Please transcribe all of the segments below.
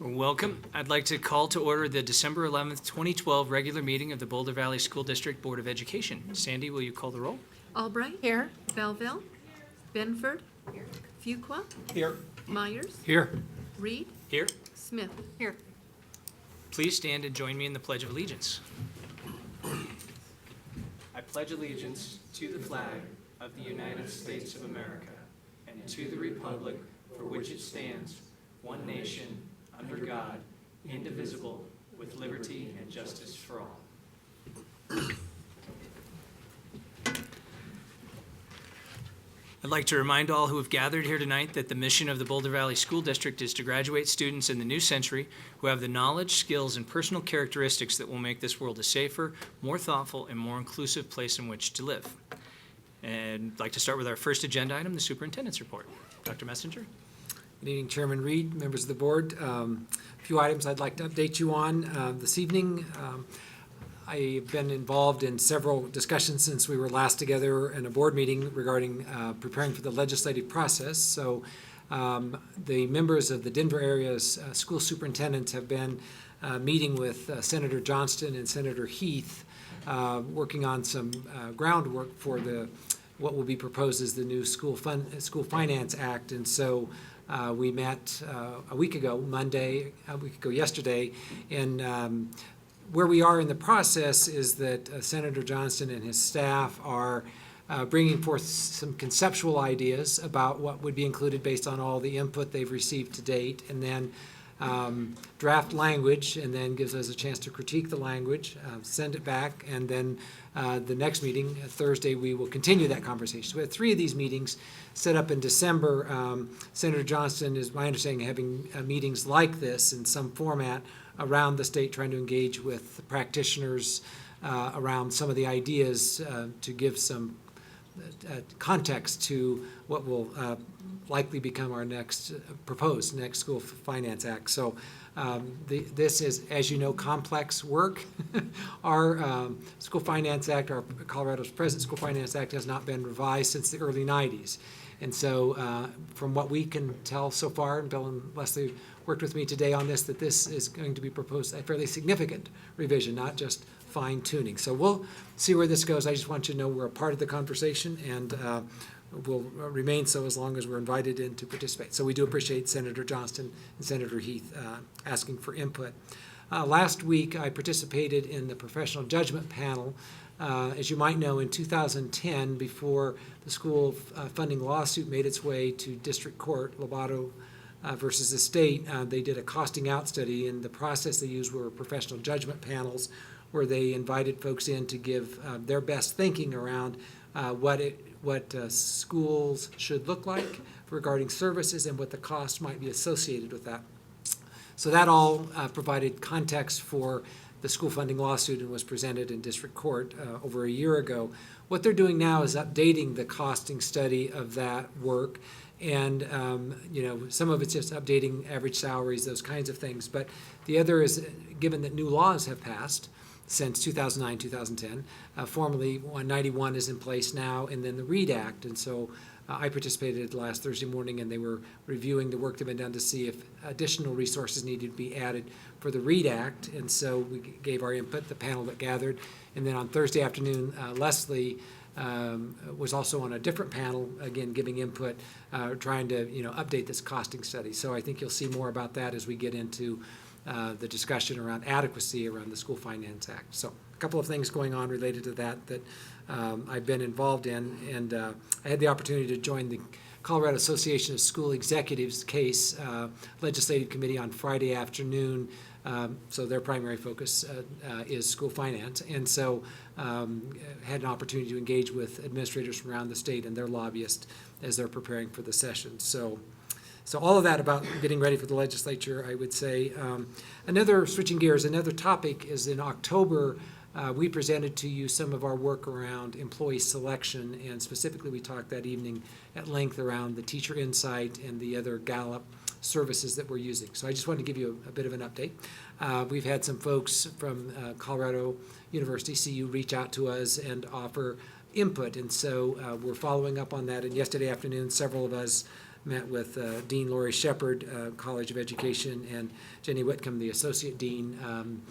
Welcome. I'd like to call to order the December 11th, 2012 regular meeting of the Boulder Valley School District Board of Education. Sandy, will you call the roll? Albright. Here. Belleville. Benford. Here. Fuqua. Here. Myers. Here. Reed. Here. Smith. Here. Please stand and join me in the Pledge of Allegiance. I pledge allegiance to the flag of the United States of America and to the republic for which it stands, one nation, under God, indivisible, with liberty and justice for all. I'd like to remind all who have gathered here tonight that the mission of the Boulder Valley School District is to graduate students in the new century who have the knowledge, skills, and personal characteristics that will make this world a safer, more thoughtful, and more inclusive place in which to live. And I'd like to start with our first agenda item, the superintendent's report. Dr. Messenger. Good evening, Chairman Reed, members of the board. A few items I'd like to update you on this evening. I've been involved in several discussions since we were last together in a board meeting regarding preparing for the legislative process. So the members of the Denver area's school superintendents have been meeting with Senator Johnston and Senator Heath, working on some groundwork for what will be proposed as the new School Finance Act. And so we met a week ago yesterday, and where we are in the process is that Senator Johnston and his staff are bringing forth some conceptual ideas about what would be included based on all the input they've received to date, and then draft language, and then gives us a chance to critique the language, send it back, and then the next meeting, Thursday, we will continue that conversation. So we have 3 of these meetings set up in December. Senator Johnston, is my understanding, having meetings like this in some format around the state, trying to engage with practitioners around some of the ideas to give some context to what will likely become our proposed next School Finance Act. So this is, as you know, complex work. Our School Finance Act, our Colorado's present School Finance Act, has not been revised since the early 90s. And so from what we can tell so far, and Bill and Leslie worked with me today on this, that this is going to be proposed a fairly significant revision, not just fine tuning. So we'll see where this goes. I just want you to know we're a part of the conversation, and will remain so as long as we're invited in to participate. So we do appreciate Senator Johnston and Senator Heath asking for input. Last week I participated in the professional judgment panel. As you might know, in 2010, before the school funding lawsuit made its way to district court, Lobato versus the state, they did a costing out study, and the process they used were professional judgment panels where they invited folks in to give their best thinking around what schools should look like regarding services and what the cost might be associated with that. So that all provided context for the school funding lawsuit and was presented in district court over a year ago. What they're doing now is updating the costing study of that work. And some of it's just updating average salaries, those kinds of things. But the other is, given that new laws have passed since 2009, 2010, formally 191 is in place now, and then the READ Act. And so I participated last Thursday morning, and they were reviewing the work that had been done to see if additional resources needed to be added for the READ Act. And so we gave our input, the panel that gathered. And then on Thursday afternoon, Leslie was also on a different panel, again, giving input, trying to update this costing study. So I think you'll see more about that as we get into the discussion around adequacy around the School Finance Act. So a couple of things going on related to that I've been involved in, and I had the opportunity to join the Colorado Association of School Executives case legislative committee on Friday afternoon. So their primary focus is school finance, and so had an opportunity to engage with administrators from around the state and their lobbyists as they're preparing for the session. So all of that about getting ready for the legislature, I would say. Switching gears, another topic is in October, we presented to you some of our work around employee selection, and specifically we talked that evening at length around the Teacher Insight and the other Gallup services that we're using. So I just wanted to give you a bit of an update. We've had some folks from Colorado University, CU, reach out to us and offer input. And so we're following up on that. And yesterday afternoon, several of us met with Dean Lori Shepard, College of Education, and Jenny Whitcomb, the Associate Dean.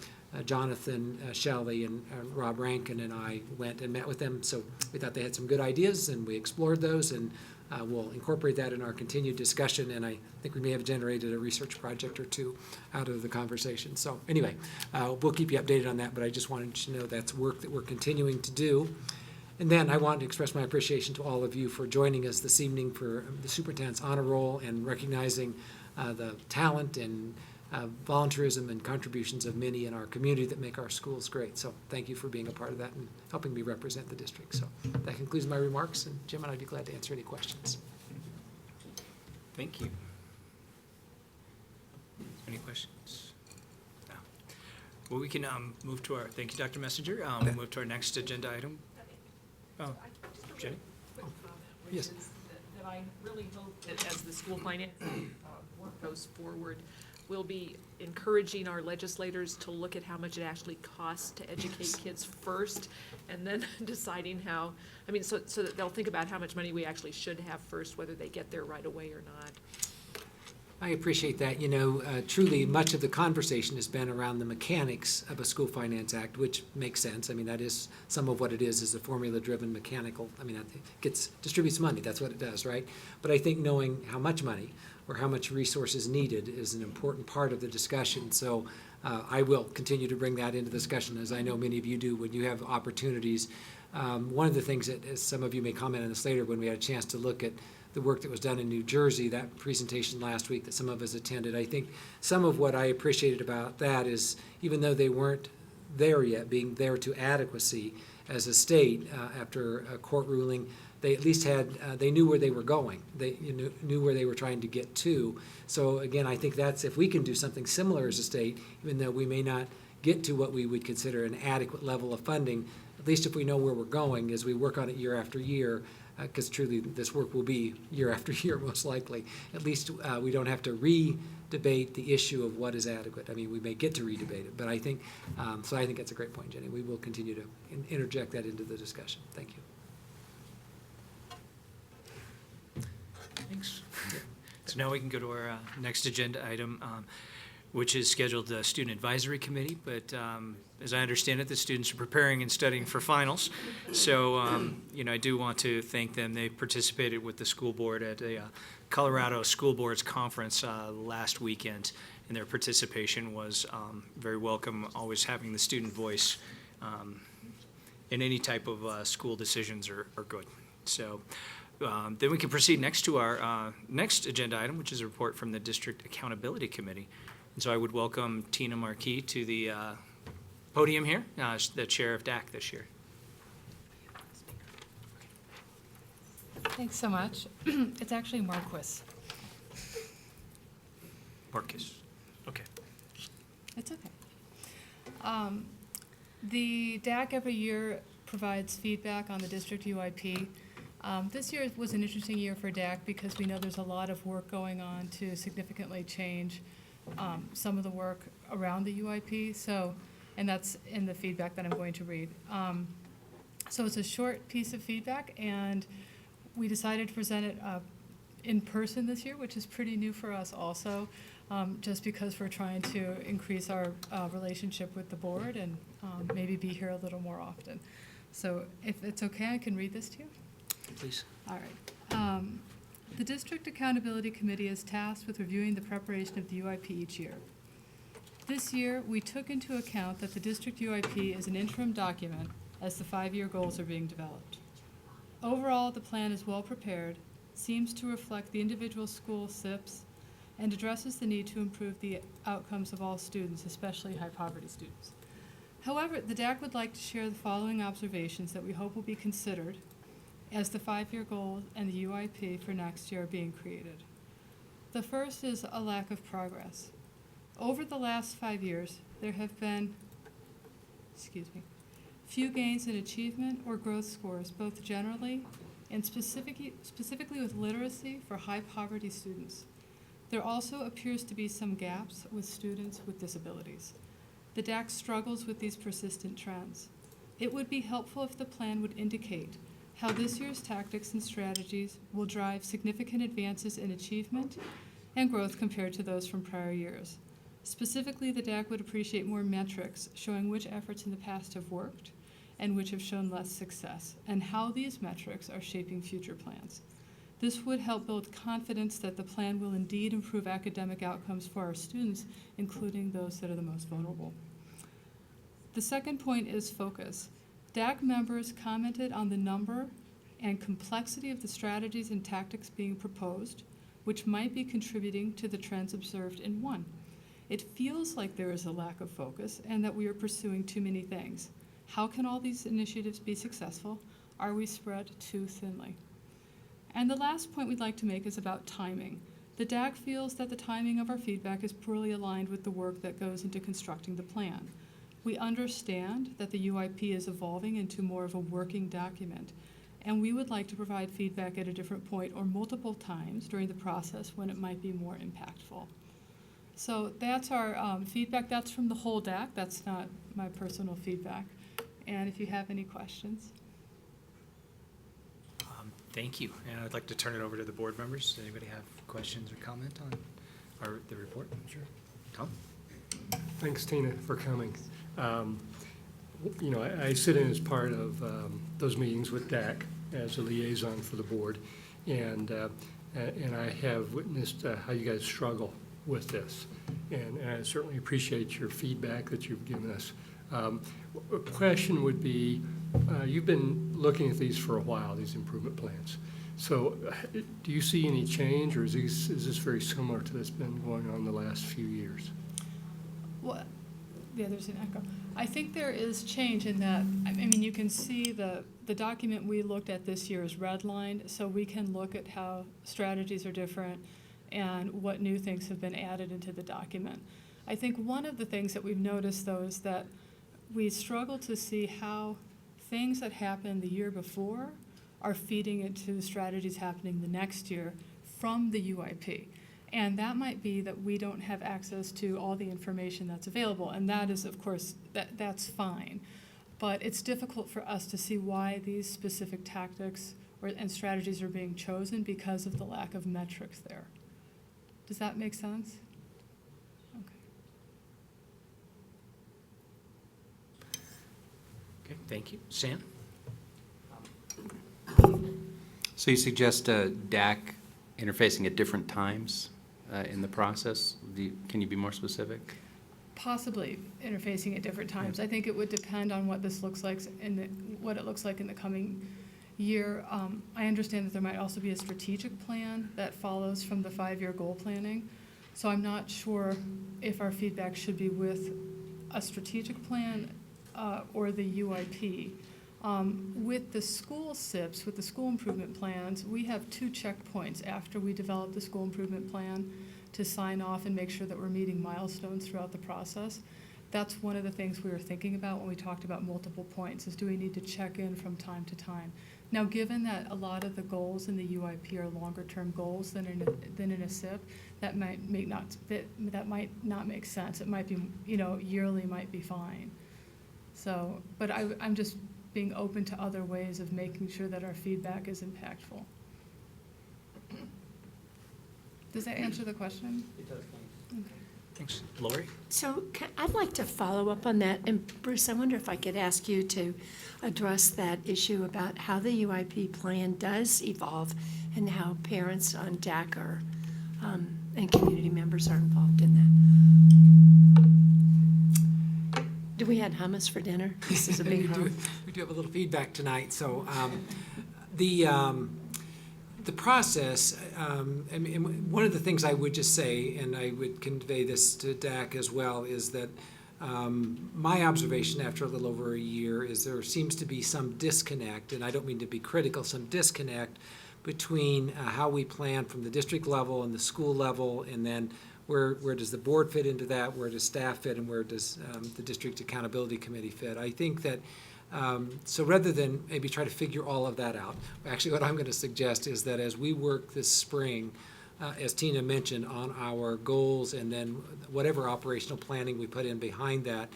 Jonathan Shelley and Rob Rankin and I went and met with them. So we thought they had some good ideas, and we explored those, and we'll incorporate that in our continued discussion. And I think we may have generated a research project or two out of the conversation. So anyway, we'll keep you updated on that, but I just wanted you to know that's work that we're continuing to do. And then I want to express my appreciation to all of you for joining us this evening for the Superintendent's Honor Roll and recognizing the talent and volunteerism and contributions of many in our community that make our schools great. So thank you for being a part of that and helping me represent the district. So that concludes my remarks, and Jim and I'd be glad to answer any questions. Thank you. Any questions? No. Well, we can move to our, thank you, Dr. Messenger. We'll move to our next agenda item. Oh, Jenny? Yes. That I really hope that as the school finance work goes forward, we'll be encouraging our legislators to look at how much it actually costs to educate kids first, and then deciding how, I mean, so that they'll think about how much money we actually should have first, whether they get there right away or not. I appreciate that. You know, truly, much of the conversation has been around the mechanics of a School Finance Act, which makes sense. I mean, that is some of what it is a formula-driven mechanical. I mean, it distributes money. That's what it does, right? But I think knowing how much money or how much resources needed is an important part of the discussion. So I will continue to bring that into discussion, as I know many of you do when you have opportunities. One of the things that, as some of you may comment on this later, when we had a chance to look at the work that was done in New Jersey, that presentation last week that some of us attended, I think some of what I appreciated about that is, even though they weren't there yet, being there to adequacy as a state after a court ruling, they at least had, they knew where they were going. They knew where they were trying to get to. So again, I think that's, if we can do something similar as a state, even though we may not get to what we would consider an adequate level of funding, at least if we know where we're going as we work on it year after year, because truly this work will be year after year most likely. At least we don't have to re-debate the issue of what is adequate. I mean, we may get to re-debate it, but I think, so I think that's a great point, Jenny. We will continue to interject that into the discussion. Thank you. Thanks. So now we can go to our next agenda item, which is scheduled the Student Advisory Committee. But as I understand it, the students are preparing and studying for finals. So, you know, I do want to thank them. They participated with the school board at a Colorado School Boards Conference last weekend, and their participation was very welcome. Always having the student voice in any type of school decisions are good. So then we can proceed next to our next agenda item, which is a report from the District Accountability Committee. And so I would welcome Tina Marquis to the podium here, the chair of DAC this year. Thanks so much. It's actually Marquis. Marcus. Okay. It's okay. The DAC every year provides feedback on the district UIP. This year was an interesting year for DAC because we know there's a lot of work going on to significantly change some of the work around the UIP. So, and that's in the feedback that I'm going to read. So it's a short piece of feedback, and we decided to present it in person this year, which is pretty new for us also, just because we're trying to increase our relationship with the board and maybe be here a little more often. So if it's okay, I can read this to you. Please. All right. The District Accountability Committee is tasked with reviewing the preparation of the UIP each year. This year, we took into account that the district UIP is an interim document as the 5-year goals are being developed. Overall, the plan is well prepared, seems to reflect the individual school SIPs, and addresses the need to improve the outcomes of all students, especially high-poverty students. However, the DAC would like to share the following observations that we hope will be considered as the 5-year goals and the UIP for next year are being created. The first is a lack of progress. Over the last 5 years, there have been, few gains in achievement or growth scores, both generally and specifically with literacy for high poverty students. There also appears to be some gaps with students with disabilities. The DAC struggles with these persistent trends. It would be helpful if the plan would indicate how this year's tactics and strategies will drive significant advances in achievement and growth compared to those from prior years. Specifically, the DAC would appreciate more metrics showing which efforts in the past have worked and which have shown less success, and how these metrics are shaping future plans. This would help build confidence that the plan will indeed improve academic outcomes for our students, including those that are the most vulnerable. The second point is focus. DAC members commented on the number and complexity of the strategies and tactics being proposed, which might be contributing to the trends observed in 1. It feels like there is a lack of focus and that we are pursuing too many things. How can all these initiatives be successful? Are we spread too thinly? And the last point we'd like to make is about timing. The DAC feels that the timing of our feedback is poorly aligned with the work that goes into constructing the plan. We understand that the UIP is evolving into more of a working document, and we would like to provide feedback at a different point or multiple times during the process when it might be more impactful. So that's our feedback. That's from the whole DAC. That's not my personal feedback. And if you have any questions. Thank you. And I'd like to turn it over to the board members. Does anybody have questions or comment on the report? Sure. Tom? Thanks, Tina, for coming. You know, I sit in as part of those meetings with DAC as a liaison for the board, and I have witnessed how you guys struggle with this, and I certainly appreciate your feedback that you've given us. A question would be, you've been looking at these for a while, these improvement plans. So do you see any change, or is this very similar to what's been going on the last few years? Well, yeah, there's an echo. I think there is change in that, I mean, you can see the document we looked at this year is redlined, so we can look at how strategies are different and what new things have been added into the document. I think one of the things that we've noticed, though, is that we struggle to see how things that happened the year before are feeding into the strategies happening the next year from the UIP. And that might be that we don't have access to all the information that's available, and that is, of course, that's fine. But it's difficult for us to see why these specific tactics and strategies are being chosen because of the lack of metrics there. Does that make sense? Okay. Okay, thank you. Sam? So you suggest DAC interfacing at different times in the process? Can you be more specific? Possibly interfacing at different times. I think it would depend on what this looks like what it looks like in the coming year. I understand that there might also be a strategic plan that follows from the 5-year goal planning. So I'm not sure if our feedback should be with a strategic plan or the UIP. With the school SIPs, with the school improvement plans, we have 2 checkpoints after we develop the school improvement plan to sign off and make sure that we're meeting milestones throughout the process. That's one of the things we were thinking about when we talked about multiple points, is do we need to check in from time to time? Now, given that a lot of the goals in the UIP are longer-term goals than in a SIP, that might not make sense. It might be, yearly might be fine. So, but I'm just being open to other ways of making sure that our feedback is impactful. Does that answer the question? It does. Okay. Thanks. Lori? So I'd like to follow up on that. And Bruce, I wonder if I could ask you to address that issue about how the UIP plan does evolve and how parents on DAC are, and community members are involved in that. Do we had hummus for dinner? This is a big home. We do have a little feedback tonight. So the process, and one of the things I would just say, and I would convey this to DAC as well, is that my observation after a little over a year is there seems to be some disconnect, and I don't mean to be critical, some disconnect between how we plan from the district level and the school level, and then where does the board fit into that, where does staff fit, and where does the district accountability committee fit. I think that so rather than maybe try to figure all of that out, actually what I'm going to suggest is that as we work this spring, as Tina mentioned, on our goals and then whatever operational planning we put in behind that,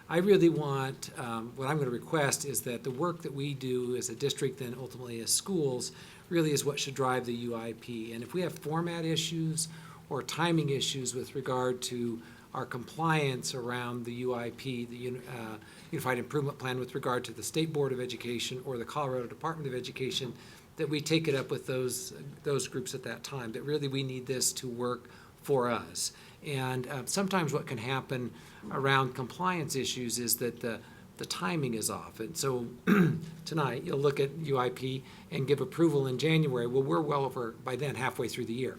I really want, what I'm going to request is that the work that we do as a district and ultimately as schools really is what should drive the UIP. And if we have format issues or timing issues with regard to our compliance around the UIP, the Unified Improvement Plan with regard to the State Board of Education or the Colorado Department of Education, that we take it up with those groups at that time, that really we need this to work for us. And sometimes what can happen around compliance issues is that the timing is off. And so tonight, you'll look at UIP and give approval in January. Well, we're well over, by then, halfway through the year.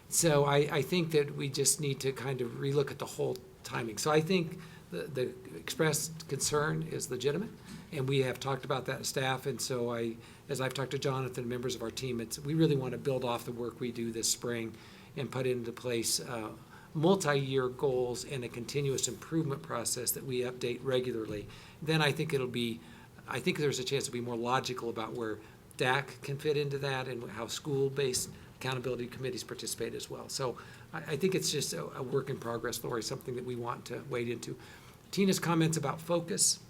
So I think that we just need to kind of relook at the whole timing. So I think the expressed concern is legitimate, and we have talked about that as staff. And so as I've talked to Jonathan and members of our team, we really want to build off the work we do this spring and put into place multi-year goals and a continuous improvement process that we update regularly. Then I think I think there's a chance to be more logical about where DAC can fit into that and how school-based accountability committees participate as well. So I think it's just a work in progress, Lori, something that we want to wade into. Tina's comments about focus,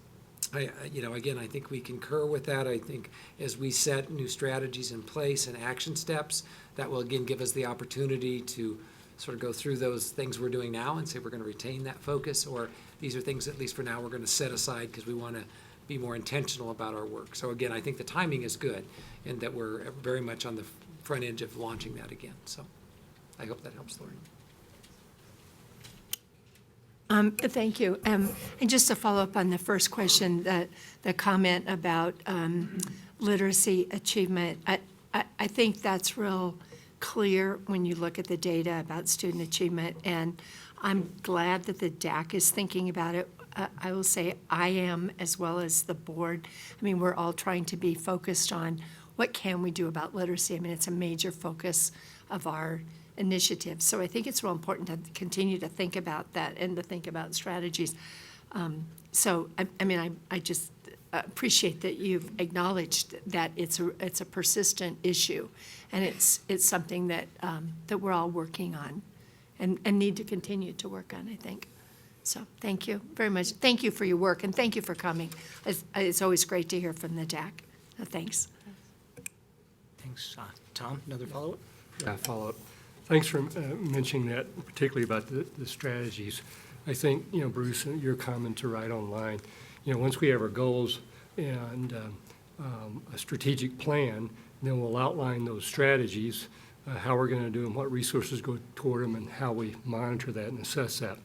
again, I think we concur with that. I think as we set new strategies in place and action steps, that will again give us the opportunity to sort of go through those things we're doing now and say we're going to retain that focus, or these are things, at least for now, we're going to set aside because we want to be more intentional about our work. So again, I think the timing is good and that we're very much on the front edge of launching that again. So I hope that helps, Lori. Thank you. And just to follow up on the first question, the comment about literacy achievement, I think that's real clear when you look at the data about student achievement, and I'm glad that the DAC is thinking about it. I will say I am, as well as the board. I mean, we're all trying to be focused on what can we do about literacy. I mean, it's a major focus of our initiative. So I think it's real important to continue to think about that and to think about strategies. I just appreciate that you've acknowledged that it's a persistent issue, and it's something that that we're all working on and need to continue to work on, I think. So thank you very much. Thank you for your work, and thank you for coming. It's always great to hear from the DAC. Thanks. Thanks. Tom, another follow-up? Follow-up. Thanks for mentioning that, particularly about the strategies. I think, Bruce, your comments are right on line. Once we have our goals and a strategic plan, then we'll outline those strategies, how we're going to do them, what resources go toward them, and how we monitor that and assess that.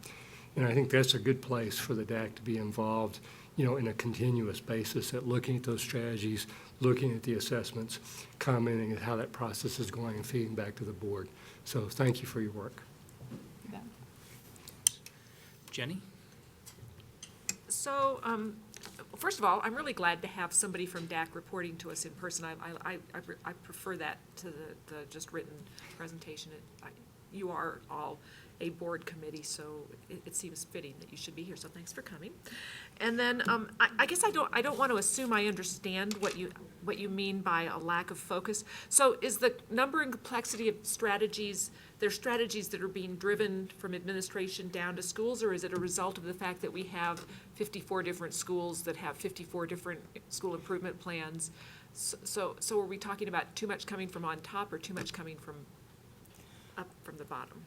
And I think that's a good place for the DAC to be involved, in a continuous basis at looking at those strategies, looking at the assessments, commenting at how that process is going and feeding back to the board. So thank you for your work. Jenny? So, first of all, I'm really glad to have somebody from DAC reporting to us in person. I prefer that to the just written presentation. You are all a board committee, so it seems fitting that you should be here, so thanks for coming. And then, I guess I don't want to assume I understand what you mean by a lack of focus. So is the number and complexity of strategies, they're strategies that are being driven from administration down to schools, or is it a result of the fact that we have 54 different schools that have 54 different school improvement plans? So are we talking about too much coming from on top or too much coming from up from the bottom?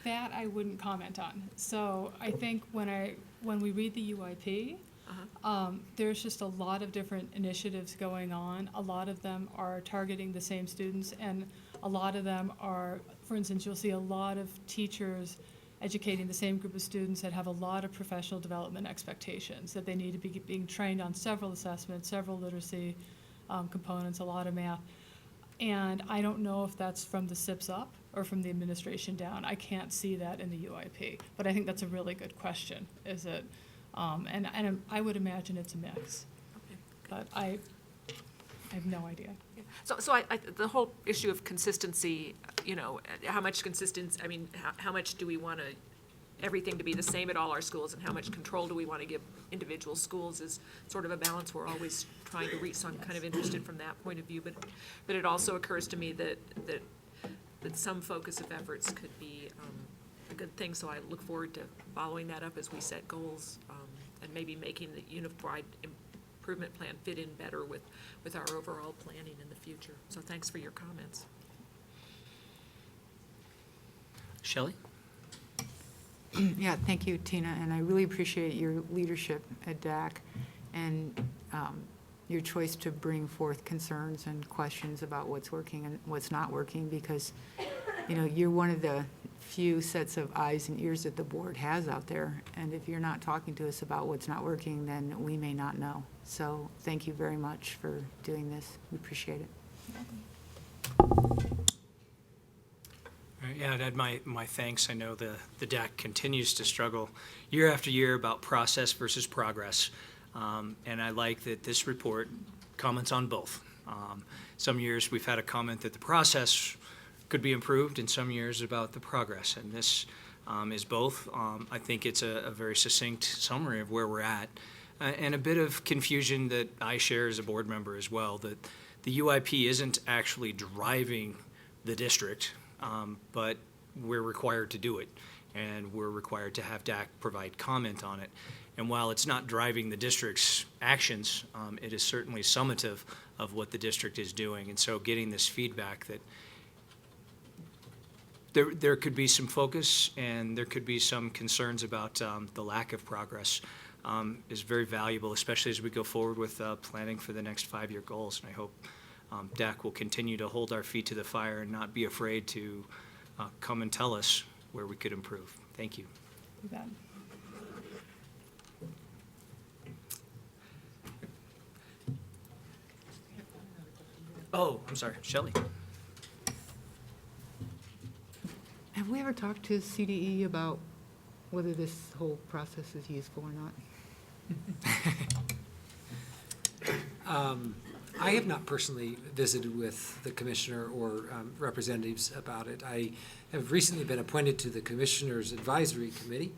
That I wouldn't comment on. So I think when we read the UIP, there's just a lot of different initiatives going on. A lot of them are targeting the same students, and a lot of them are, for instance, you'll see a lot of teachers educating the same group of students that have a lot of professional development expectations, that they need to be being trained on several assessments, several literacy components, a lot of math. And I don't know if that's from the SIPs up or from the administration down. I can't see that in the UIP, but I think that's a really good question. Is it? And I would imagine it's a mix, but I have no idea. So the whole issue of consistency, how much consistency, how much do we want everything to be the same at all our schools, and how much control do we want to give individual schools is sort of a balance we're always trying to reach. So I'm kind of interested from that point of view, but it also occurs to me that some focus of efforts could be a good thing. So I look forward to following that up as we set goals and maybe making the unified improvement plan fit in better with our overall planning in the future. So thanks for your comments. Shelley? Yeah, thank you, Tina, and I really appreciate your leadership at DAC and your choice to bring forth concerns and questions about what's working and what's not working, because, you know, you're one of the few sets of eyes and ears that the board has out there, and if you're not talking to us about what's not working, then we may not know. So thank you very much for doing this. We appreciate it. Yeah, I'd add my thanks. I know the DAC continues to struggle year after year about process versus progress. And I like that this report comments on both. Some years we've had a comment that the process could be improved, and some years about the progress. And this is both. I think it's a very succinct summary of where we're at. And a bit of confusion that I share as a board member as well, that the UIP isn't actually driving the district, but we're required to do it. And we're required to have DAC provide comment on it. And while it's not driving the district's actions, it is certainly summative of what the district is doing. And so getting this feedback that there could be some focus and there could be some concerns about the lack of progress is very valuable, especially as we go forward with planning for the next 5-year goals. And I hope DAC will continue to hold our feet to the fire and not be afraid to come and tell us where we could improve. Thank you. You bet. Oh, I'm sorry, Shelley. Have we ever talked to CDE about whether this whole process is useful or not? I have not personally visited with the commissioner or representatives about it. I have recently been appointed to the Commissioner's Advisory Committee,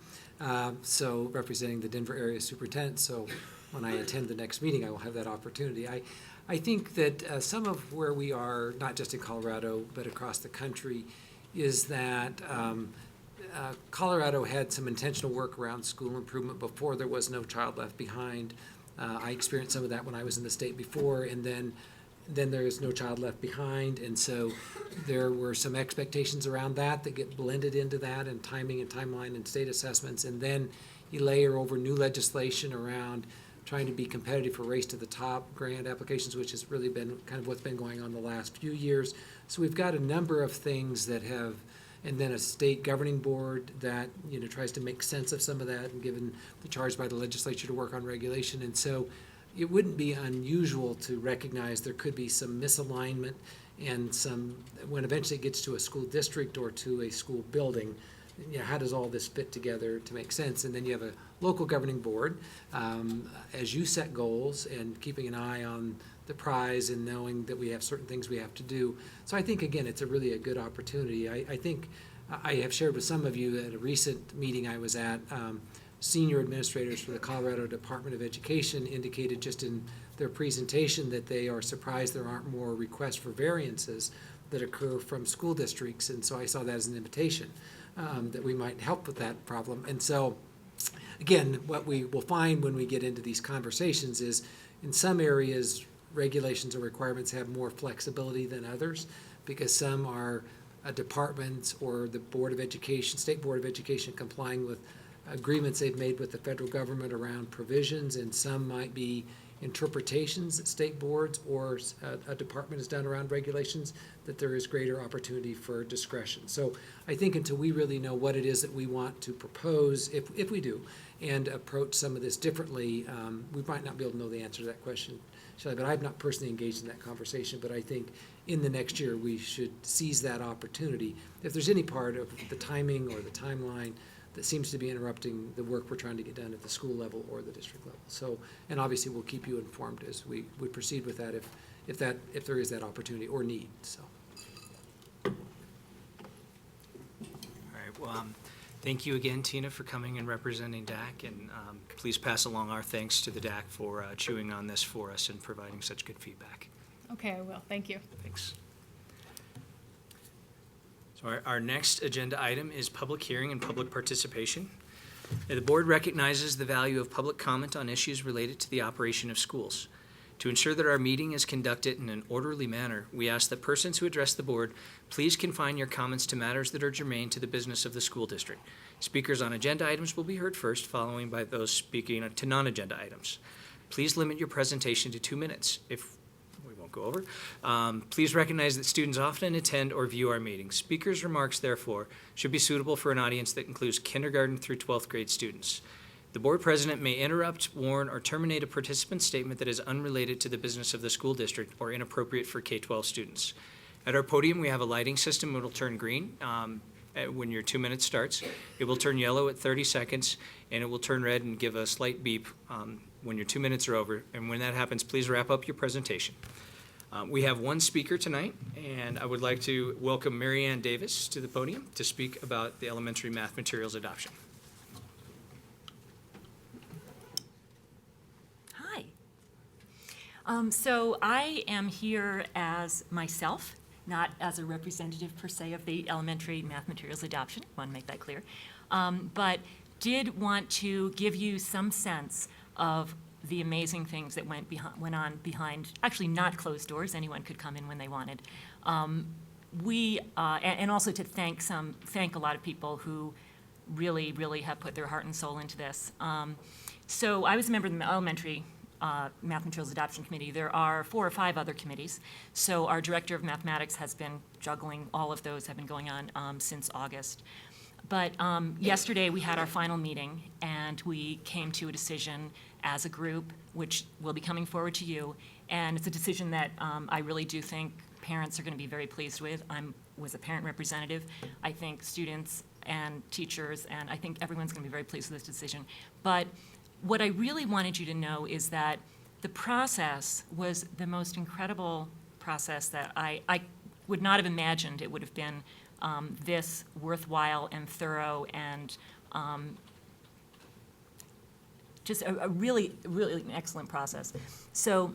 so representing the Denver area superintendent. So when I attend the next meeting, I will have that opportunity. I think that some of where we are, not just in Colorado, but across the country, is that Colorado had some intentional work around school improvement before there was No Child Left Behind. I experienced some of that when I was in the state before, and then there is No Child Left Behind, and so there were some expectations around that get blended into that, and timing and timeline and state assessments, and then you layer over new legislation around trying to be competitive for Race to the Top grant applications, which has really been kind of what's been going on the last few years. So we've got a number of things that have, and then a state governing board that, you know, tries to make sense of some of that and given the charge by the legislature to work on regulation. And so it wouldn't be unusual to recognize there could be some misalignment and some, when eventually it gets to a school district or to a school building, you know, how does all this fit together to make sense? And then you have a local governing board, as you set goals and keeping an eye on the prize and knowing that we have certain things we have to do. So I think, again, it's a good opportunity. I think I have shared with some of you at a recent meeting I was at, senior administrators for the Colorado Department of Education indicated just in their presentation that they are surprised there aren't more requests for variances that occur from school districts. And so I saw that as an invitation that we might help with that problem. And so, again, what we will find when we get into these conversations is in some areas, regulations or requirements have more flexibility than others because some are departments or the Board of Education, State Board of Education complying with agreements they've made with the federal government around provisions, and some might be interpretations that state boards or a department has done around regulations that there is greater opportunity for discretion. So I think until we really know what it is that we want to propose, if we do, and approach some of this differently, we might not be able to know the answer to that question, Shelley, but I've not personally engaged in that conversation, but I think in the next year we should seize that opportunity. If there's any part of the timing or the timeline that seems to be interrupting the work we're trying to get done at the school level or the district level. So, and obviously we'll keep you informed as we proceed with that if there is that opportunity or need, so. All right, well, thank you again, Tina, for coming and representing DAC, and please pass along our thanks to the DAC for chewing on this for us and providing such good feedback. Okay, I will. Thank you. Thanks. So our next agenda item is public hearing and public participation. The board recognizes the value of public comment on issues related to the operation of schools. To ensure that our meeting is conducted in an orderly manner, we ask that persons who address the board please confine your comments to matters that are germane to the business of the school district. Speakers on agenda items will be heard first, following by those speaking to non-agenda items. Please limit your presentation to 2 minutes. If we won't go over, please recognize that students often attend or view our meetings. Speakers' remarks, therefore, should be suitable for an audience that includes kindergarten through 12th grade students. The board president may interrupt, warn, or terminate a participant's statement that is unrelated to the business of the school district or inappropriate for K-12 students. At our podium, we have a lighting system. It will turn green when your 2 minutes starts. It will turn yellow at 30 seconds, and it will turn red and give a slight beep when your 2 minutes are over. And when that happens, please wrap up your presentation. We have one speaker tonight, and I would like to welcome Mary Ann Davis to the podium to speak about the elementary math materials adoption. Hi. So I am here as myself, not as a representative per se of the elementary math materials adoption, want to make that clear, but did want to give you some sense of the amazing things that went on behind, actually not closed doors, anyone could come in when they wanted. And also to thank a lot of people who really, really have put their heart and soul into this. So I was a member of the elementary Math Materials Adoption Committee. There are 4 or 5 other committees. So our director of mathematics has been juggling all of those, have been going on since August. But yesterday we had our final meeting and we came to a decision as a group, which will be coming forward to you. And it's a decision that I really do think parents are going to be very pleased with. I was a parent representative. I think students and teachers, and I think everyone's going to be very pleased with this decision. But what I really wanted you to know is that the process was the most incredible process that I would not have imagined it would have been this worthwhile and thorough and just a really, really excellent process. So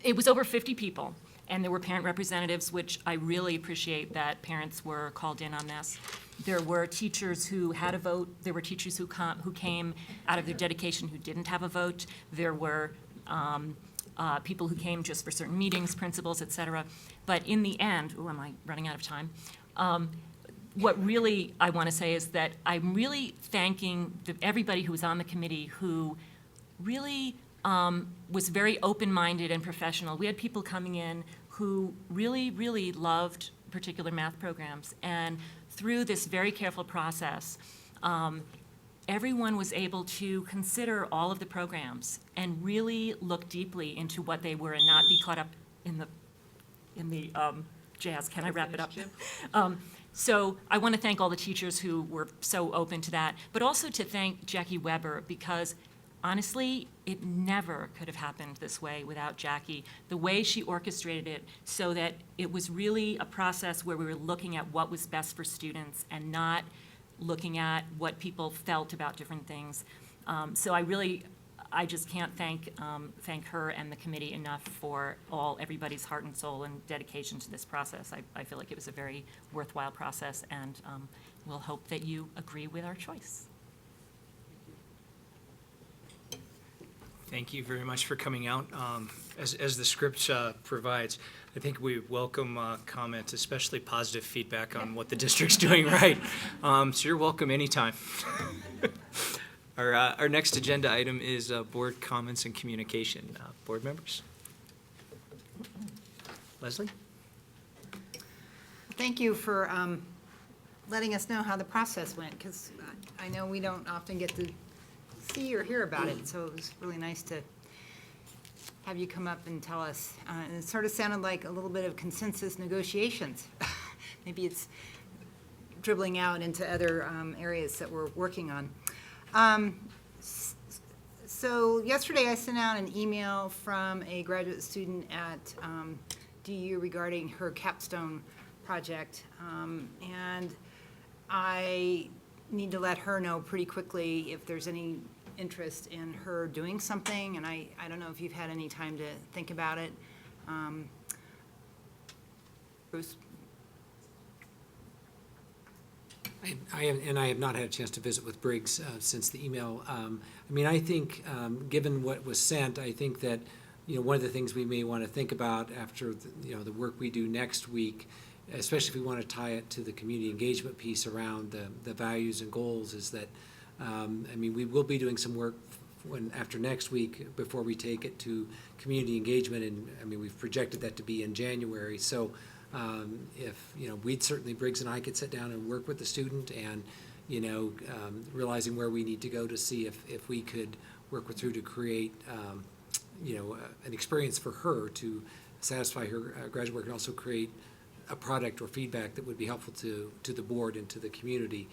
it was over 50 people, and there were parent representatives, which I really appreciate that parents were called in on this. There were teachers who had a vote. There were teachers who came out of their dedication who didn't have a vote. There were people who came just for certain meetings, principals, et cetera. But in the end, am I running out of time? What really I want to say is that I'm really thanking everybody who was on the committee who really was very open-minded and professional. We had people coming in who really, really loved particular math programs. And through this very careful process, everyone was able to consider all of the programs and really look deeply into what they were and not be caught up in the jazz. Can I wrap it up? So I want to thank all the teachers who were so open to that, but also to thank Jackie Weber, because honestly, it never could have happened this way without Jackie. The way she orchestrated it so that it was really a process where we were looking at what was best for students and not looking at what people felt about different things. So I just can't thank her and the committee enough for everybody's heart and soul and dedication to this process. I feel like it was a very worthwhile process, and we'll hope that you agree with our choice. Thank you very much for coming out. As the script provides, I think we welcome comments, especially positive feedback on what the district's doing right. So you're welcome anytime. Our next agenda item is board comments and communication. Board members? Leslie? Thank you for letting us know how the process went, because I know we don't often get to see or hear about it, so it was really nice to have you come up and tell us. And it sort of sounded like a little bit of consensus negotiations. Maybe it's dribbling out into other areas that we're working on. So yesterday I sent out an email from a graduate student at DU regarding her capstone project, and I need to let her know pretty quickly if there's any interest in her doing something, and I don't know if you've had any time to think about it. Bruce? I have not had a chance to visit with Briggs since the email. I mean, I think, given what was sent, I think that, one of the things we may want to think about after, the work we do next week, especially if we want to tie it to the community engagement piece around the values and goals, is that, we will be doing some work after next week before we take it to community engagement, and we've projected that to be in January. So if, we'd certainly, Briggs and I could sit down and work with the student and, realizing where we need to go to see if we could work with her to create, an experience for her to satisfy her graduate work, and also create a product or feedback that would be helpful to the board and to the community.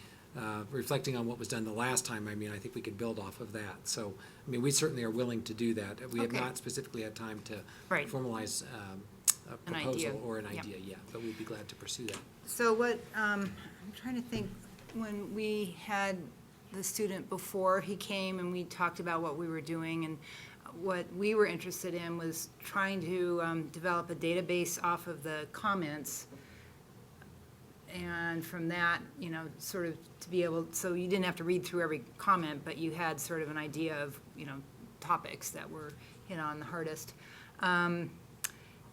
Reflecting on what was done the last time, I think we could build off of that. So, we certainly are willing to do that. We have Okay. not specifically had time to Right. formalize a An idea. proposal or an Yep. idea yet, but we'd be glad to pursue that. So what, I'm trying to think, when we had the student before he came and we talked about what we were doing, and what we were interested in was trying to develop a database off of the comments. And from that, sort of to be able, so you didn't have to read through every comment, but you had sort of an idea of, topics that were hit on the hardest.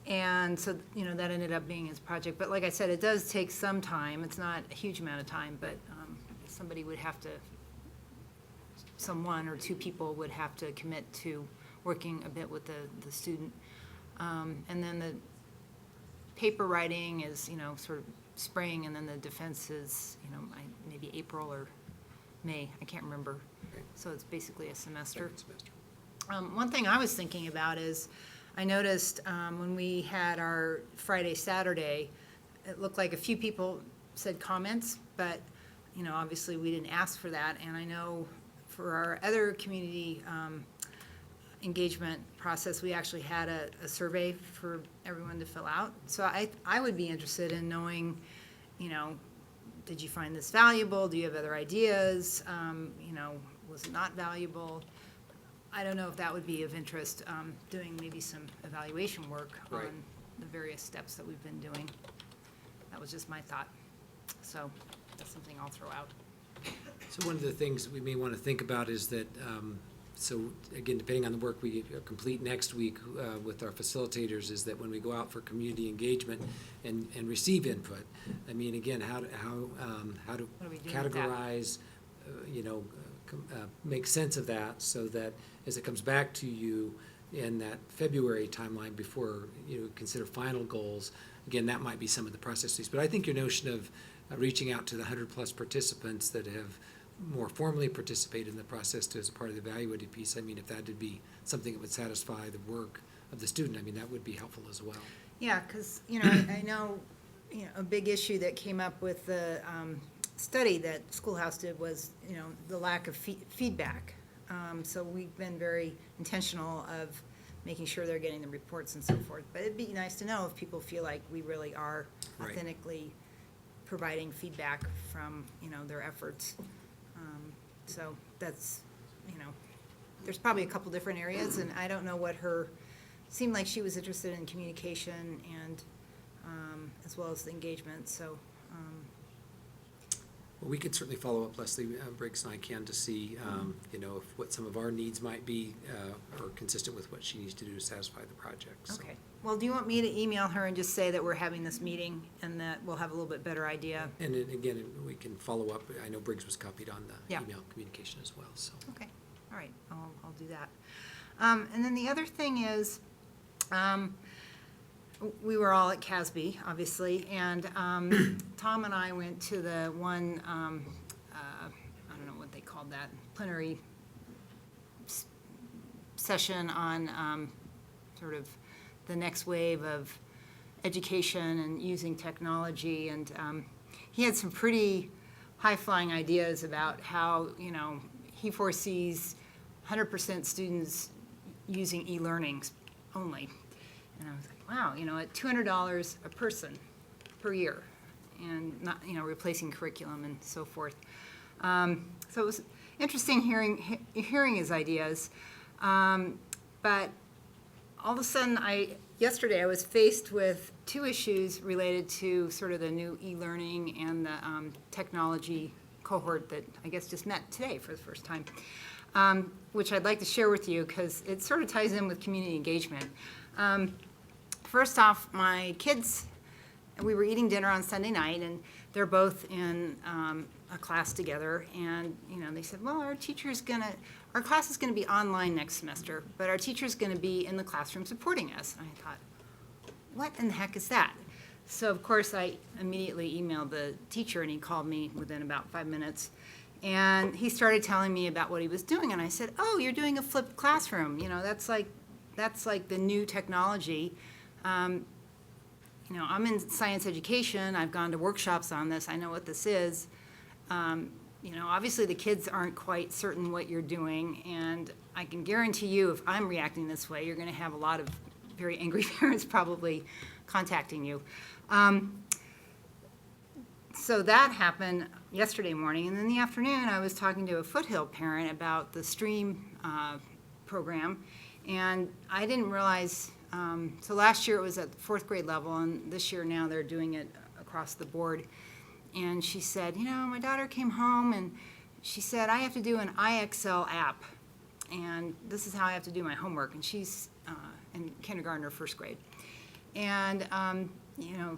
And so, that ended up being his project. But like I said, it does take some time. It's not a huge amount of time, but somebody would have to, one or two people would have to commit to working a bit with the student. And then the paper writing is, sort of spring, and then the defense is, maybe April or May. I can't remember. So it's basically a semester. One thing I was thinking about is, I noticed when we had our Friday, Saturday, it looked like a few people said comments, but, obviously we didn't ask for that. And I know for our other community engagement process, we actually had a survey for everyone to fill out. So I would be interested in knowing, did you find this valuable? Do you have other ideas? Was it not valuable? I don't know if that would be of interest, doing maybe some evaluation work Right. on the various steps that we've been doing. That was just my thought. So that's something I'll throw out. So one of the things we may want to think about is that, so again, depending on the work we complete next week with our facilitators, is that when we go out for community engagement and receive input, again, how to What do we do with that? categorize, make sense of that, so that as it comes back to you in that February timeline before you consider final goals, again, that might be some of the processes. But I think your notion of reaching out to the 100+ participants that have more formally participated in the process as a part of the evaluated piece, if that would be something that would satisfy the work of the student, that would be helpful as well. Yeah, because, I know, a big issue that came up with the study that Schoolhouse did was, the lack of feedback. So we've been very intentional of making sure they're getting the reports and so forth. But it'd be nice to know if people feel like we really are Right. authentically providing feedback from, their efforts. So that's, there's probably a couple different areas, and I don't know what seemed like she was interested in communication and, as well as the engagement, so, Well, we could certainly follow up, Leslie, Briggs and I can, to see, if what some of our needs might be, or consistent with what she needs to do to satisfy the project. So. okay. Well, do you want me to email her and just say that we're having this meeting and that we'll have a little bit better idea? And then again, we can follow up. I know Briggs was copied on the Yeah. email communication as well, so. Okay, all right, I'll do that. And then the other thing is, we were all at CASB, obviously, and Tom and I went to the one, I don't know what they called that, plenary session on sort of the next wave of education and using technology. And he had some pretty high-flying ideas about how, he foresees 100% students using e-learning only. And I was like, wow, at $200 a person per year, and not, replacing curriculum and so forth. So it was interesting hearing his ideas. But all of a sudden, yesterday I was faced with two issues related to sort of the new e-learning and the technology cohort that I guess just met today for the first time, which I'd like to share with you because it sort of ties in with community engagement. First off, my kids, we were eating dinner on Sunday night, and they're both in a class together, and they said, well, our class is gonna be online next semester, but our teacher's gonna be in the classroom supporting us. And I thought, what in the heck is that? So of course I immediately emailed the teacher, and he called me within about 5 minutes, and he started telling me about what he was doing, and I said, oh, you're doing a flipped classroom, that's like the new technology. I'm in science education, I've gone to workshops on this, I know what this is. Obviously the kids aren't quite certain what you're doing, and I can guarantee you if I'm reacting this way, you're gonna have a lot of very angry parents probably contacting you. So that happened yesterday morning, and in the afternoon I was talking to a Foothill parent about the STREAM program, and I didn't realize, so last year it was at the 4th grade level, and this year now they're doing it across the board. And she said, my daughter came home and she said, I have to do an IXL app, and this is how I have to do my homework, and she's in kindergarten or 1st grade. And,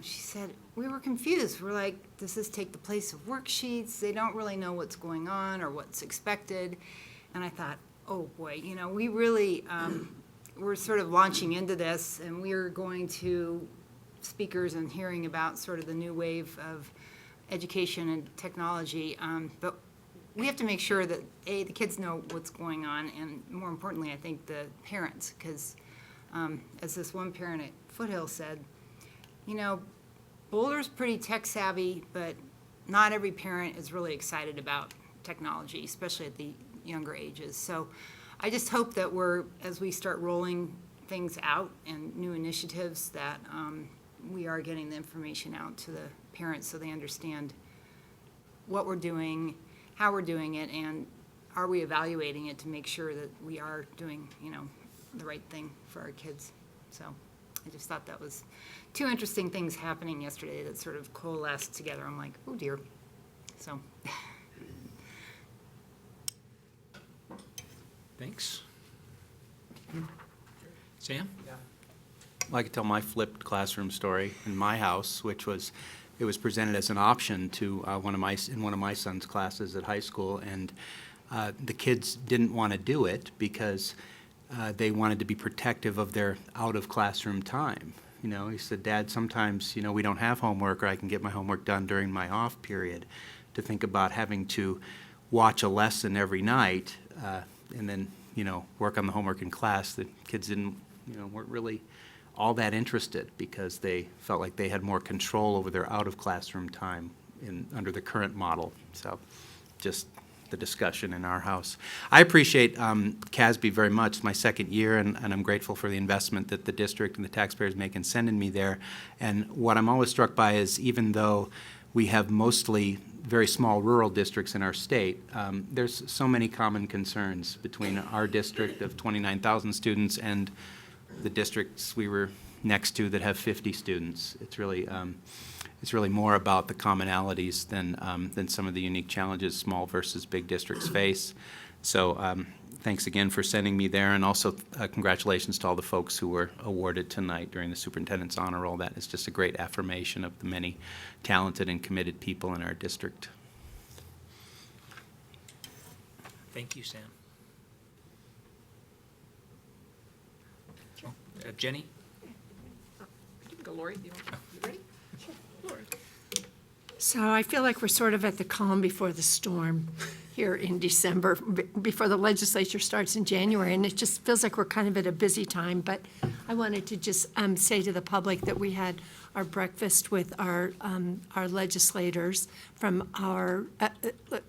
she said, we were confused. We're like, does this take the place of worksheets? They don't really know what's going on or what's expected. And I thought, oh boy, we really, we're sort of launching into this, and we're going to speakers and hearing about sort of the new wave of education and technology, but we have to make sure that the kids know what's going on, and more importantly, I think the parents, because as this one parent at Foothill said, Boulder's pretty tech savvy, but not every parent is really excited about technology, especially at the younger ages. So I just hope that as we start rolling things out and new initiatives, that we are getting the information out to the parents so they understand what we're doing, how we're doing it, and are we evaluating it to make sure that we are doing, the right thing for our kids. So I just thought that was 2 interesting things happening yesterday that sort of coalesced together. I'm like, oh dear. So. Thanks. Sam? Well, I could tell my flipped classroom story in my house, which was, it was presented as an option to one of my son's classes at high school, and the kids didn't want to do it because they wanted to be protective of their out-of-classroom time. He said, Dad, sometimes, we don't have homework, or I can get my homework done during my off period. To think about having to watch a lesson every night and then, work on the homework in class, the kids weren't really all that interested because they felt like they had more control over their out-of-classroom time under the current model. So just the discussion in our house. I appreciate CASB very much. It's my 2nd year, and I'm grateful for the investment that the district and the taxpayers make in sending me there. And what I'm always struck by is, even though we have mostly very small rural districts in our state, there's so many common concerns between our district of 29,000 students and the districts we were next to that have 50 students. It's really more about the commonalities than some of the unique challenges small versus big districts face. So thanks again for sending me there, and also congratulations to all the folks who were awarded tonight during the Superintendent's Honor Roll. That is just a great affirmation of the many talented and committed people in our district. Thank you, Sam. Jenny? You can go, Lori. You ready? Sure. Lori. So I feel like we're sort of at the calm before the storm here in December, before the legislature starts in January, and it just feels like we're kind of at a busy time. But I wanted to just say to the public that we had our breakfast with our legislators from our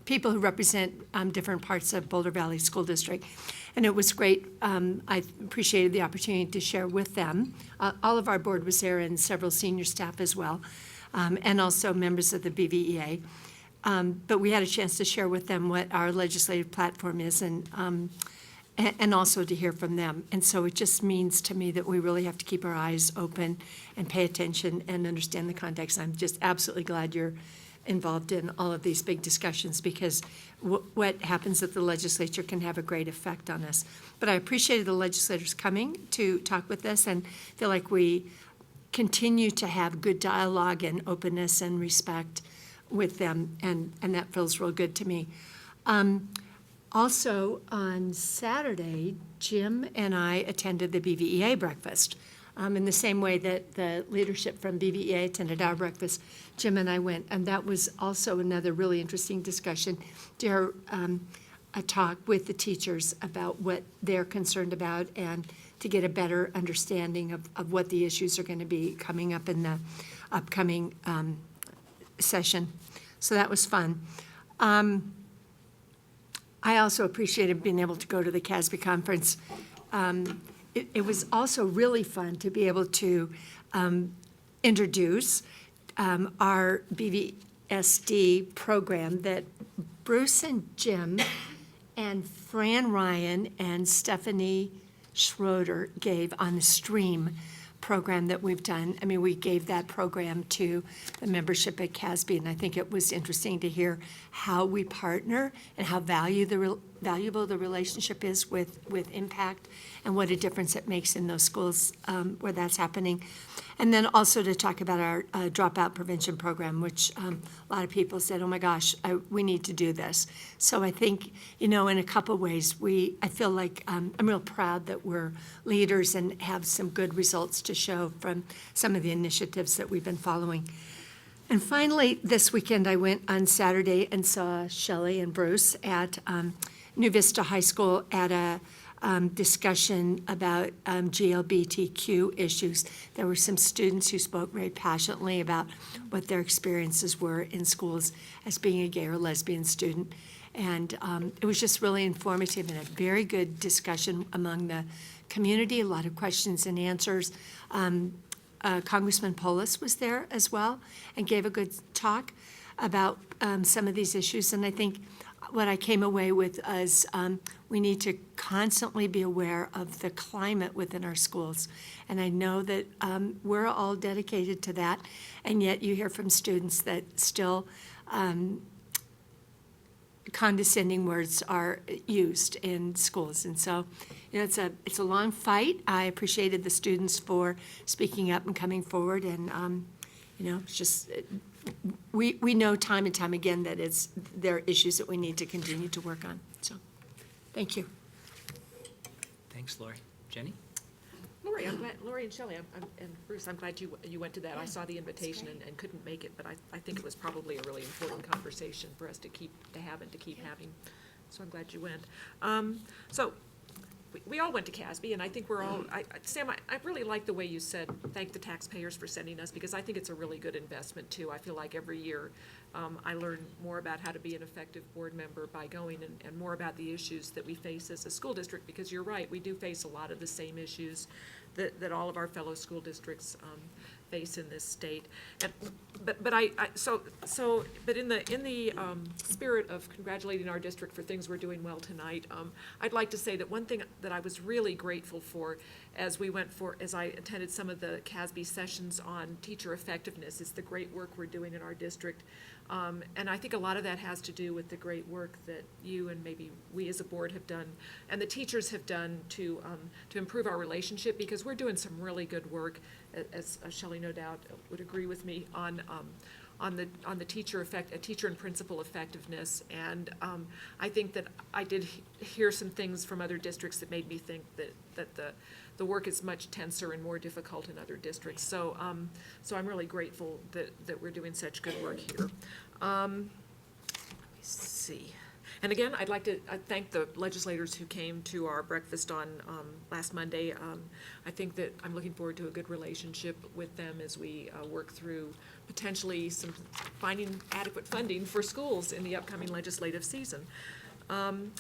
people who represent different parts of Boulder Valley School District. And it was great. I appreciated the opportunity to share with them. All of our board was there, and several senior staff as well, and also members of the BVEA. But we had a chance to share with them what our legislative platform is, and and also to hear from them. And so it just means to me that we really have to keep our eyes open and pay attention and understand the context. I'm just absolutely glad you're involved in all of these big discussions, because what happens at the legislature can have a great effect on us. But I appreciated the legislators coming to talk with us, and feel like we continue to have good dialogue and openness and respect with them, and that feels real good to me. Also, on Saturday, Jim and I attended the BVEA breakfast. In the same way that the leadership from BVEA attended our breakfast, Jim and I went, and that was also another really interesting discussion to hear a talk with the teachers about what they're concerned about, and to get a better understanding of what the issues are going to be coming up in the upcoming session. So that was fun. I also appreciated being able to go to the CASB conference. It was also really fun to be able to introduce our BVSD program that Bruce and Jim and Fran Ryan and Stephanie Schroeder gave on the STREAM program that we've done. I mean, we gave that program to the membership at CASB, and I think it was interesting to hear how we partner and how valuable the relationship is with Impact, and what a difference it makes in those schools where that's happening. And then also to talk about our dropout prevention program, which a lot of people said, oh my gosh, we need to do this. So I think, in a couple ways, I feel like I'm real proud that we're leaders and have some good results to show from some of the initiatives that we've been following. And finally, this weekend, I went on Saturday and saw Shelley and Bruce at New Vista High School at a discussion about GLBTQ issues. There were some students who spoke very passionately about what their experiences were in schools as being a gay or lesbian student. And it was just really informative and a very good discussion among the community, a lot of questions and answers. Congressman Polis was there as well and gave a good talk about some of these issues. And I think what I came away with is we need to constantly be aware of the climate within our schools. And I know that we're all dedicated to that, and yet you hear from students that still condescending words are used in schools. And so, it's a long fight. I appreciated the students for speaking up and coming forward, and it's just we know time and time again that there are issues that we need to continue to work on. So, thank you. Thanks, Lori. Jenny? Lori, Lori and Shelley, and Bruce, I'm glad you went to that. I saw the invitation and couldn't make it, but I think it was probably a really important conversation for us to keep having. So I'm glad you went. So we all went to CASB, and I think we're all, Sam, I really like the way you said, thank the taxpayers for sending us, because I think it's a really good investment too. I feel like every year I learn more about how to be an effective board member by going and more about the issues that we face as a school district, because you're right, we do face a lot of the same issues that all of our fellow school districts face in this state. And, but in the spirit of congratulating our district for things we're doing well tonight, I'd like to say that one thing that I was really grateful for as I attended some of the CASB sessions on teacher effectiveness is the great work we're doing in our district. And I think a lot of that has to do with the great work that you and maybe we as a board have done and the teachers have done to improve our relationship, because we're doing some really good work, as Shelley no doubt would agree with me, on the teacher and principal effectiveness. And I think that I did hear some things from other districts that made me think that the work is much tenser and more difficult in other districts. So so I'm really grateful that we're doing such good work here. Let me see. And again, I'd like to thank the legislators who came to our breakfast on last Monday. I think that I'm looking forward to a good relationship with them as we work through potentially finding adequate funding for schools in the upcoming legislative season. And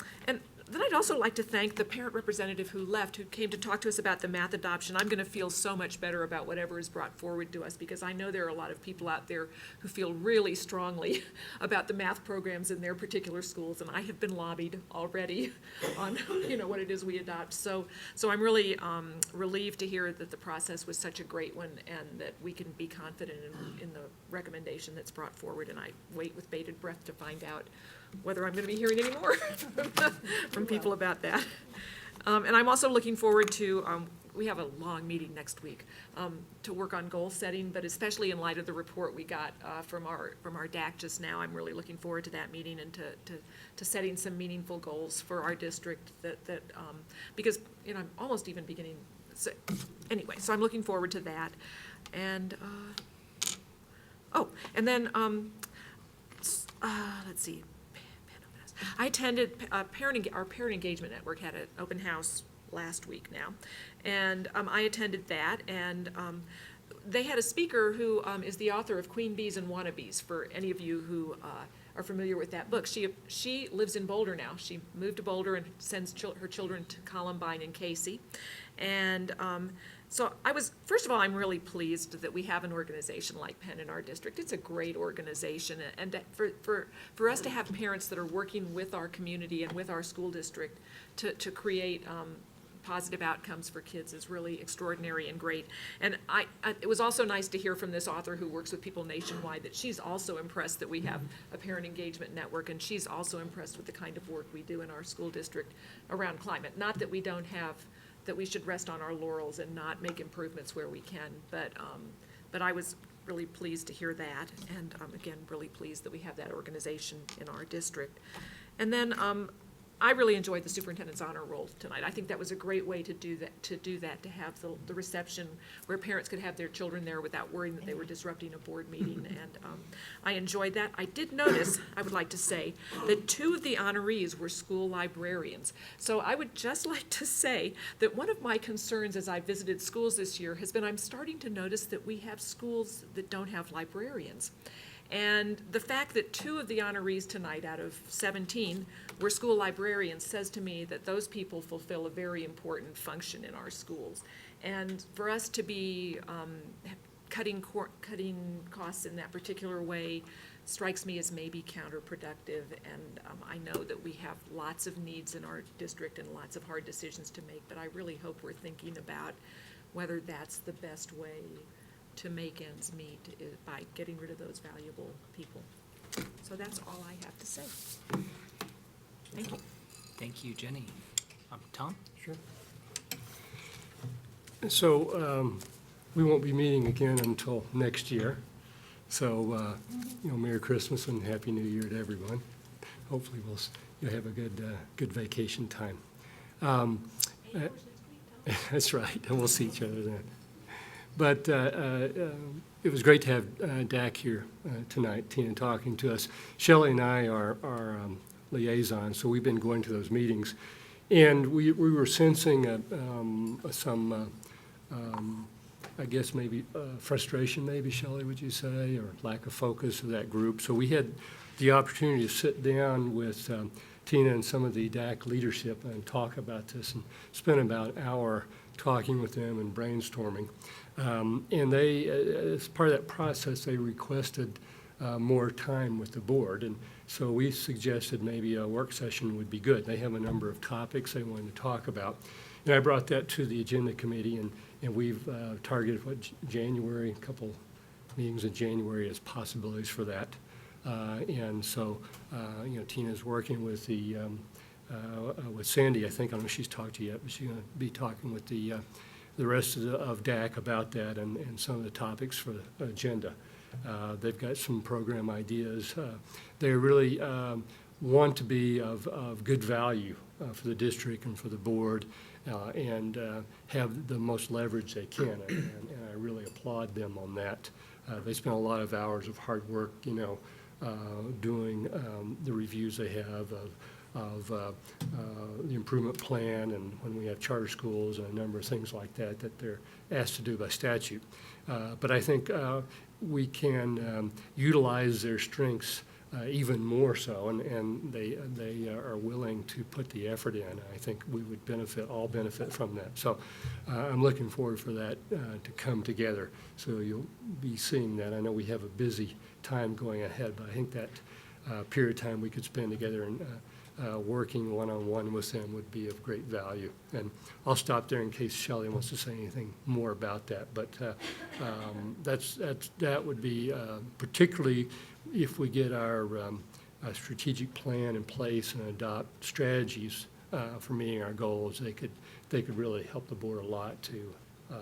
Then I'd also like to thank the parent representative who left, who came to talk to us about the math adoption. I'm going to feel so much better about whatever is brought forward to us, because I know there are a lot of people out there who feel really strongly about the math programs in their particular schools, and I have been lobbied already on, what it is we adopt. So I'm really relieved to hear that the process was such a great one, and that we can be confident in the recommendation that's brought forward, and I wait with bated breath to find out whether I'm going to be hearing any more from people about that. And I'm also looking forward to, we have a long meeting next week, to work on goal setting, but especially in light of the report we got from our DAC just now, I'm really looking forward to that meeting and to setting some meaningful goals for our district because, I'm almost even beginning, so I'm looking forward to that. And, and then, let's see. I attended our Parent Engagement Network had an open house last week now, and I attended that, and they had a speaker who is the author of Queen Bees and Wannabes, for any of you who are familiar with that book. She lives in Boulder now. She moved to Boulder and sends her children to Columbine and Casey, and so first of all, I'm really pleased that we have an organization like Penn in our district. It's a great organization, and for us to have parents that are working with our community and with our school district to create positive outcomes for kids is really extraordinary and great. And it was also nice to hear from this author who works with people nationwide that she's also impressed that we have a parent engagement network, and she's also impressed with the kind of work we do in our school district around climate. Not that we don't have that we should rest on our laurels and not make improvements where we can. But I was really pleased to hear that, and again, really pleased that we have that organization in our district. And then I really enjoyed the superintendent's honor roll tonight. I think that was a great way to do that, to have the reception where parents could have their children there without worrying that they were disrupting a board meeting, and I enjoyed that. I did notice, I would like to say, that 2 of the honorees were school librarians. So I would just like to say that one of my concerns as I visited schools this year has been I'm starting to notice that we have schools that don't have librarians. And the fact that 2 of the honorees tonight out of 17 were school librarians says to me that those people fulfill a very important function in our schools. And for us to be cutting costs in that particular way strikes me as maybe counterproductive. And I know that we have lots of needs in our district and lots of hard decisions to make, but I really hope we're thinking about whether that's the best way to make ends meet by getting rid of those valuable people. So that's all I have to say. Thank you. Thank you, Jenny. Tom? Sure. So we won't be meeting again until next year. So, Merry Christmas and Happy New Year to everyone. Hopefully you'll have a good vacation time. That's right, and we'll see each other then. But it was great to have DAC here tonight, Tina, talking to us. Shelley and I are liaisons, so we've been going to those meetings. And we were sensing some, I guess maybe frustration, maybe, Shelley, would you say, or lack of focus of that group. So we had the opportunity to sit down with Tina and some of the DAC leadership and talk about this, and spend about an hour talking with them and brainstorming. And they, as part of that process, they requested more time with the board. And so we suggested maybe a work session would be good. They have a number of topics they wanted to talk about. And I brought that to the agenda committee, and we've targeted, January, a couple meetings in January as possibilities for that. And so, Tina's working with with Sandy, I think. I don't know if she's talked to you yet, but she's going to be talking with the rest of DAC about that and some of the topics for the agenda. They've got some program ideas. They really want to be of good value for the district and for the board, and have the most leverage they can, and I really applaud them on that. They spend a lot of hours of hard work, doing the reviews they have of the improvement plan, and when we have charter schools and a number of things like that they're asked to do by statute. But I think we can utilize their strengths even more so, and they are willing to put the effort in. I think we would all benefit from that. So I'm looking forward for that to come together. So you'll be seeing that. I know we have a busy time going ahead, but I think that period of time we could spend together and working one-on-one with them would be of great value. And I'll stop there in case Shelley wants to say anything more about that. But that would be particularly if we get our strategic plan in place and adopt strategies for meeting our goals, they could really help the board a lot to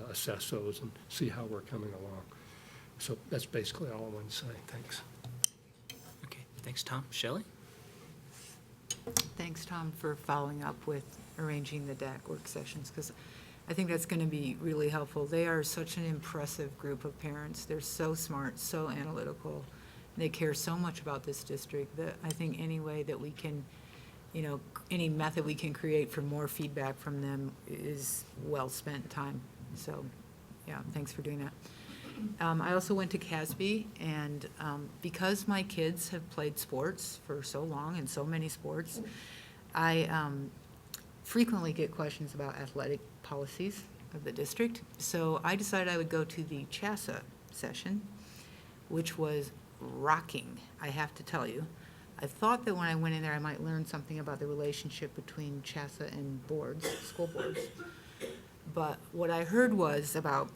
assess those and see how we're coming along. So that's basically all I wanted to say. Thanks. Okay, thanks, Tom. Shelley? Thanks, Tom, for following up with arranging the DAC work sessions, because I think that's going to be really helpful. They are such an impressive group of parents. They're so smart, so analytical. They care so much about this district that I think any way that we can, any method we can create for more feedback from them is well-spent time. So, yeah, thanks for doing that. I also went to CASB, and because my kids have played sports for so long and so many sports, I frequently get questions about athletic policies of the district. So I decided I would go to the CHASA session, which was rocking, I have to tell you. I thought that when I went in there I might learn something about the relationship between CHASA and boards, school boards. But what I heard was about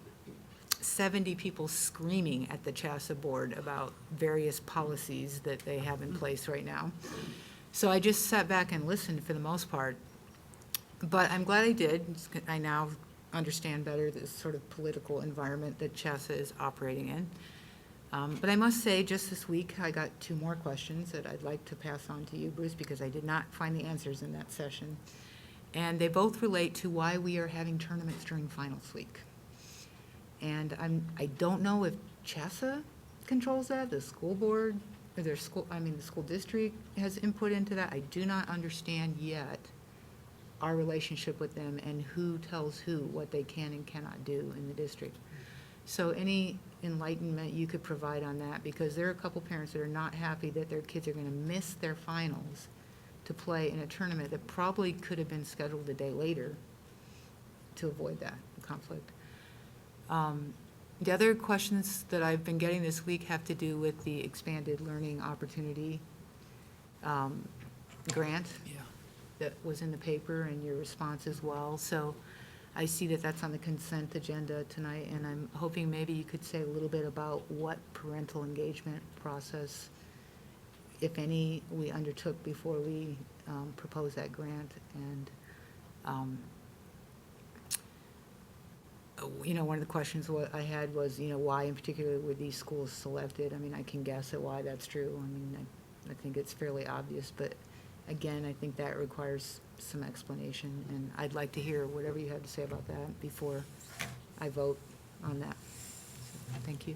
70 people screaming at the CHASA board about various policies that they have in place right now. So I just sat back and listened for the most part. But I'm glad I did. I now understand better this sort of political environment that CHASA is operating in. But I must say, just this week, I got 2 more questions that I'd like to pass on to you, Bruce, because I did not find the answers in that session. And they both relate to why we are having tournaments during finals week. And I don't know if CHASA controls that, the school board, or the school district has input into that. I do not understand yet our relationship with them and who tells who what they can and cannot do in the district. So any enlightenment you could provide on that, because there are a couple parents that are not happy that their kids are going to miss their finals to play in a tournament that probably could have been scheduled a day later to avoid that conflict. The other questions that I've been getting this week have to do with the expanded learning opportunity grant that was in the paper, and your response as well. So I see that that's on the consent agenda tonight, and I'm hoping maybe you could say a little bit about what parental engagement process, if any, we undertook before we proposed that grant. And one of the questions I had was, why in particular were these schools selected? I mean, I can guess at why that's true. I mean, I think it's fairly obvious, but again, I think that requires some explanation, and I'd like to hear whatever you have to say about that before I vote on that. So, thank you.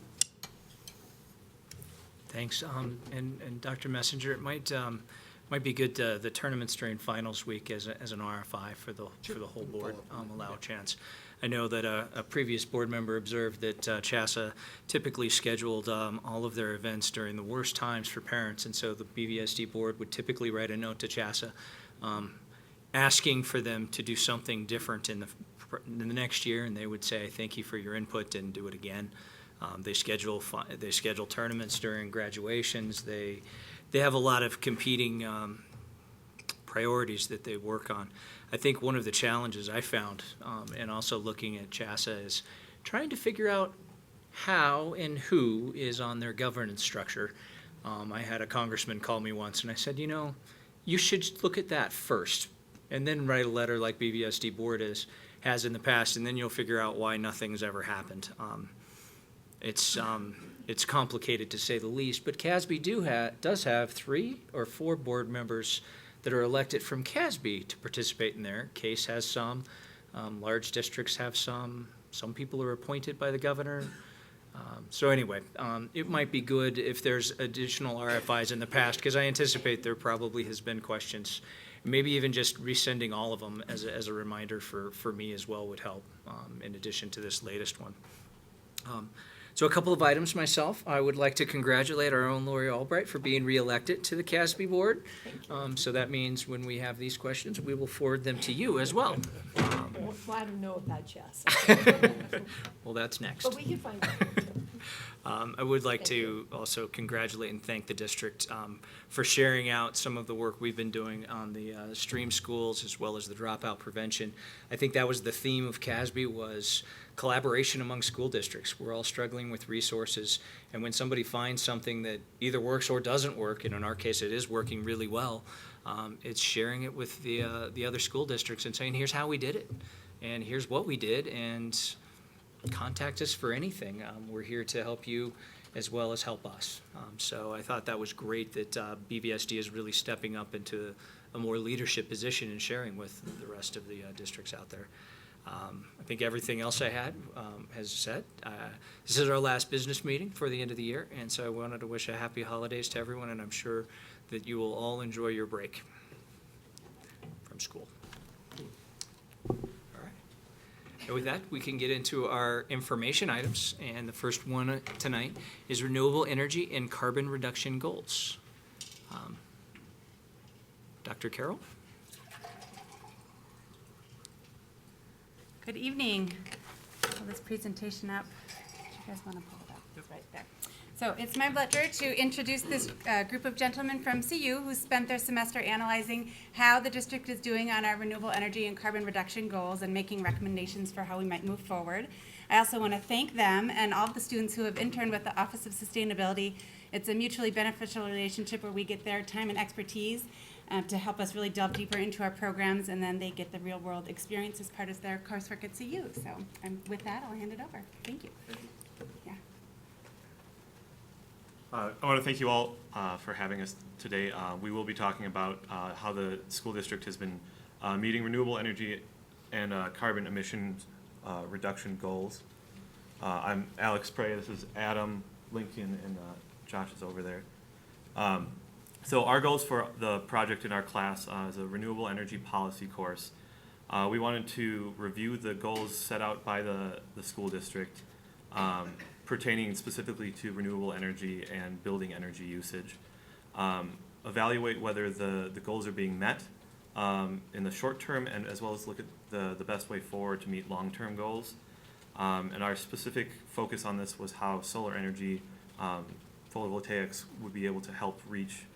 Thanks. And Dr. Messenger, it might be good the tournaments during finals week as an RFI for the whole board, allow a chance. I know that a previous board member observed that CHASA typically scheduled all of their events during the worst times for parents, and so the BVSD board would typically write a note to CHASA asking for them to do something different in the next year, and they would say, thank you for your input, and do it again. They schedule tournaments during graduations. They have a lot of competing priorities that they work on. I think one of the challenges I found, and also looking at CHASA, is trying to figure out how and who is on their governance structure. I had a congressman call me once, and I said, you should look at that first, and then write a letter like BVSD board has in the past, and then you'll figure out why nothing's ever happened. It's complicated to say the least, but CASB does have 3 or 4 board members that are elected from CASB to participate in there. CASE has some, large districts have some people are appointed by the governor. So anyway, it might be good if there's additional RFIs in the past, because I anticipate there probably has been questions. Maybe even just resending all of them as a reminder for me as well would help, in addition to this latest one. So a couple of items myself. I would like to congratulate our own Lori Albright for being reelected to the CASB board. So that means when we have these questions, we will forward them to you as well. Well, I don't know about Jess, Well, that's next. but we can find out. I would like to also congratulate and thank the district for sharing out some of the work we've been doing on the stream schools as well as the dropout prevention. I think that was the theme of CASB, was collaboration among school districts. We're all struggling with resources, and when somebody finds something that either works or doesn't work, and in our case it is working really well, it's sharing it with the other school districts and saying, here's how we did it, and here's what we did, and contact us for anything. We're here to help you as well as help us. So I thought that was great that BVSD is really stepping up into a more leadership position and sharing with the rest of the districts out there. I think everything else I had has said. This is our last business meeting for the end of the year, and so I wanted to wish a happy holidays to everyone, and I'm sure that you will all enjoy your break from school. All right. And with that, we can get into our information items, and the first one tonight is renewable energy and carbon reduction goals. Dr. Carroll? Good evening. Pull this presentation up. Do you guys want to pull it up? It's right there. So it's my pleasure to introduce this group of gentlemen from CU who spent their semester analyzing how the district is doing on our renewable energy and carbon reduction goals and making recommendations for how we might move forward. I also want to thank them and all of the students who have interned with the Office of Sustainability. It's a mutually beneficial relationship where we get their time and expertise to help us really delve deeper into our programs, and then they get the real-world experience as part of their coursework at CU. So with that, I'll hand it over. Thank you. Yeah. I want to thank you all for having us today. We will be talking about how the school district has been meeting renewable energy and carbon emissions reduction goals. I'm Alex Prey. This is Adam, Lincoln, and Josh is over there. So our goals for the project in our class is a renewable energy policy course. We wanted to review the goals set out by the school district pertaining specifically to renewable energy and building energy usage. Evaluate whether the goals are being met in the short term, and as well as look at the best way forward to meet long-term goals. And our specific focus on this was how solar energy, photovoltaics would be able to help reach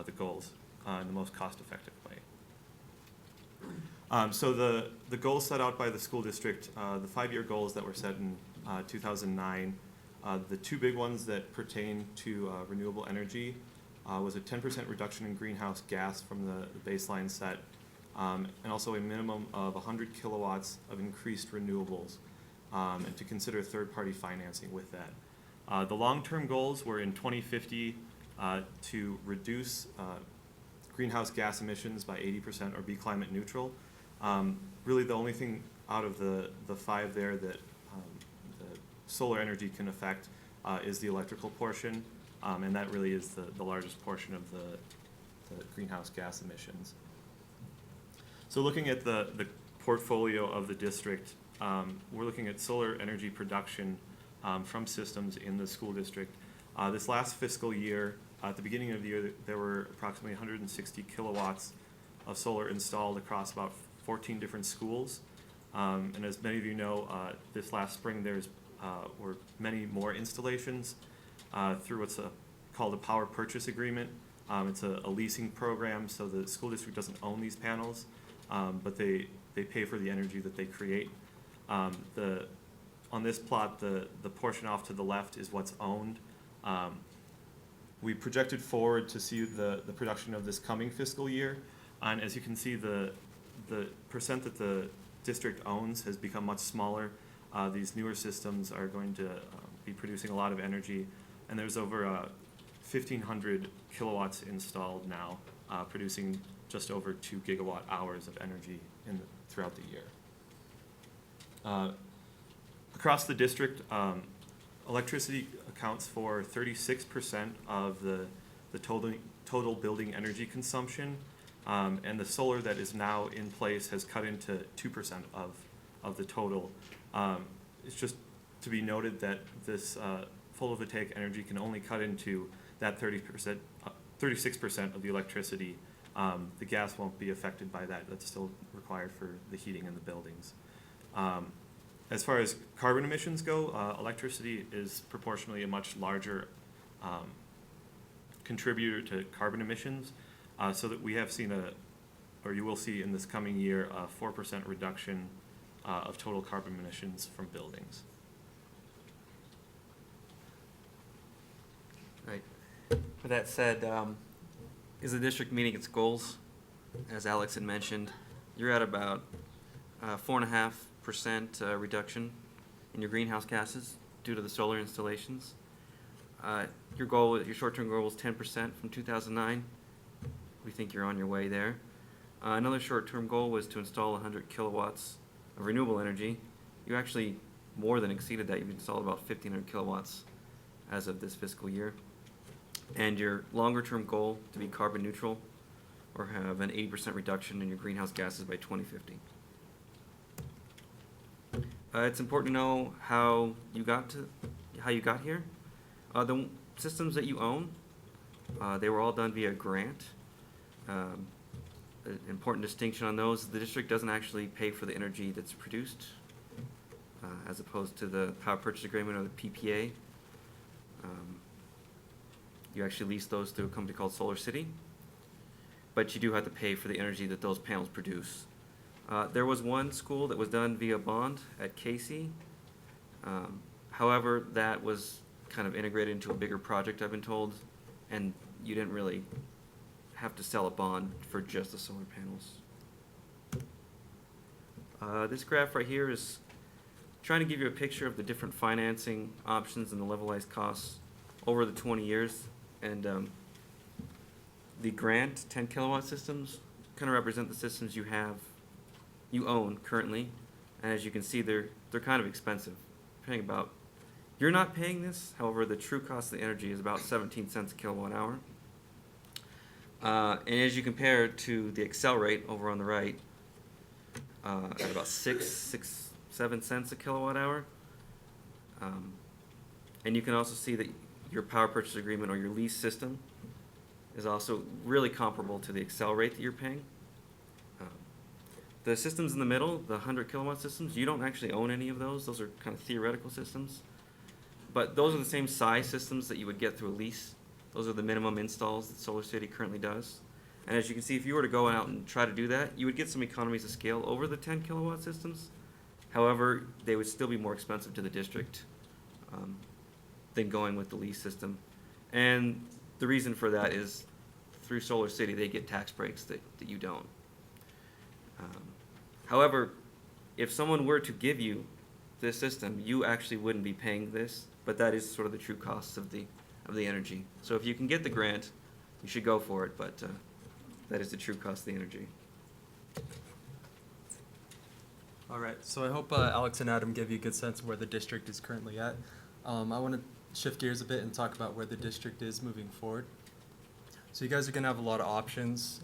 the goals in the most cost-effective way. So the goals set out by the school district, the 5-year goals that were set in 2009, the two big ones that pertain to renewable energy was a 10% reduction in greenhouse gas from the baseline set, and also a minimum of 100 kilowatts of increased renewables, and to consider third-party financing with that. The long-term goals were in 2050 to reduce greenhouse gas emissions by 80% or be climate neutral. Really the only thing out of the 5 there that the solar energy can affect is the electrical portion, and that really is the largest portion of the greenhouse gas emissions. So looking at the portfolio of the district, we're looking at solar energy production from systems in the school district. This last fiscal year, at the beginning of the year, there were approximately 160 kilowatts of solar installed across about 14 different schools. And as many of you know, this last spring were many more installations through what's called a power purchase agreement. It's a leasing program, so the school district doesn't own these panels, but they pay for the energy that they create. On this plot, the portion off to the left is what's owned. We projected forward to see the production of this coming fiscal year, and as you can see, the percent that the district owns has become much smaller. These newer systems are going to be producing a lot of energy, and there's over 1,500 kilowatts installed now, producing just over 2 gigawatt hours of energy throughout the year. Across the district, electricity accounts for 36% of the total building energy consumption, and the solar that is now in place has cut into 2% of the total. It's just to be noted that this photovoltaic energy can only cut into that 36% of the electricity. The gas won't be affected by that. That's still required for the heating in the buildings. As far as carbon emissions go, electricity is proportionally a much larger contributor to carbon emissions, so that we have seen or you will see in this coming year, a 4% reduction of total carbon emissions from buildings. Right. With that said, is the district meeting its goals? As Alex had mentioned, you're at about 4.5% reduction in your greenhouse gases due to the solar installations. Your short-term goal was 10% from 2009. We think you're on your way there. Another short-term goal was to install 100 kilowatts of renewable energy. You actually more than exceeded that. You've installed about 1,500 kilowatts as of this fiscal year. And your longer-term goal to be carbon neutral or have an 80% reduction in your greenhouse gases by 2050. It's important to know how you got here. The systems that you own, they were all done via grant. An important distinction on those: the district doesn't actually pay for the energy that's produced, as opposed to the power purchase agreement or the PPA. You actually lease those through a company called Solar City, but you do have to pay for the energy that those panels produce. There was one school that was done via bond at Casey. However, that was kind of integrated into a bigger project, I've been told, and you didn't really have to sell a bond for just the solar panels. This graph right here is trying to give you a picture of the different financing options and the levelized costs over the 20 years. And the grant 10 kilowatt systems kind of represent the systems you own currently. And as you can see, they're kind of expensive. You're not paying this, however, the true cost of the energy is about 17 cents a kilowatt hour. And as you compare it to the Excel rate over on the right, at about 7 cents a kilowatt hour. And you can also see that your power purchase agreement or your lease system is also really comparable to the Excel rate that you're paying. The systems in the middle, the 100 kilowatt systems, you don't actually own any of those. Those are kind of theoretical systems. But those are the same size systems that you would get through a lease. Those are the minimum installs that Solar City currently does. And as you can see, if you were to go out and try to do that, you would get some economies of scale over the 10 kilowatt systems. However, they would still be more expensive to the district than going with the lease system. And the reason for that is through Solar City, they get tax breaks that you don't. However, if someone were to give you this system, you actually wouldn't be paying this, but that is sort of the true costs of the energy. So if you can get the grant, you should go for it, but that is the true cost of the energy. All right, so I hope Alex and Adam gave you a good sense of where the district is currently at. I want to shift gears a bit and talk about where the district is moving forward. So you guys are going to have a lot of options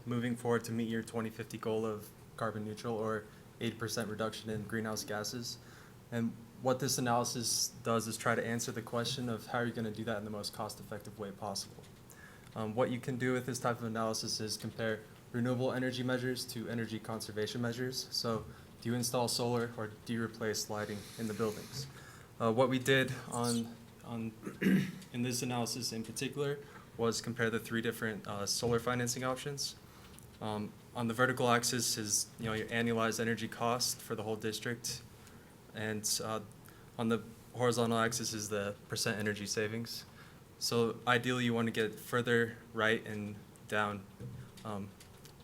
moving forward to meet your 2050 goal of carbon neutral or 80% reduction in greenhouse gases. And what this analysis does is try to answer the question of how you're going to do that in the most cost-effective way possible. What you can do with this type of analysis is compare renewable energy measures to energy conservation measures. So do you install solar or do you replace lighting in the buildings? What we did in this analysis in particular was compare the three different solar financing options. On the vertical axis is your annualized energy cost for the whole district, and on the horizontal axis is the percent energy savings. So ideally, you want to get further right and down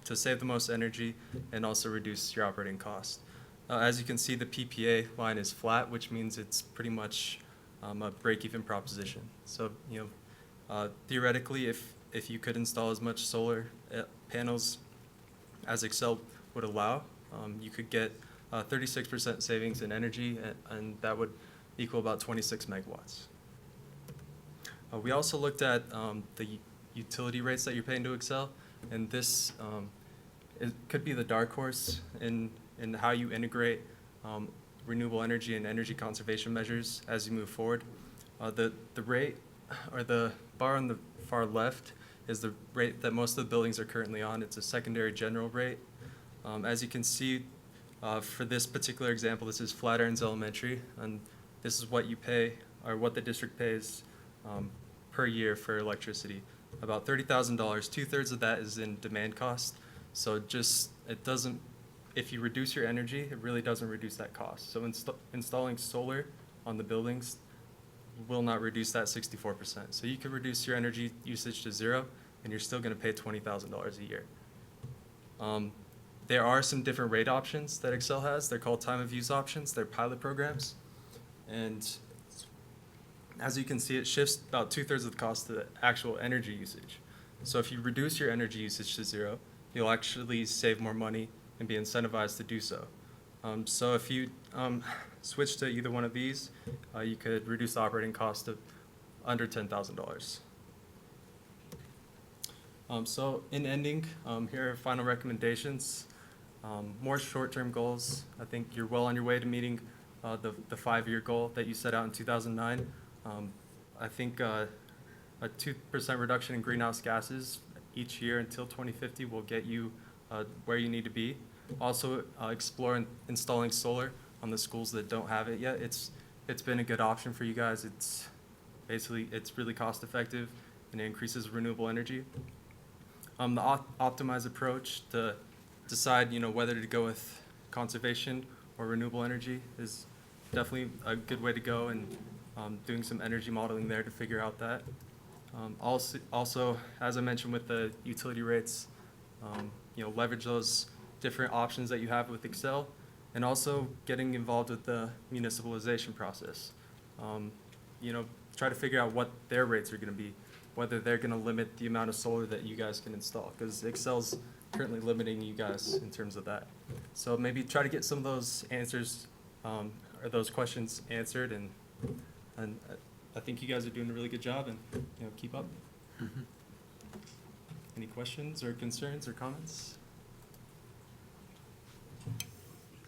to save the most energy and also reduce your operating cost. As you can see, the PPA line is flat, which means it's pretty much a break-even proposition. So theoretically, if you could install as much solar panels as Excel would allow, you could get 36% savings in energy, and that would equal about 26 megawatts. We also looked at the utility rates that you're paying to Excel, and this it could be the dark horse in how you integrate renewable energy and energy conservation measures as you move forward. The rate, or the bar on the far left, is the rate that most of the buildings are currently on. It's a secondary general rate. As you can see, for this particular example, this is Flatirons Elementary, and this is what you pay, or what the district pays per year for electricity. About $30,000. 2/3 of that is in demand cost. So it doesn't, if you reduce your energy, it really doesn't reduce that cost. So installing solar on the buildings will not reduce that 64%. So you could reduce your energy usage to 0, and you're still going to pay $20,000 a year. There are some different rate options that Xcel has. They're called time of use options. They're pilot programs. And as you can see, it shifts about 2/3 of the cost to the actual energy usage. So if you reduce your energy usage to 0, you'll actually save more money and be incentivized to do so. So if you switch to either one of these, you could reduce the operating cost to under $10,000. So in ending, here are final recommendations. More short-term goals. I think you're well on your way to meeting the 5-year goal that you set out in 2009. I think a 2% reduction in greenhouse gases each year until 2050 will get you where you need to be. Also, explore installing solar on the schools that don't have it yet. It's been a good option for you guys. It's really cost effective and it increases renewable energy. The optimized approach to decide whether to go with conservation or renewable energy is definitely a good way to go, and doing some energy modeling there to figure out that. Also, as I mentioned with the utility rates, leverage those different options that you have with Xcel, and also getting involved with the municipalization process. Try to figure out what their rates are going to be, whether they're going to limit the amount of solar that you guys can install, because Xcel's currently limiting you guys in terms of that. So maybe try to get some of those answers, or those questions answered, and I think you guys are doing a really good job, and keep up. Mm-hmm. Any questions or concerns or comments?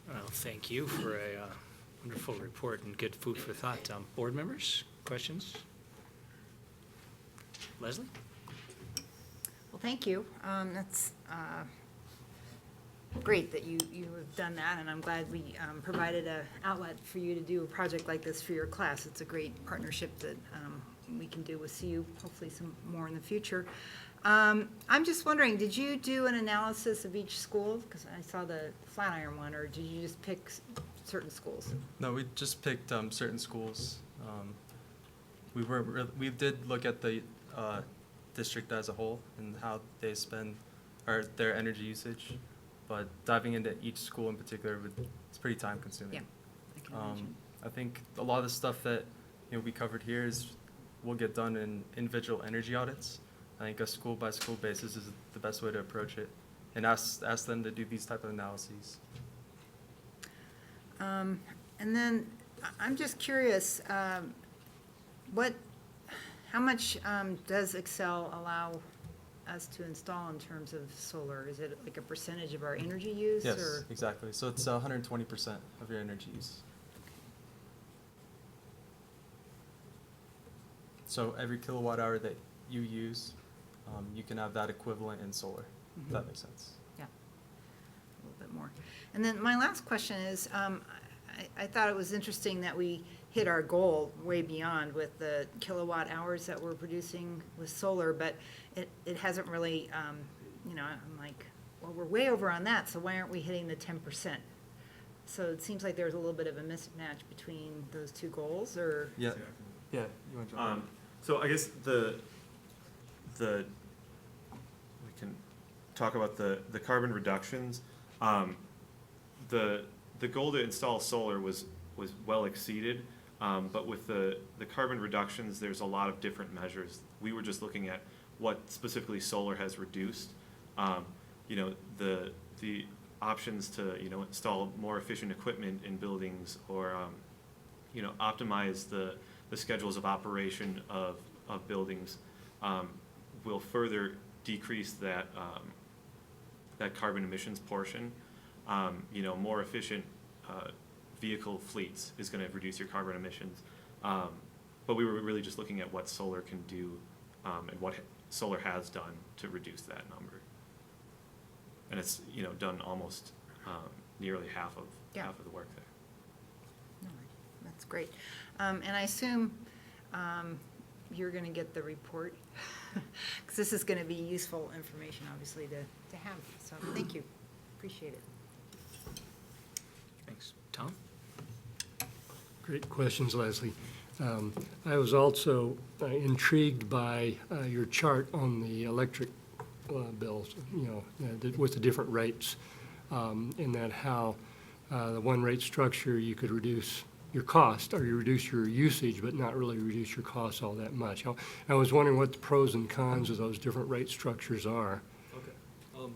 Well, thank you for a wonderful report and good food for thought. Board members, questions? Leslie? Well, thank you. That's great that you have done that, and I'm glad we provided an outlet for you to do a project like this for your class. It's a great partnership that we can do with CU, hopefully some more in the future. I'm just wondering, did you do an analysis of each school? Because I saw the Flatiron one, or did you just pick certain schools? No, we just picked certain schools. We did look at the district as a whole and how they spend their energy usage, but diving into each school in particular, it's pretty time consuming. Yeah, I can imagine. I think a lot of the stuff that we covered here will get done in individual energy audits. I think a school by school basis is the best way to approach it, and ask them to do these type of analyses. And then I'm just curious, how much does Xcel allow us to install in terms of solar? Is it like a percentage of our energy use? Yes, or? exactly. So it's 120% of your energy use. So every kilowatt hour that you use, you can have that equivalent in solar, if that makes sense. Yeah, a little bit more. And then my last question is, I thought it was interesting that we hit our goal way beyond with the kilowatt hours that we're producing with solar, but it hasn't really, I'm like, well, we're way over on that, so why aren't we hitting the 10%? So it seems like there's a little bit of a mismatch between those two goals, or? Yeah, yeah. You want to jump in? So I guess we can talk about the carbon reductions. The goal to install solar was well exceeded, but with the carbon reductions, there's a lot of different measures. We were just looking at what specifically solar has reduced. The options to install more efficient equipment in buildings, or optimize the schedules of operation of buildings, will further decrease that carbon emissions portion. More efficient vehicle fleets is going to reduce your carbon emissions. But we were really just looking at what solar can do and what solar has done to reduce that number. And it's, you know, done almost nearly half of the work there. That's great. And I assume you're going to get the report, because this is going to be useful information, obviously, to have. So thank you. Appreciate it. Thanks. Tom? Great questions, Leslie. I was also intrigued by your chart on the electric bills, you know, with the different rates, in that how the one rate structure you could reduce your cost, or you reduce your usage, but not really reduce your costs all that much. I was wondering what the pros and cons of those different rate structures are. Okay.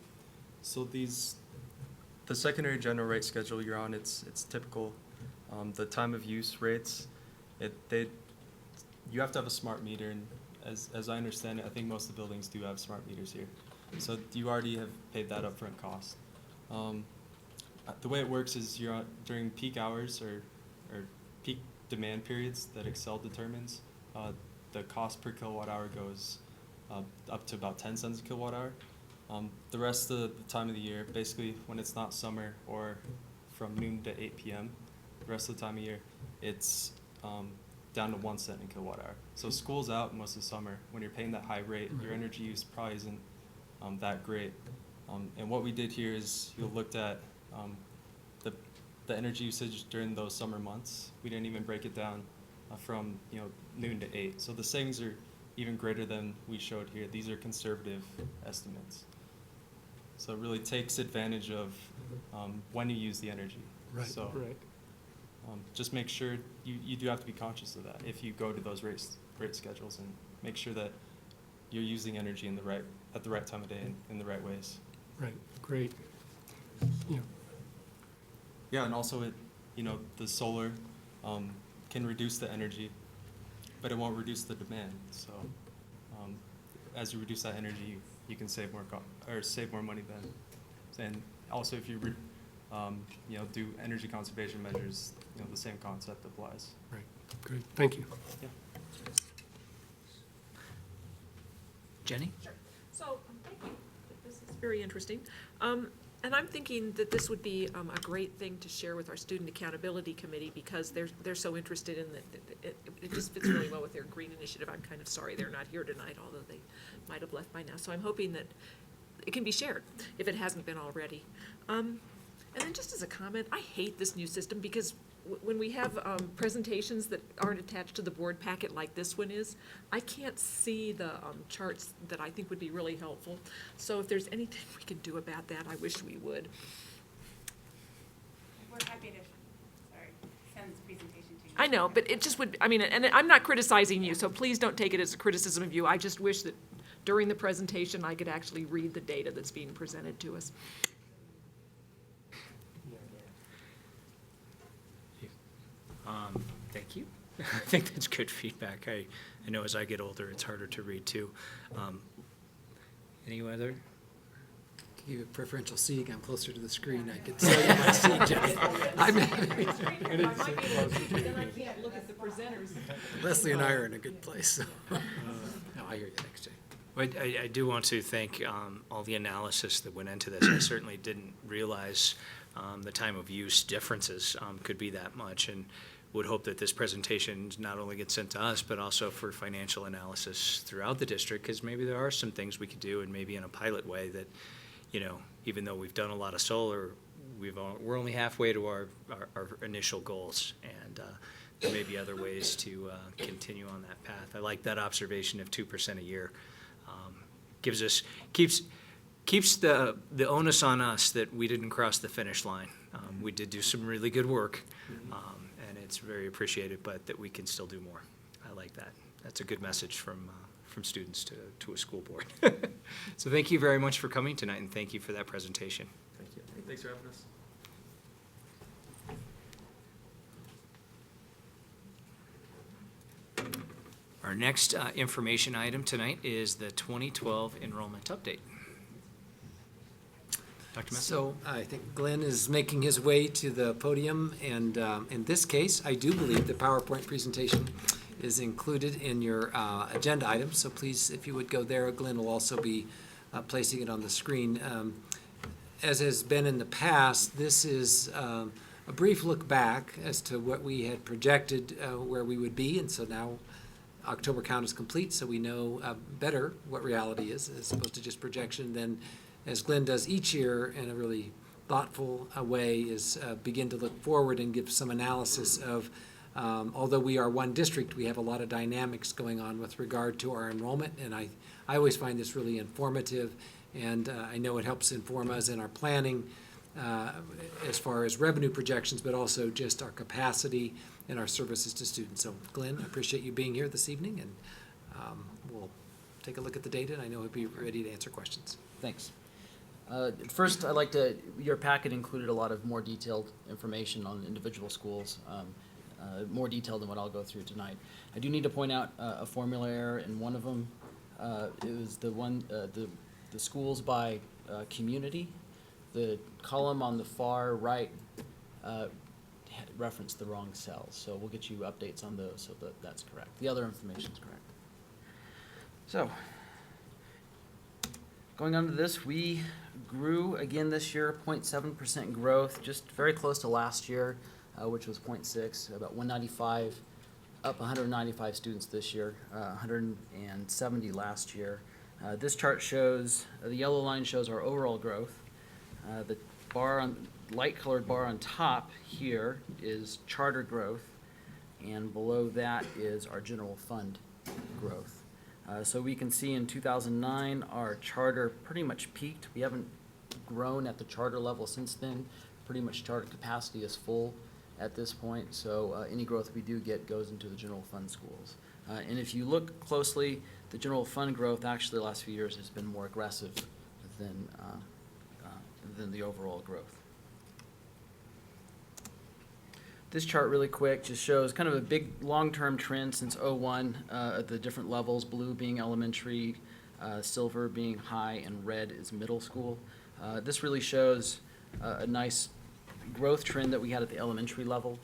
So the secondary general rate schedule you're on, it's typical. The time of use rates, you have to have a smart meter, and as I understand it, I think most of the buildings do have smart meters here. So you already have paid that upfront cost. The way it works is you're during peak hours or peak demand periods that Excel determines, the cost per kilowatt hour goes up to about 10 cents a kilowatt hour. The rest of the time of the year, basically when it's not summer or from noon to 8 p.m., the rest of the time of year, it's down to 1 cent a kilowatt hour. So school's out most of the summer. When you're paying that high rate, your energy use probably isn't that great. And what we did here is we looked at the energy usage during those summer months. We didn't even break it down from noon to 8. So the savings are even greater than we showed here. These are conservative estimates. So it really takes advantage of when you use the energy. Right, So right. just make sure you do have to be conscious of that if you go to those rate schedules, and make sure that you're using energy at the right time of day and in the right ways. Right, great. Yeah. Yeah, and also the solar can reduce the energy, but it won't reduce the demand. So as you reduce that energy, you can save more money then. And also if you do energy conservation measures, the same concept applies. Right, great, thank you. Yeah. Jenny? Sure. So, thank you. This is very interesting. And I'm thinking that this would be a great thing to share with our Student Accountability Committee, because they're so interested in it just fits really well with their green initiative. I'm kind of sorry they're not here tonight, although they might have left by now. So I'm hoping that it can be shared if it hasn't been already. And then just as a comment, I hate this new system, because when we have presentations that aren't attached to the board packet like this one is, I can't see the charts that I think would be really helpful. So if there's anything we can do about that, I wish we would. We're happy to, send this presentation to you. I know, but it just would, and I'm not criticizing you, so please don't take it as a criticism of you. I just wish that during the presentation, I could actually read the data that's being presented to us. Thank you. I think that's good feedback. I know as I get older, it's harder to read too. Any other? Give you preferential seating, I'm closer to the screen, I could tell you my seat, Jenny. Then I can't look at the presenters. Leslie and I are in a good place, so. No, I hear you, thanks, Jay. Well, I do want to thank all the analysis that went into this. I certainly didn't realize the time of use differences could be that much, and would hope that this presentation not only gets sent to us, but also for financial analysis throughout the district, because maybe there are some things we could do, and maybe in a pilot way that, even though we've done a lot of solar, we're only halfway to our initial goals, and there may be other ways to continue on that path. I like that observation of 2% a year. Keeps the onus on us that we didn't cross the finish line. We did do some really good work, and it's very appreciated, but that we can still do more. I like that. That's a good message from students to a school board. So thank you very much for coming tonight, and thank you for that presentation. Thank you. Thanks for having us. Our next information item tonight is the 2012 enrollment update. Dr. Messick? So I think Glenn is making his way to the podium, and in this case, I do believe the PowerPoint presentation is included in your agenda items. So please, if you would go there, Glenn will also be placing it on the screen. As has been in the past, this is a brief look back as to what we had projected where we would be, and so now October count is complete, so we know better what reality is as opposed to just projection. Then, as Glenn does each year in a really thoughtful way, is begin to look forward and give some analysis of, although we are one district, we have a lot of dynamics going on with regard to our enrollment, and I always find this really informative, and I know it helps inform us in our planning as far as revenue projections, but also just our capacity and our services to students. So Glenn, I appreciate you being here this evening, and we'll take a look at the data, and I know he'll be ready to answer questions. Thanks. First, I'd like to, your packet included a lot of more detailed information on individual schools, more detailed than what I'll go through tonight. I do need to point out a formula error in one of them. It was the one, the schools by community. The column on the far right referenced the wrong cells, so we'll get you updates on those so that that's correct. The other information is correct. So, going on to this, we grew again this year, 0.7% growth, just very close to last year, which was 0.6, about 195, up 195 students this year, 170 last year. This chart shows, the yellow line shows our overall growth. The bar on, light-colored bar on top here is charter growth, and below that is our general fund growth. So we can see in 2009, our charter pretty much peaked. We haven't grown at the charter level since then. Pretty much charter capacity is full at this point, so any growth we do get goes into the general fund schools. And if you look closely, the general fund growth actually the last few years has been more aggressive than the overall growth. This chart really quick just shows kind of a big long-term trend since '01 at the different levels, blue being elementary, silver being high, and red is middle school. This really shows a nice growth trend that we had at the elementary level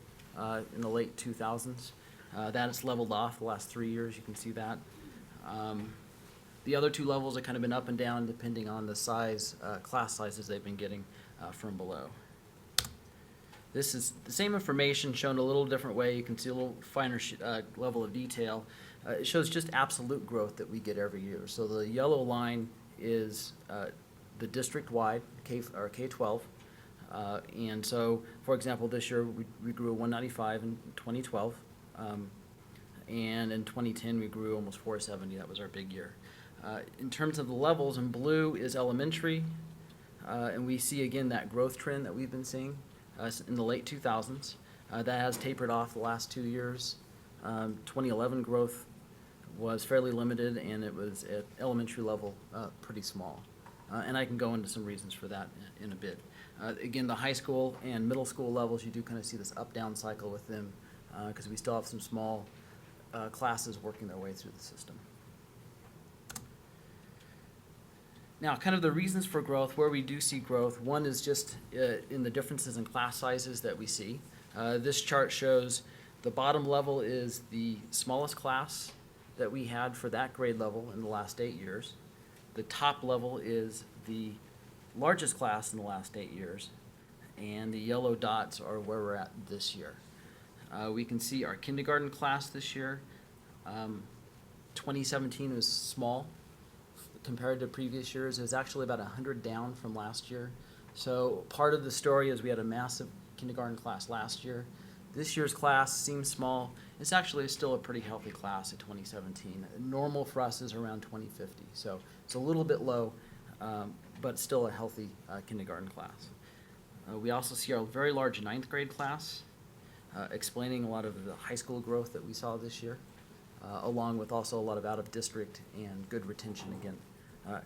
in the late 2000s. That has leveled off the last 3 years, you can see that. The other two levels have kind of been up and down depending on the size, class sizes they've been getting from below. This is the same information shown a little different way. You can see a little finer level of detail. It shows just absolute growth that we get every year. So the yellow line is the district-wide K-12. And so, for example, this year we grew 195 in 2012. And in 2010 we grew almost 470. That was our big year. In terms of the levels, in blue is elementary. And we see again that growth trend that we've been seeing in the late 2000s. That has tapered off the last 2 years. 2011 growth was fairly limited, and it was at elementary level pretty small. And I can go into some reasons for that in a bit. Again, the high school and middle school levels, you do kind of see this up-down cycle with them because we still have some small classes working their way through the system. Now, kind of the reasons for growth, where we do see growth, one is just in the differences in class sizes that we see. This chart shows the bottom level is the smallest class that we had for that grade level in the last 8 years. The top level is the largest class in the last 8 years, and the yellow dots are where we're at this year. We can see our kindergarten class this year. 2017 was small compared to previous years. It was actually about 100 down from last year. So part of the story is we had a massive kindergarten class last year. This year's class seems small. It's actually still a pretty healthy class at 2017. Normal for us is around 2050. So it's a little bit low, but still a healthy kindergarten class. We also see our very large 9th grade class, explaining a lot of the high school growth that we saw this year, along with also a lot of out-of-district and good retention again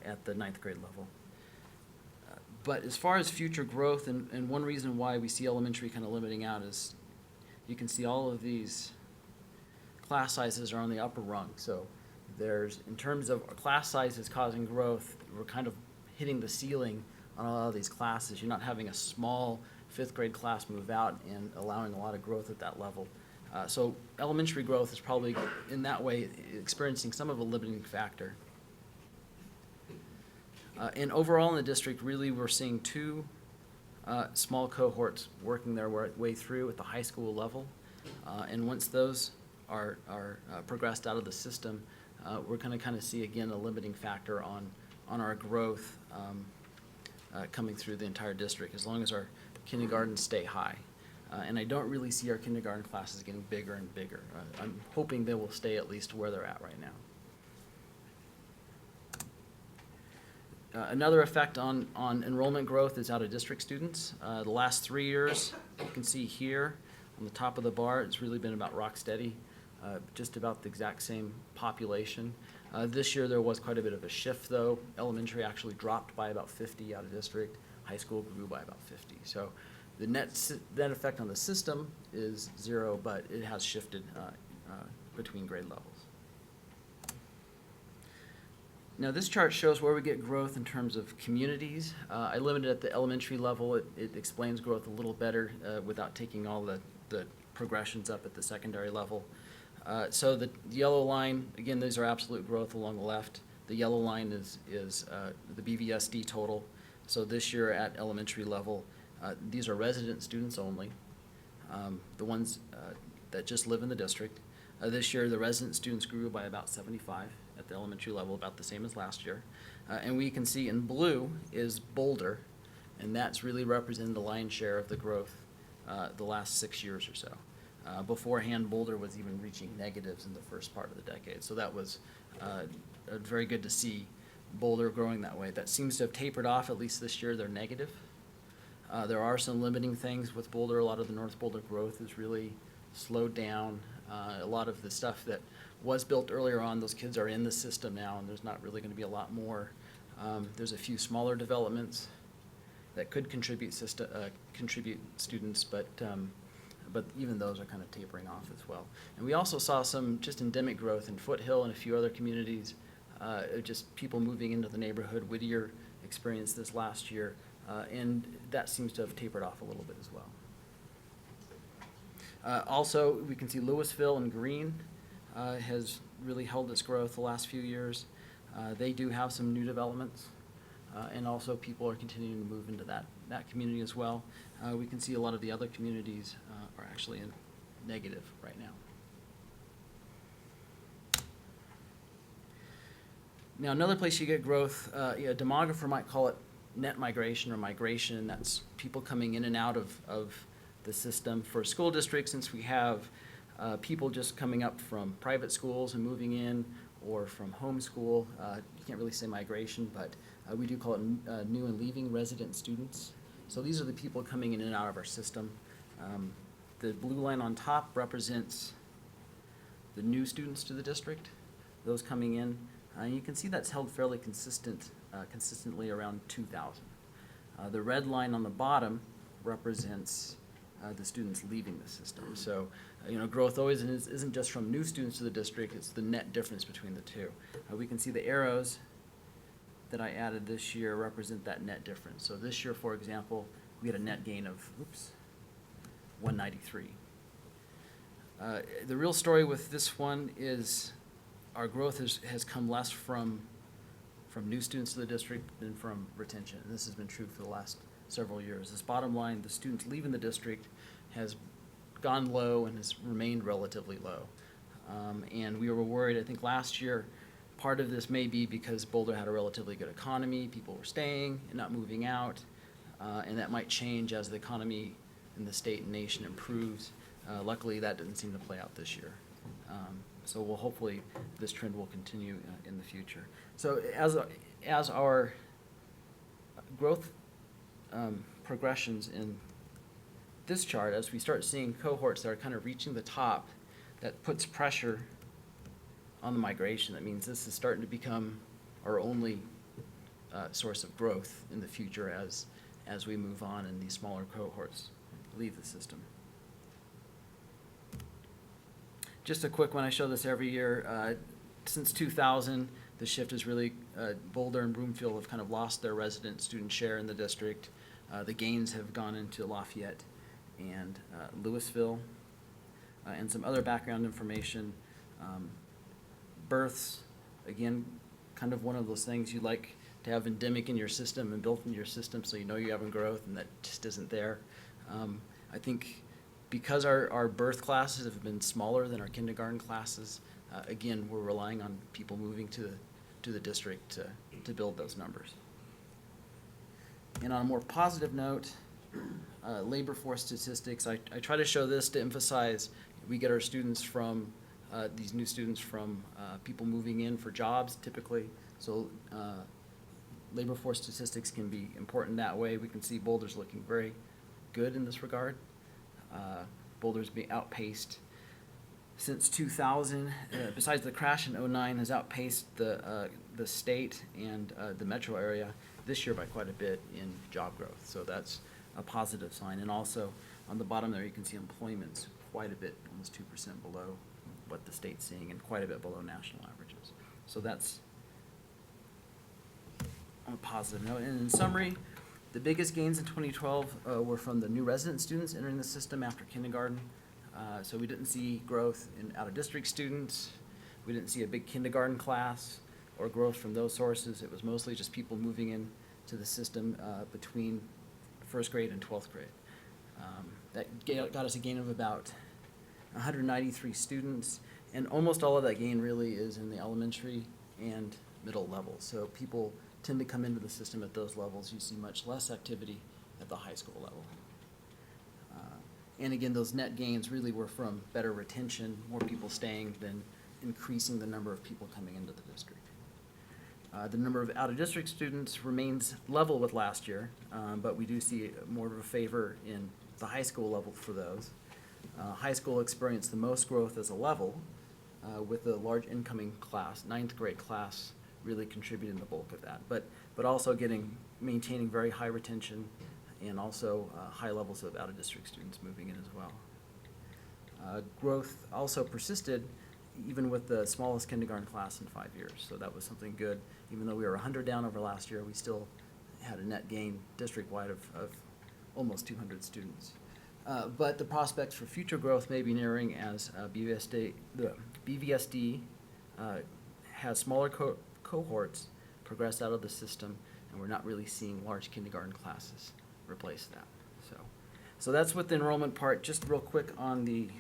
at the 9th grade level. But as far as future growth, and one reason why we see elementary kind of limiting out is you can see all of these class sizes are on the upper rung. So there's, in terms of class sizes causing growth, we're kind of hitting the ceiling on a lot of these classes. You're not having a small fifth grade class move out and allowing a lot of growth at that level. So elementary growth is probably, in that way, experiencing some of a limiting factor. And overall in the district, really, we're seeing two small cohorts working their way through at the high school level. And once those are progressed out of the system, we're going to kind of see, again, a limiting factor on our growth coming through the entire district, as long as our kindergartens stay high. And I don't really see our kindergarten classes getting bigger and bigger. I'm hoping they will stay at least where they're at right now. Another effect on enrollment growth is out-of-district students. The last 3 years, you can see here on the top of the bar, it's really been about rock steady, just about the exact same population. This year there was quite a bit of a shift though. Elementary actually dropped by about 50 out-of-district. High school grew by about 50. So the net effect on the system is 0, but it has shifted between grade levels. Now this chart shows where we get growth in terms of communities. I limited at the elementary level. It explains growth a little better without taking all the progressions up at the secondary level. So the yellow line, again, these are absolute growth along the left. The yellow line is the BVSD total. So this year at elementary level, these are resident students only, the ones that just live in the district. This year, the resident students grew by about 75 at the elementary level, about the same as last year. And we can see in blue is Boulder, and that's really representing the lion's share of the growth the last 6 years or so. Beforehand, Boulder was even reaching negatives in the first part of the decade. So that was very good to see Boulder growing that way. That seems to have tapered off, at least this year they're negative. There are some limiting things with Boulder. A lot of the North Boulder growth is really slowed down. A lot of the stuff that was built earlier on, those kids are in the system now, and there's not really going to be a lot more. There's a few smaller developments that could contribute students, but even those are kind of tapering off as well. And we also saw some just endemic growth in Foothill and a few other communities, just people moving into the neighborhood. Whittier experienced this last year, and that seems to have tapered off a little bit as well. Also, we can see Louisville and Greene has really held its growth the last few years. They do have some new developments, and also people are continuing to move into that community as well. We can see a lot of the other communities are actually in negative right now. Now, another place you get growth, a demographer might call it net migration or migration. That's people coming in and out of the system. For school districts, since we have people just coming up from private schools and moving in, or from homeschool, you can't really say migration, but we do call it new and leaving resident students. So these are the people coming in and out of our system. The blue line on top represents the new students to the district, those coming in. You can see that's held fairly consistently around 2,000. The red line on the bottom represents the students leaving the system. So, growth always isn't just from new students to the district, it's the net difference between the two. We can see the arrows that I added this year represent that net difference. So this year, for example, we had a net gain of, 193. The real story with this one is our growth has come less from new students to the district than from retention. And this has been true for the last several years. This bottom line, the students leaving the district has gone low and has remained relatively low. And we were worried, I think last year, part of this may be because Boulder had a relatively good economy, people were staying and not moving out, and that might change as the economy in the state and nation improves. Luckily, that didn't seem to play out this year. So we'll hopefully this trend will continue in the future. So as our growth progressions in this chart, as we start seeing cohorts that are kind of reaching the top, that puts pressure on the migration. That means this is starting to become our only source of growth in the future as we move on and these smaller cohorts leave the system. Just a quick one, I show this every year. Since 2000, The shift is really, Boulder and Broomfield have kind of lost their resident student share in the district. The gains have gone into Lafayette and Louisville. And some other background information. Births, again, kind of one of those things you like to have endemic in your system and built into your system so you know you're having growth, and that just isn't there. I think because our birth classes have been smaller than our kindergarten classes, again, we're relying on people moving to the district to build those numbers. And on a more positive note, labor force statistics, I try to show this to emphasize we get our students from, these new students from people moving in for jobs typically. So labor force statistics can be important that way. We can see Boulder's looking very good in this regard. Boulder's being outpaced since 2000, besides the crash in 2009, has outpaced the state and the metro area this year by quite a bit in job growth. So that's a positive sign. And also on the bottom there, you can see employment's quite a bit, almost 2% below what the state's seeing and quite a bit below national averages. So that's on a positive note. And in summary, the biggest gains in 2012 were from the new resident students entering the system after kindergarten. So we didn't see growth in out-of-district students. We didn't see a big kindergarten class or growth from those sources. It was mostly just people moving in to the system between first grade and 12th grade. That got us a gain of about 193 students, and almost all of that gain really is in the elementary and middle levels. So people tend to come into the system at those levels. You see much less activity at the high school level. And again, those net gains really were from better retention, more people staying than increasing the number of people coming into the district. The number of out-of-district students remains level with last year, but we do see more of a favor in the high school level for those. High school experienced the most growth as a level, with a large incoming class, 9th grade class, really contributing the bulk of that. But also maintaining very high retention and also high levels of out-of-district students moving in as well. Growth also persisted even with the smallest kindergarten class in 5 years, so that was something good. Even though we were 100 down over last year, we still had a net gain district-wide of almost 200 students. But the prospects for future growth may be nearing as BVSD has smaller cohorts progress out of the system, and we're not really seeing large kindergarten classes replace that. So that's with the enrollment part. Just real quick on the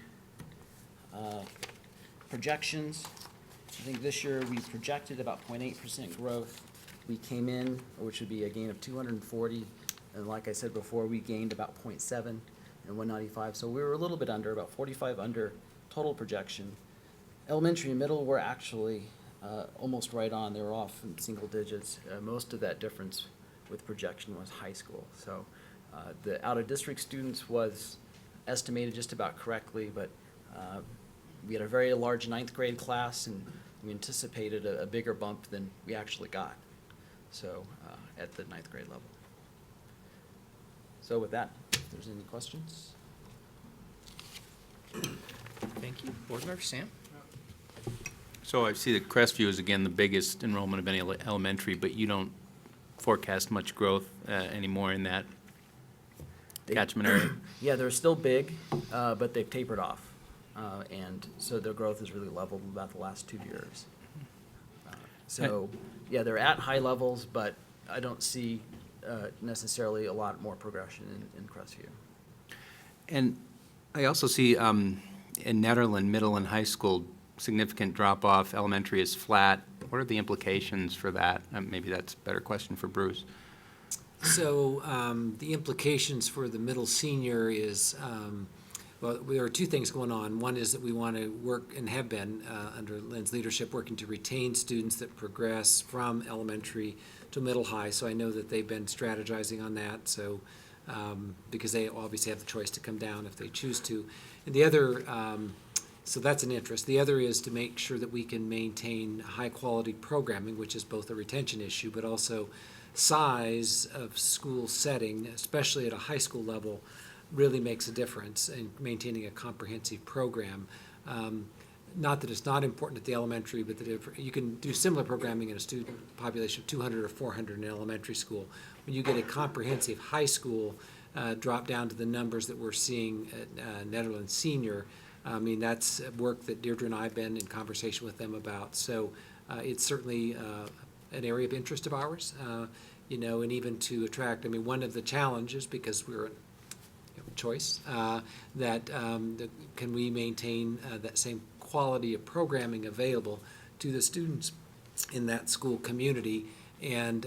projections. I think this year we projected about 0.8% growth. We came in, which would be a gain of 240, and like I said before, we gained about 0.7 and 195. So we were a little bit under, about 45 under total projection. Elementary and middle were actually almost right on. They were off in single digits. Most of that difference with projection was high school. So the out-of-district students was estimated just about correctly, but we had a very large 9th grade class, and we anticipated a bigger bump than we actually got, so at the 9th grade level. So with that, if there's any questions? Thank you. Board Member Sam? So I see that Crestview is again the biggest enrollment of any elementary, but you don't forecast much growth anymore in that catchment area. Yeah, they're still big, but they've tapered off. And so their growth is really leveled about the last 2 years. So, yeah, they're at high levels, but I don't see necessarily a lot more progression in Crestview. And I also see in Nederland, middle and high school, significant drop-off. Elementary is flat. What are the implications for that? Maybe that's a better question for Bruce. So the implications for the middle senior is, well, there are two things going on. One is that we want to work, and have been, under Lynn's leadership, working to retain students that progress from elementary to middle high. So I know that they've been strategizing on that, so because they obviously have the choice to come down if they choose to. And the other, so that's an interest. The other is to make sure that we can maintain high-quality programming, which is both a retention issue, but also size of school setting, especially at a high school level, really makes a difference in maintaining a comprehensive program. not that it's not important at the elementary, but that you can do similar programming in a student population of 200 or 400 in elementary school. When you get a comprehensive high school, drop down to the numbers that we're seeing at Netherlands Senior, I mean, that's work that Deirdre and I have been in conversation with them about. So it's certainly an area of interest of ours, you know, and even to attract, I mean, one of the challenges, because we're choice, can we maintain that same quality of programming available to the students in that school community, and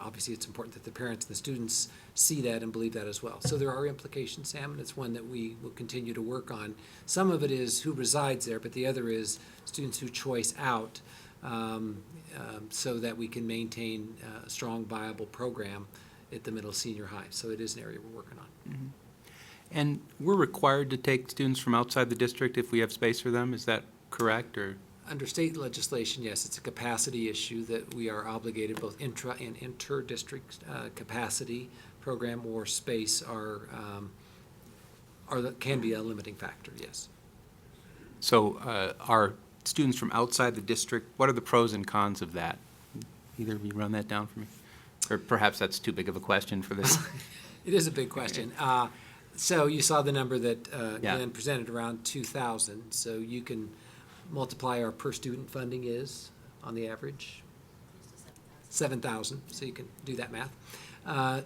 obviously it's important that the parents and the students see that and believe that as well. So there are implications, Sam, and it's one that we will continue to work on. Some of it is who resides there, but the other is students who choice out, so that we can maintain a strong, viable program at the middle senior high. So it is an area we're working on. Mm-hmm. And we're required to take students from outside the district if we have space for them, is that correct, or? Under state legislation, yes, it's a capacity issue that we are obligated, both intra and inter-district capacity program or space can be a limiting factor, yes. So are students from outside the district, what are the pros and cons of that? Either of you run that down for me? Or perhaps that's too big of a question for this. It is a big question. So you saw the number that Yeah. Glenn presented, around 2,000. So you can multiply our per student funding is, on the average, 7,000. So you can do that math.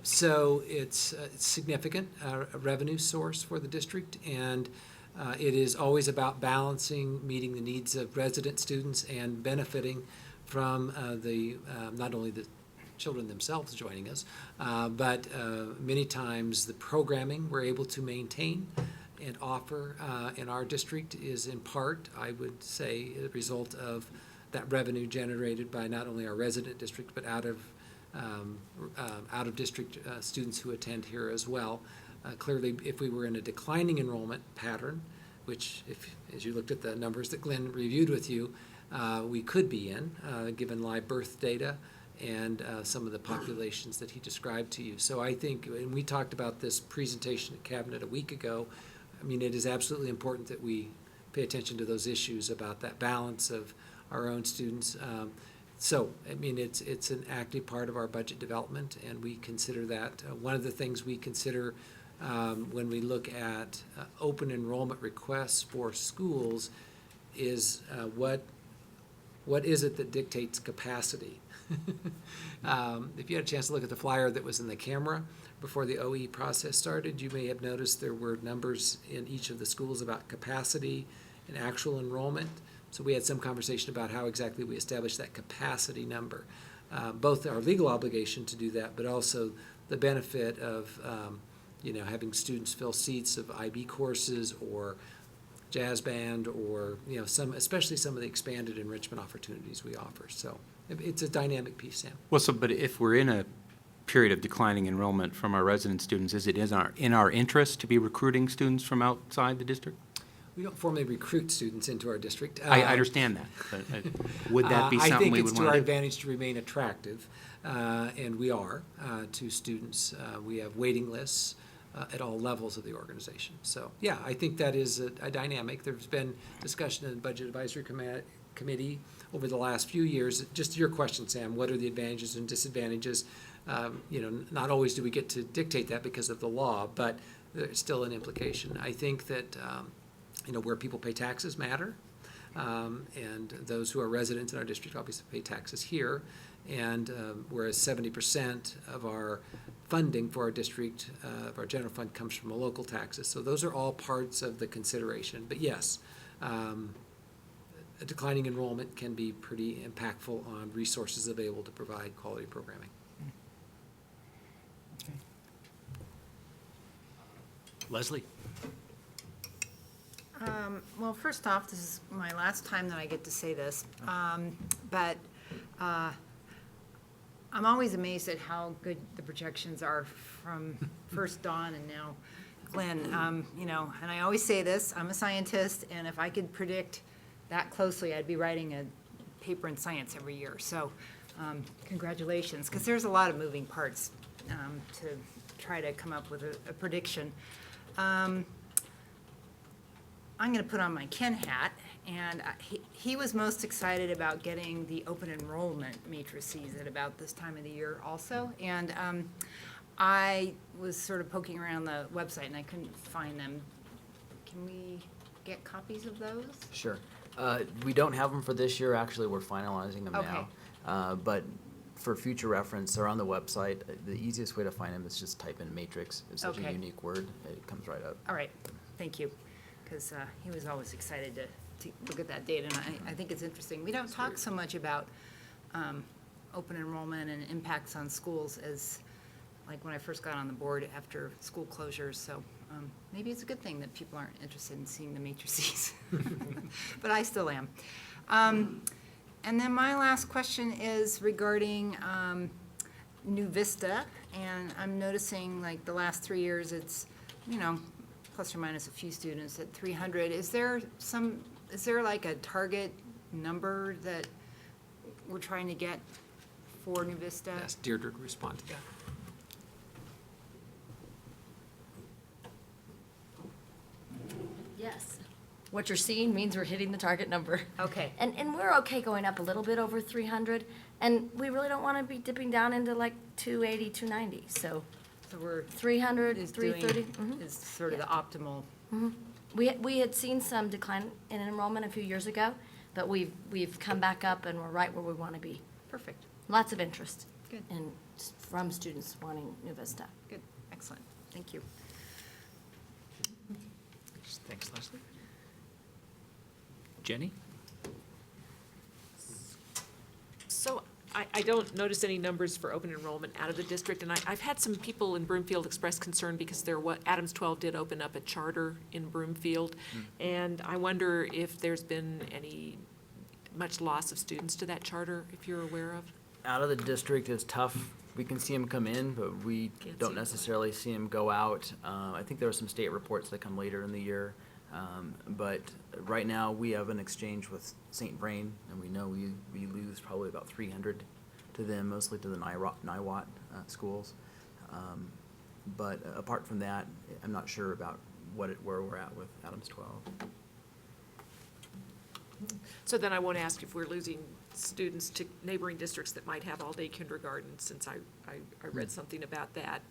So it's significant, a revenue source for the district, and it is always about balancing, meeting the needs of resident students and benefiting from not only the children themselves joining us, but many times the programming we're able to maintain and offer in our district is in part, I would say, a result of that revenue generated by not only our resident district, but out of district students who attend here as well. Clearly, if we were in a declining enrollment pattern, which as you looked at the numbers that Glenn reviewed with you, we could be in, given live birth data and some of the populations that he described to you. So I think, and we talked about this presentation at Cabinet a week ago, I mean, it is absolutely important that we pay attention to those issues about that balance of our own students. So, I mean, it's an active part of our budget development, and we consider that. One of the things we consider when we look at open enrollment requests for schools is what is it that dictates capacity? If you had a chance to look at the flyer that was in the camera before the OE process started, you may have noticed there were numbers in each of the schools about capacity and actual enrollment. So we had some conversation about how exactly we establish that capacity number. Both our legal obligation to do that, but also the benefit of having students fill seats of IB courses or jazz band or especially some of the expanded enrichment opportunities we offer. So it's a dynamic piece, Sam. Well, but if we're in a period of declining enrollment from our resident students, is it in our interest to be recruiting students from outside the district? We don't formally recruit students into our district. I understand that, but would that be something we would want to do? I think it's to our advantage to remain attractive, and we are, to students. We have waiting lists at all levels of the organization. So, yeah, I think that is a dynamic. There's been discussion in the Budget Advisory Committee over the last few years. Just to your question, Sam, what are the advantages and disadvantages? Not always do we get to dictate that because of the law, but there's still an implication. I think that where people pay taxes matter, and those who are residents in our district obviously pay taxes here, and whereas 70% of our funding for our district, of our general fund, comes from local taxes. So those are all parts of the consideration. But yes, a declining enrollment can be pretty impactful on resources available to provide quality programming. Leslie? Well, first off, this is my last time that I get to say this, but I'm always amazed at how good the projections are from first Dawn and now Glenn. And I always say this, I'm a scientist, and if I could predict that closely, I'd be writing a paper in science every year. So congratulations, because there's a lot of moving parts to try to come up with a prediction. I'm going to put on my Ken hat And he was most excited about getting the open enrollment matrices at about this time of the year also. And I was sort of poking around the website and I couldn't find them. Can we get copies of those? Sure. We don't have them for this year, actually, we're finalizing them Okay. now. But for future reference, they're on the website. The easiest way to find them is just type in matrix. It's such a Okay. unique word, it comes right up. All right, thank you, because he was always excited to look at that data, and I think it's interesting. We don't talk so much about open enrollment and impacts on schools as, like, when I first got on the board after school closures, so maybe it's a good thing that people aren't interested in seeing the matrices. But I still am. And then my last question is regarding New Vista, and I'm noticing, like, the last 3 years, it's, plus or minus a few students at 300. Is there like a target number that we're trying to get for New Vista? Yes, Deirdre to respond to that. Yes. What you're seeing means we're hitting the target number. Okay. And we're okay going up a little bit over 300, and we really don't want to be dipping down into like 280, 290, so So we're 300, is 330. doing, is sort of the optimal. We had seen some decline in enrollment a few years ago, but we've come back up and we're right where we want to be. Perfect. Lots of interest. Good. And from students wanting New Vista. Good, excellent, thank you. Thanks, Leslie. Jenny? So I don't notice any numbers for open enrollment out of the district, and I've had some people in Broomfield express concern because Adams 12 did open up a charter in Broomfield, and I wonder if there's been much loss of students to that charter, if you're aware of? Out of the district is tough. We can see them come in, but we Can't don't see 'em. necessarily see them go out. I think there are some state reports that come later in the year. But right now, we have an exchange with St. Vrain, and we know we lose probably about 300 to them, mostly to the NIWAT schools. But apart from that, I'm not sure about where we're at with Adams 12. So then I won't ask if we're losing students to neighboring districts that might have all-day kindergarten, since I read something about that,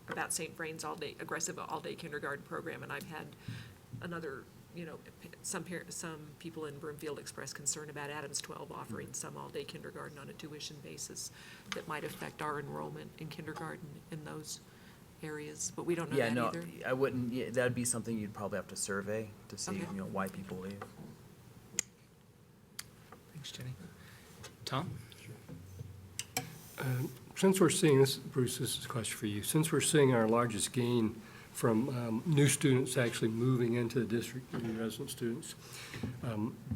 about St. Vrain's aggressive all-day kindergarten program, and I've had another, some people in Broomfield express concern about Adams 12 offering some all-day kindergarten on a tuition basis that might affect our enrollment in kindergarten in those areas, but we don't know that either. I wouldn't, that'd be something you'd probably have to survey to see, Okay. why people leave. Thanks, Jenny. Tom? Since we're seeing this, Bruce, this is a question for you. Since we're seeing our largest gain from new students actually moving into the district, new resident students,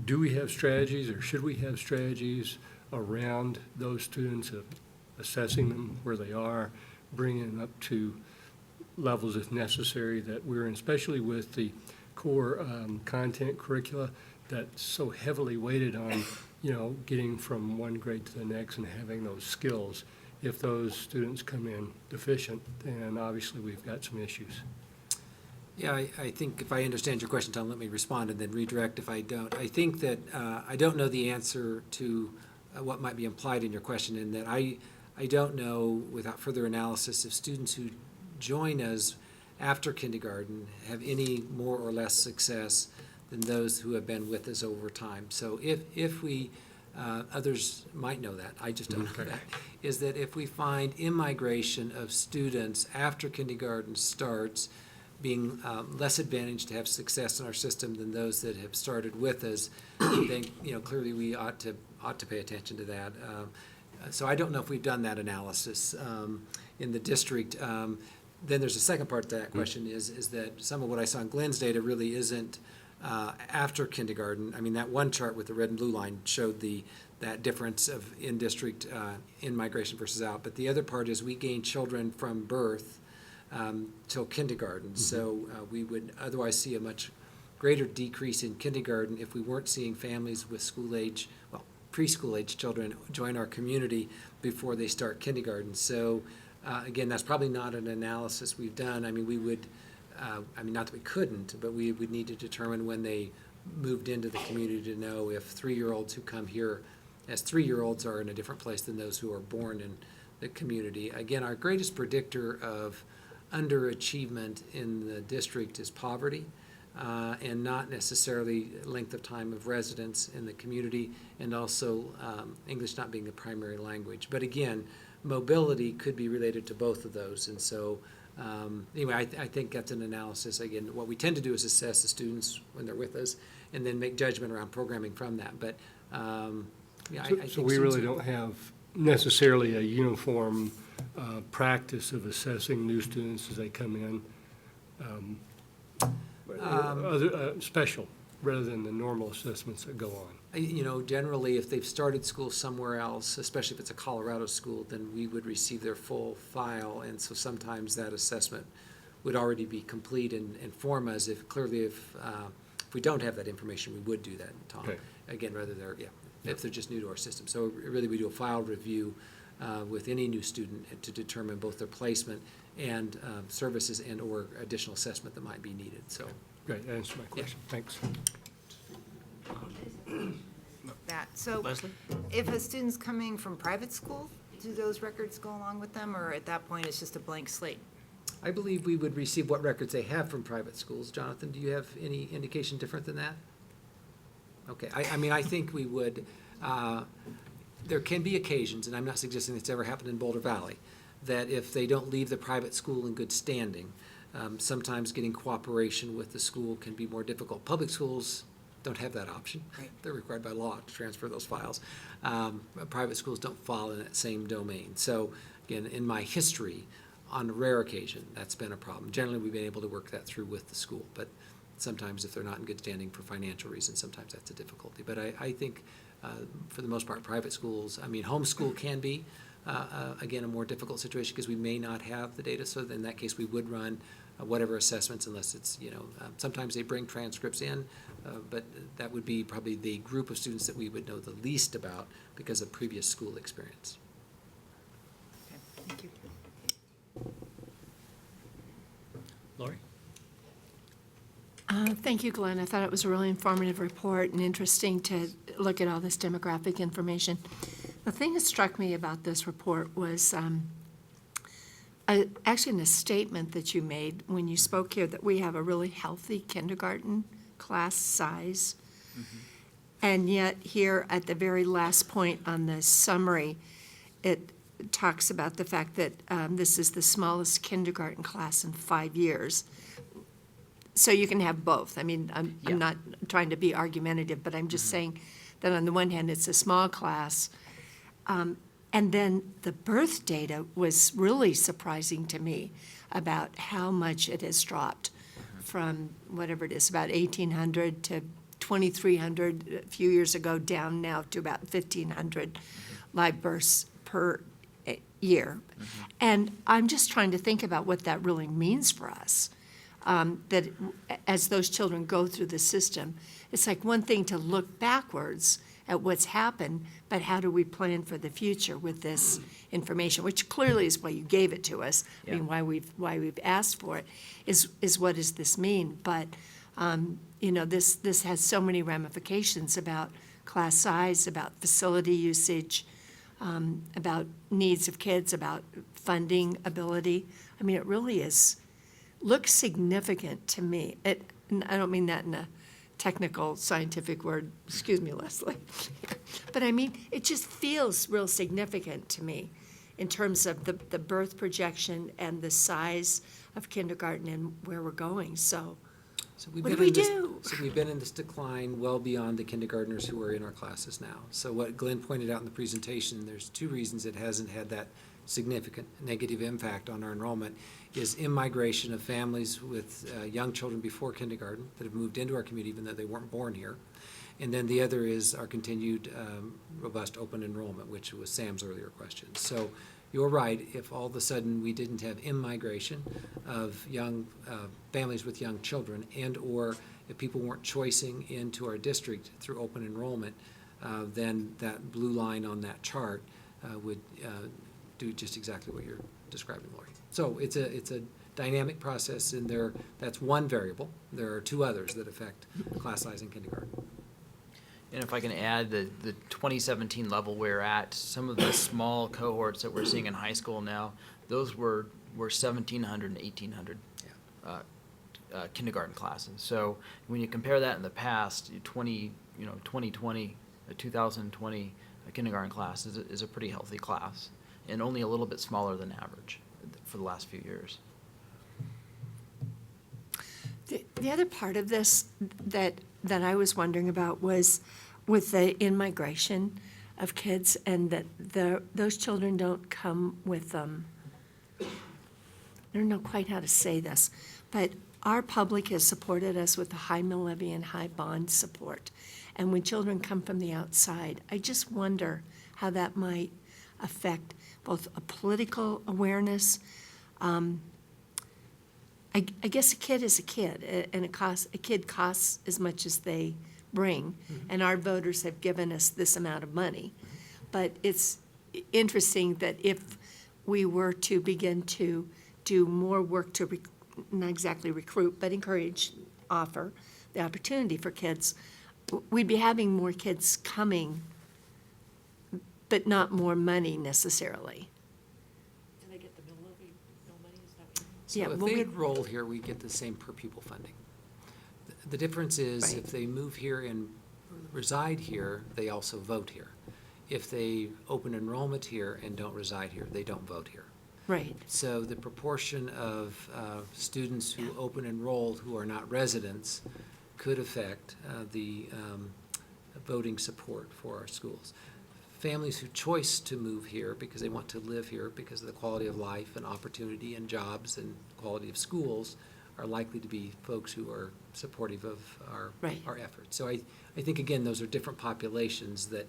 do we have strategies, or should we have strategies around those students, of assessing them where they are, bringing them up to levels if necessary that we're in, especially with the core content curricula that's so heavily weighted on, getting from one grade to the next and having those skills. If those students come in deficient, then obviously we've got some issues. Yeah, I think if I understand your question, Tom, let me respond and then redirect if I don't. I think that I don't know the answer to what might be implied in your question, in that I don't know, without further analysis, if students who join us after kindergarten have any more or less success than those who have been with us over time. So if we, others might know that, I just don't know that, is that if we find immigration of students after kindergarten starts being less advantaged to have success in our system than those that have started with us, then, clearly we ought to pay attention to that. So I don't know if we've done that analysis in the district. Then there's a second part to that question is that some of what I saw in Glenn's data really isn't after kindergarten. I mean, that one chart with the red and blue line showed that difference of in-district in-migration versus out. But the other part is we gain children from birth till kindergarten. So we would otherwise see a much greater decrease in kindergarten if we weren't seeing families with school-age, preschool-age children join our community before they start kindergarten. So again, that's probably not an analysis we've done. I mean, we would, not that we couldn't, but we would need to determine when they moved into the community to know if 3-year-olds who come here as 3-year-olds are in a different place than those who are born in the community. Again, our greatest predictor of underachievement in the district is poverty, and not necessarily length of time of residence in the community, and also English not being the primary language. But again, mobility could be related to both of those. And so anyway, I think that's an analysis. Again, what we tend to do is assess the students when they're with us and then make judgment around programming from that. But yeah, I think So we really don't have necessarily a uniform practice of assessing new students as they come in, special, rather than the normal assessments that go on. You know, generally, if they've started school somewhere else, especially if it's a Colorado school, then we would receive their full file, and so sometimes that assessment would already be complete and inform us if we don't have that information, we would do that, Tom. Okay. Again, if they're just new to our system. So really, we do a file review with any new student to determine both their placement and services and or additional assessment that might be needed, so. Great, that answers my question. Thanks. That, so Leslie? if a student's coming from private school, do those records go along with them, or at that point, it's just a blank slate? I believe we would receive what records they have from private schools. Jonathan, do you have any indication different than that? Okay, I mean, I think we would, there can be occasions, and I'm not suggesting it's ever happened in Boulder Valley, that if they don't leave the private school in good standing, sometimes getting cooperation with the school can be more difficult. Public schools don't have that option. Right. They're required by law to transfer those files. Private schools don't fall in that same domain. So again, in my history, on a rare occasion, that's been a problem. Generally, we've been able to work that through with the school, but sometimes if they're not in good standing for financial reasons, sometimes that's a difficulty. But I think, for the most part, private schools, I mean, homeschool can be, again, a more difficult situation because we may not have the data. So in that case, we would run whatever assessments, unless it's, sometimes they bring transcripts in, but that would be probably the group of students that we would know the least about because of previous school experience. Okay, thank you. Lori? Thank you, Glenn. I thought it was a really informative report and interesting to look at all this demographic information. The thing that struck me about this report was actually in a statement that you made when you spoke here that we have a really healthy kindergarten class size. Mm-hmm. And yet here at the very last point on the summary, it talks about the fact that this is the smallest kindergarten class in 5 years. So you can have both. I mean, I'm not trying to be argumentative, but I'm just saying that on the one hand, it's a small class. And then the birth data was really surprising to me about how much it has dropped from whatever it is, about 1,800 to 2,300 a few years ago, down now to about 1,500 live births per year. And I'm just trying to think about what that really means for us. That as those children go through the system, it's like one thing to look backwards at what's happened, but how do we plan for the future with this information, which clearly is why you gave it to us. I mean, why we've asked for it is what does this mean? But this has so many ramifications about class size, about facility usage, about needs of kids, about funding ability. I mean, it really looks significant to me. And I don't mean that in a technical scientific word, excuse me, Leslie. But I mean, it just feels real significant to me in terms of the birth projection and the size of kindergarten and where we're going. So what do we do? So we've been in this decline well beyond the kindergartners who are in our classes now. So what Glenn pointed out in the presentation, there's 2 reasons it hasn't had that significant negative impact on our enrollment is immigration of families with young children before kindergarten that have moved into our community even though they weren't born here. And then the other is our continued robust open enrollment, which was Sam's earlier question. So you're right, if all of a sudden we didn't have immigration of young families with young children and or if people weren't choicing into our district through open enrollment, then that blue line on that chart would do just exactly what you're describing, Lori. So it's a dynamic process, and that's one variable. There are two others that affect class size in kindergarten. And if I can add, the 2017 level we're at, some of the small cohorts that we're seeing in high school now, those were 1,700 and 1,800 kindergarten classes. So when you compare that in the past, 2020, 2020 kindergarten class is a pretty healthy class, and only a little bit smaller than average for the last few years. The other part of this that I was wondering about was with the in-migration of kids, and that those children don't come with, I don't know quite how to say this, but our public has supported us with the high mill levy and high bond support. And when children come from the outside, I just wonder how that might affect both a political awareness. I guess a kid is a kid, and a kid costs as much as they bring, and our voters have given us this amount of money. But it's interesting that if we were to begin to do more work to, not exactly recruit, but encourage, offer the opportunity for kids, we'd be having more kids coming, but not more money necessarily. Did I get the mill levy, mill money, is that what you? So Yeah, if well, they we- enroll here, we get the same per pupil funding. The difference is Right. if they move here and reside here, they also vote here. If they open enrollment here and don't reside here, they don't vote here. Right. So the proportion of students who open enrolled who are not residents could affect the voting support for our schools. Families who choose to move here because they want to live here because of the quality of life and opportunity and jobs and quality of schools are likely to be folks who are supportive of Right. our efforts. So I think, again, those are different populations that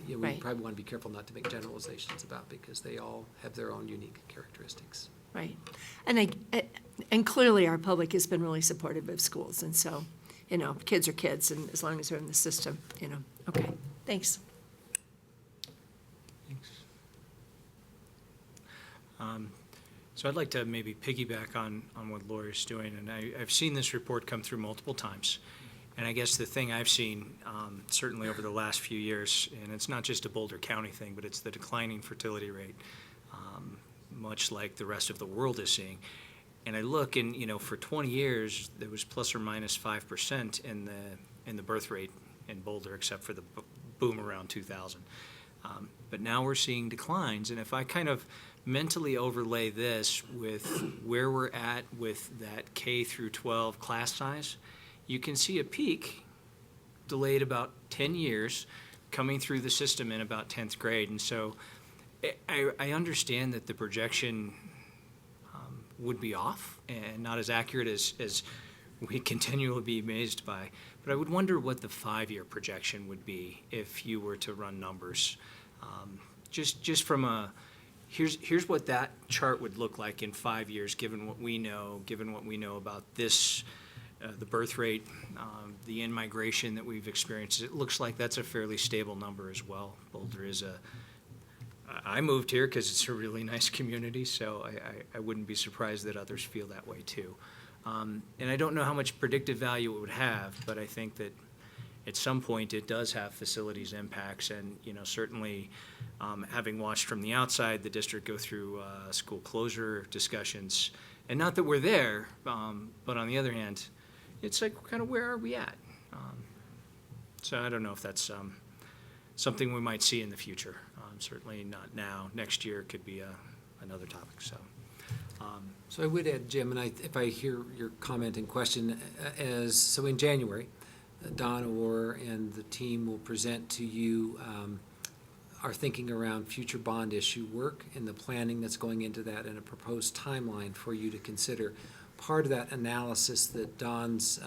we Right. probably want to be careful not to make generalizations about because they all have their own unique characteristics. Right. And clearly, our public has been really supportive of schools, and so, kids are kids, and as long as they're in the system, okay, thanks. So I'd like to maybe piggyback on what Lori's doing, and I've seen this report come through multiple times. And I guess the thing I've seen, certainly over the last few years, and it's not just a Boulder County thing, but it's the declining fertility rate, much like the rest of the world is seeing. And I look, and for 20 years, there was plus or minus 5% in the birth rate in Boulder, except for the boom around 2000. But now we're seeing declines, and if I kind of mentally overlay this with where we're at with that K through 12 class size, you can see a peak delayed about 10 years coming through the system in about 10th grade. And so I understand that the projection would be off and not as accurate as we continually be amazed by. But I would wonder what the 5-year projection would be if you were to run numbers. Just from a, here's what that chart would look like in 5 years, given what we know about this, the birth rate, the in-migration that we've experienced. It looks like that's a fairly stable number as well. Boulder is I moved here because it's a really nice community, so I wouldn't be surprised that others feel that way too. And I don't know how much predictive value it would have, but I think that at some point it does have facilities impacts, and certainly having watched from the outside the district go through school closure discussions, and not that we're there, but on the other hand, it's like kind of where are we at? So I don't know if that's something we might see in the future. Certainly not now. Next year could be another topic. So I would add, Jim, and if I hear your comment and question, so in January, Don Orr and the team will present to you our thinking around future bond issue work and the planning that's going into that and a proposed timeline for you to consider. Part of that analysis that Don's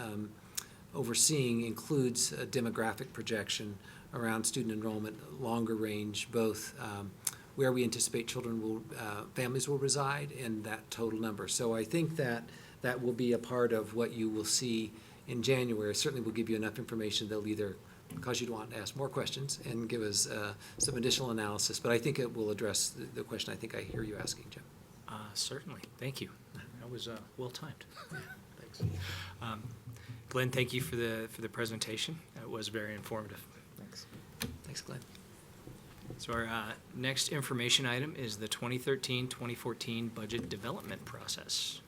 overseeing includes a demographic projection around student enrollment, longer range, both where we anticipate families will reside and that total number. So I think that will be a part of what you will see in January. Certainly will give you enough information that'll either cause you to want to ask more questions and give us some additional analysis, but I think it will address the question I think I hear you asking, Jim. Certainly, thank you. That was well timed. Thanks. Glenn, thank you for the presentation. It was very informative. Thanks. Thanks, Glenn. So our next information item is the 2013-2014 budget development process.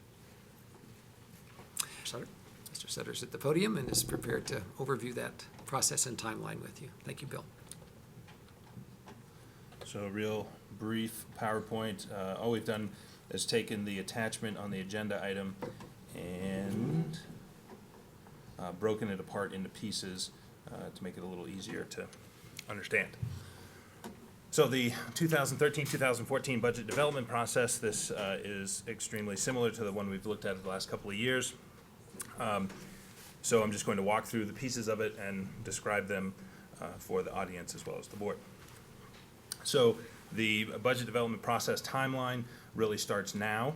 Sutter? Mr. Sutter's at the podium and is prepared to overview that process and timeline with you. Thank you, Bill. So a real brief PowerPoint. All we've done is taken the attachment on the agenda item and broken it apart into pieces to make it a little easier to understand. So the 2013-2014 budget development process, this is extremely similar to the one we've looked at the last couple of years. So I'm just going to walk through the pieces of it and describe them for the audience as well as the board. So the budget development process timeline really starts now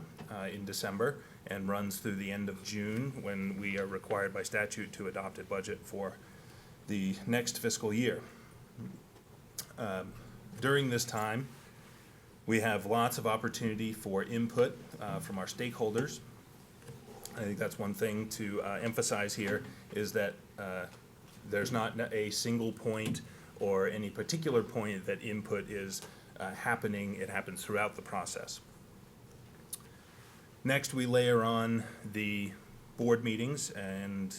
in December and runs through the end of June, when we are required by statute to adopt a budget for the next fiscal year. During this time, we have lots of opportunity for input from our stakeholders. I think that's one thing to emphasize here, is that there's not a single point or any particular point that input is happening. It happens throughout the process. Next, we layer on the board meetings and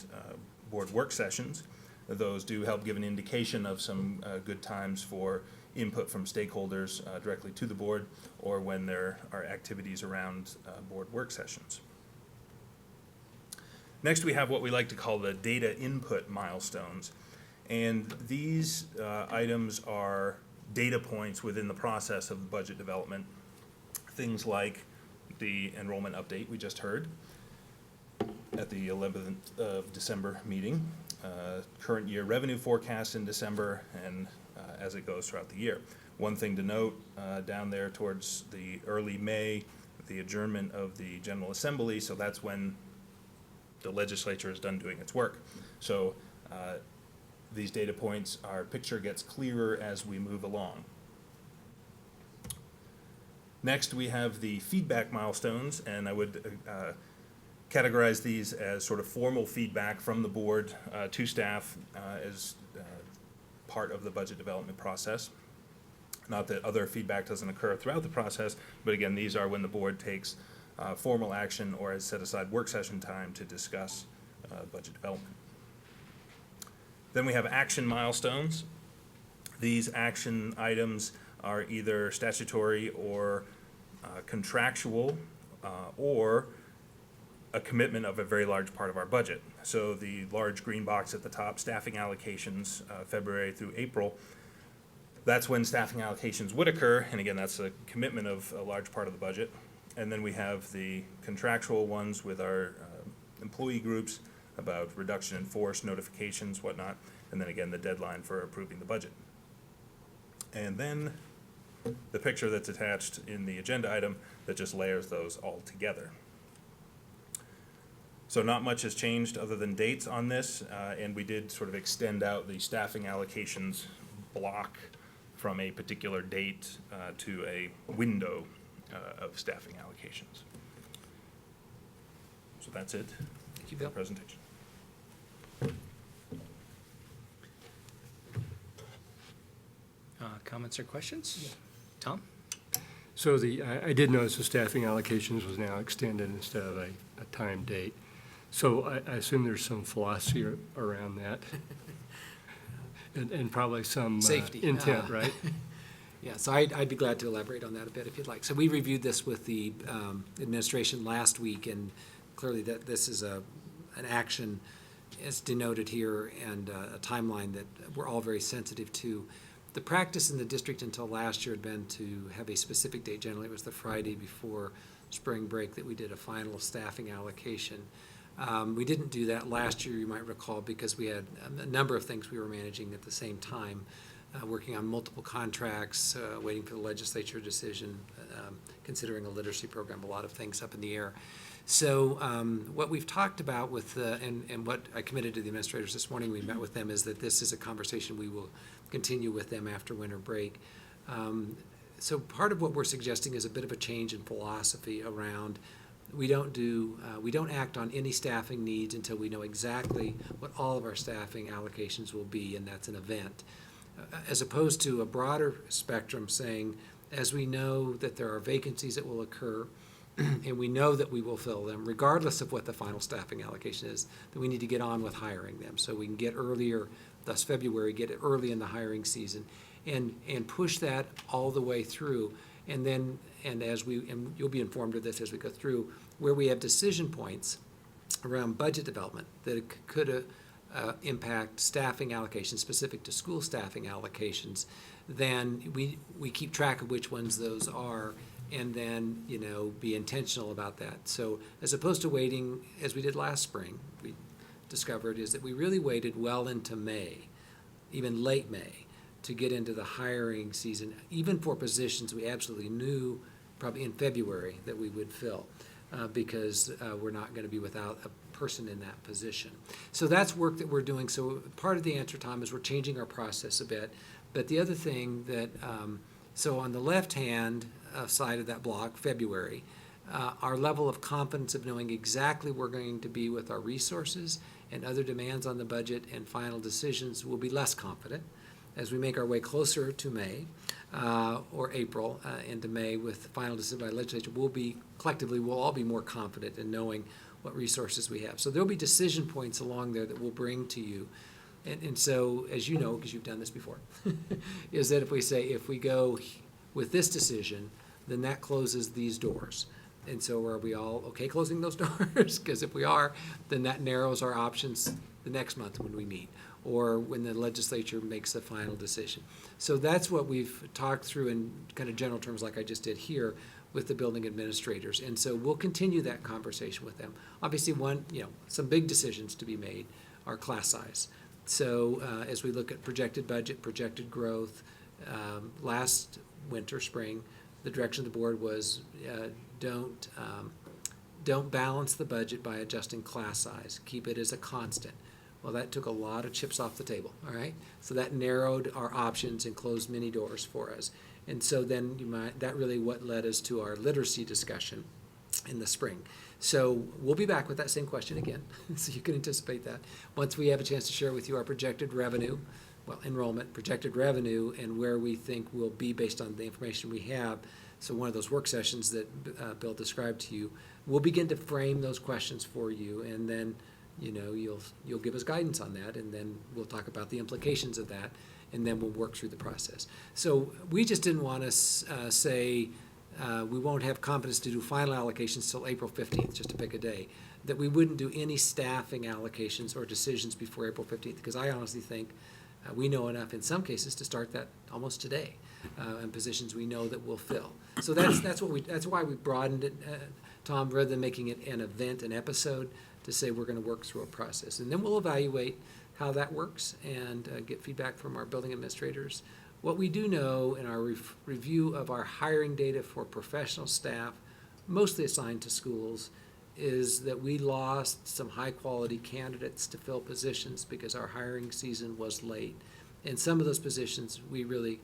board work sessions. Those do help give an indication of some good times for input from stakeholders directly to the board, or when there are activities around board work sessions. Next, we have what we like to call the data input milestones. And these items are data points within the process of budget development. Things like the enrollment update we just heard at the 11th of December meeting, current year revenue forecast in December, and as it goes throughout the year. One thing to note, down there towards the early May, the adjournment of the General Assembly, so that's when the legislature is done doing its work. So these data points, our picture gets clearer as we move along. Next, we have the feedback milestones, and I would categorize these as sort of formal feedback from the board to staff as part of the budget development process. Not that other feedback doesn't occur throughout the process, but again, these are when the board takes formal action or has set aside work session time to discuss budget development. Then we have action milestones. These action items are either statutory or contractual or a commitment of a very large part of our budget. So the large green box at the top, staffing allocations, February through April, that's when staffing allocations would occur, and again, that's a commitment of a large part of the budget. And then we have the contractual ones with our employee groups about reduction in force, notifications, whatnot, and then again, the deadline for approving the budget. And then the picture that's attached in the agenda item that just layers those all together. So not much has changed other than dates on this, and we did sort of extend out the staffing allocations block from a particular date to a window of staffing allocations. So that's it. Thank you, Bill. Presentation. Comments or questions? Tom? So I did notice the staffing allocations was now extended instead of a time date. So I assume there's some philosophy around that. And probably some Safety. intent, right? Yeah, so I'd be glad to elaborate on that a bit if you'd like. So we reviewed this with the administration last week, and clearly that this is an action as denoted here, and a timeline that we're all very sensitive to. The practice in the district until last year had been to have a specific date. Generally, it was the Friday before spring break that we did a final staffing allocation. We didn't do that last year, you might recall, because we had a number of things we were managing at the same time, working on multiple contracts, waiting for the legislature decision, considering a literacy program, a lot of things up in the air. So what we've talked about with, and what I committed to the administrators this morning, we met with them, is that this is a conversation we will continue with them after winter break. so part of what we're suggesting is a bit of a change in philosophy around, we don't act on any staffing needs until we know exactly what all of our staffing allocations will be, and that's an event. As opposed to a broader spectrum saying, as we know that there are vacancies that will occur, and we know that we will fill them, regardless of what the final staffing allocation is, that we need to get on with hiring them. So we can get earlier, thus February, get it early in the hiring season, and push that all the way through. And then, and you'll be informed of this as we go through, where we have decision points around budget development that could impact staffing allocations specific to school staffing allocations, then we keep track of which ones those are, and then, be intentional about that. So as opposed to waiting, as we did last spring, we discovered is that we really waited well into May, even late May, to get into the hiring season, even for positions we absolutely knew probably in February that we would fill, because we're not going to be without a person in that position. So that's work that we're doing. So part of the answer, Tom, is we're changing our process a bit. But the other thing that, so on the left-hand side of that block, February, our level of confidence of knowing exactly where we're going to be with our resources and other demands on the budget and final decisions will be less confident. As we make our way closer to May or April into May with final decision by legislature, we'll all be more confident in knowing what resources we have. So there'll be decision points along there that we'll bring to you. And so, as you know, because you've done this before, is that if we go with this decision, then that closes these doors. And so are we all okay closing those doors? Because if we are, then that narrows our options the next month when we meet, or when the legislature makes the final decision. So that's what we've talked through in kind of general terms like I just did here with the building administrators. And so we'll continue that conversation with them. Obviously, some big decisions to be made are class size. So as we look at projected budget, projected growth, last winter, spring, the direction of the board was don't balance the budget by adjusting class size. Keep it as a constant. Well, that took a lot of chips off the table, all right? So that narrowed our options and closed many doors for us. And so then that really what led us to our literacy discussion in the spring. So we'll be back with that same question again, so you can anticipate that. Once we have a chance to share with you our projected revenue, enrollment, projected revenue, and where we think we'll be based on the information we have. So one of those work sessions that Bill described to you, we'll begin to frame those questions for you, and then you'll give us guidance on that, and then we'll talk about the implications of that, and then we'll work through the process. So we just didn't want to say we won't have confidence to do final allocations till April 15th, just to pick a day, that we wouldn't do any staffing allocations or decisions before April 15th, because I honestly think we know enough in some cases to start that almost today, in positions we know that we'll fill. So that's why we broadened it, Tom, rather than making it an event, an episode, to say we're going to work through a process. And then we'll evaluate how that works and get feedback from our building administrators. What we do know in our review of our hiring data for professional staff, mostly assigned to schools, is that we lost some high-quality candidates to fill positions because our hiring season was late. And some of those positions we really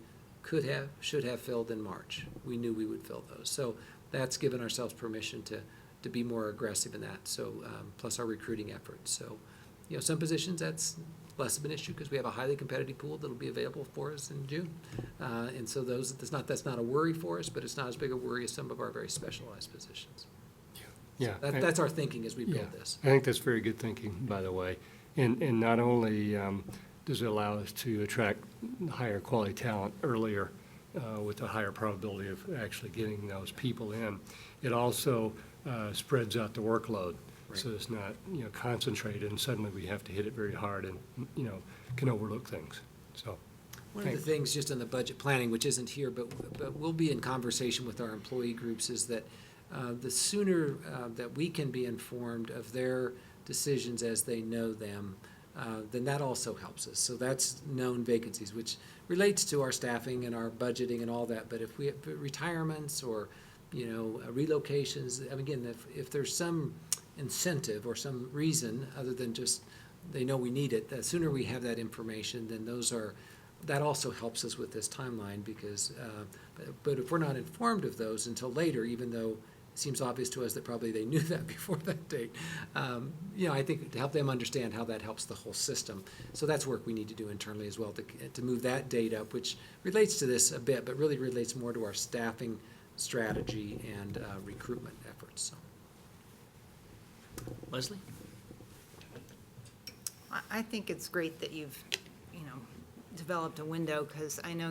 should have filled in March. We knew we would fill those. So that's given ourselves permission to be more aggressive in that, so plus our recruiting efforts. So, some positions that's less of an issue because we have a highly competitive pool that'll be available for us in June. And so that's not a worry for us, but it's not as big a worry as some of our very specialized positions. Yeah. So that's our thinking as we build this. I think that's very good thinking, by the way. And not only does it allow us to attract higher quality talent earlier with a higher probability of actually getting those people in, it also spreads out the workload. Right. So it's not, concentrated, and suddenly we have to hit it very hard and, can overlook things. So. One of the things just in the budget planning, which isn't here, but we'll be in conversation with our employee groups, is that the sooner that we can be informed of their decisions as they know them, then that also helps us. So that's known vacancies, which relates to our staffing and our budgeting and all that. But if we have retirements or, relocations, again, if there's some incentive or some reason other than just they know we need it, the sooner we have that information, then those are that also helps us with this timeline because, but if we're not informed of those until later, even though it seems obvious to us that probably they knew that before that date, I think to help them understand how that helps the whole system. So that's work we need to do internally as well to move that date up, which relates to this a bit, but really relates more to our staffing strategy and recruitment efforts. So. Leslie? I think it's great that you've, developed a window, because I know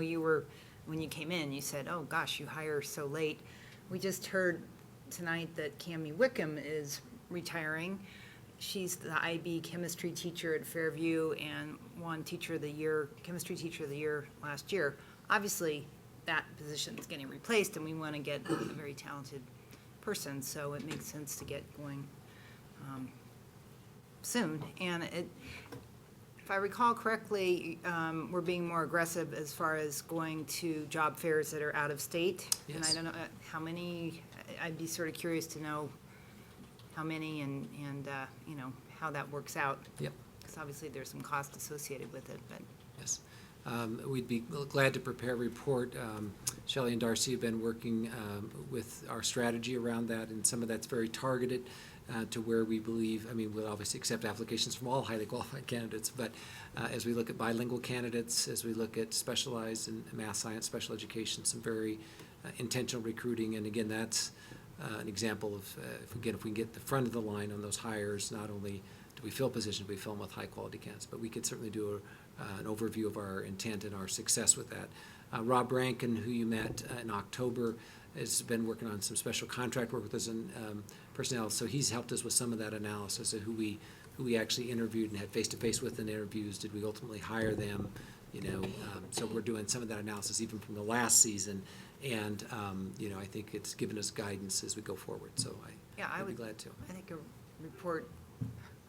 when you came in, you said, oh gosh, you hire so late. We just heard tonight that Cammie Wickham is retiring. She's the IB chemistry teacher at Fairview and won chemistry teacher of the year last year. Obviously, that position is getting replaced, and we want to get a very talented person, so it makes sense to get going soon. And if I recall correctly, we're being more aggressive as far as going to job fairs that are out of state. Yes. And I don't know how many. I'd be sort of curious to know how many and how that works out. Yep. Because obviously there's some cost associated with it, but. Yes. We'd be glad to prepare a report. Shelley and Darcy have been working with our strategy around that, and some of that's very targeted to where we believe, we'll obviously accept applications from all highly qualified candidates, but as we look at bilingual candidates, as we look at specialized in math, science, special education, some very intentional recruiting, and again, that's an example of, if we can get the front of the line on those hires, not only do we fill positions, we fill them with high-quality candidates, but we could certainly do an overview of our intent and our success with that. Rob Rankin, who you met in October, has been working on some special contract work with us in personnel, so he's helped us with some of that analysis of who we actually interviewed and had face-to-face with in interviews. Did we ultimately hire them? So we're doing some of that analysis even from the last season, and I think it's given us guidance as we go forward. So I'd be glad to. I think a report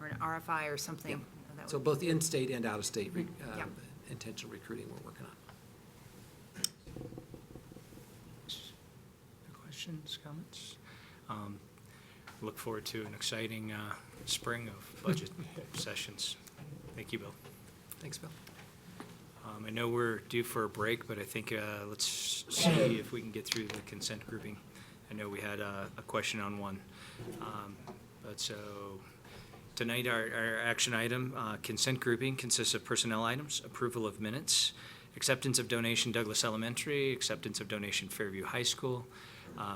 or an RFI or something. Yeah. That So would both be good. in-state and out-of-state Yeah. intentional recruiting we're working on. Questions, comments? Look forward to an exciting spring of budget sessions. Thank you, Bill. Thanks, Bill. I know we're due for a break, but I think let's see if we can get through the consent grouping. I know we had a question on one. But so tonight our action item, consent grouping, consists of personnel items, approval of minutes, acceptance of donation Douglas Elementary, acceptance of donation Fairview High School,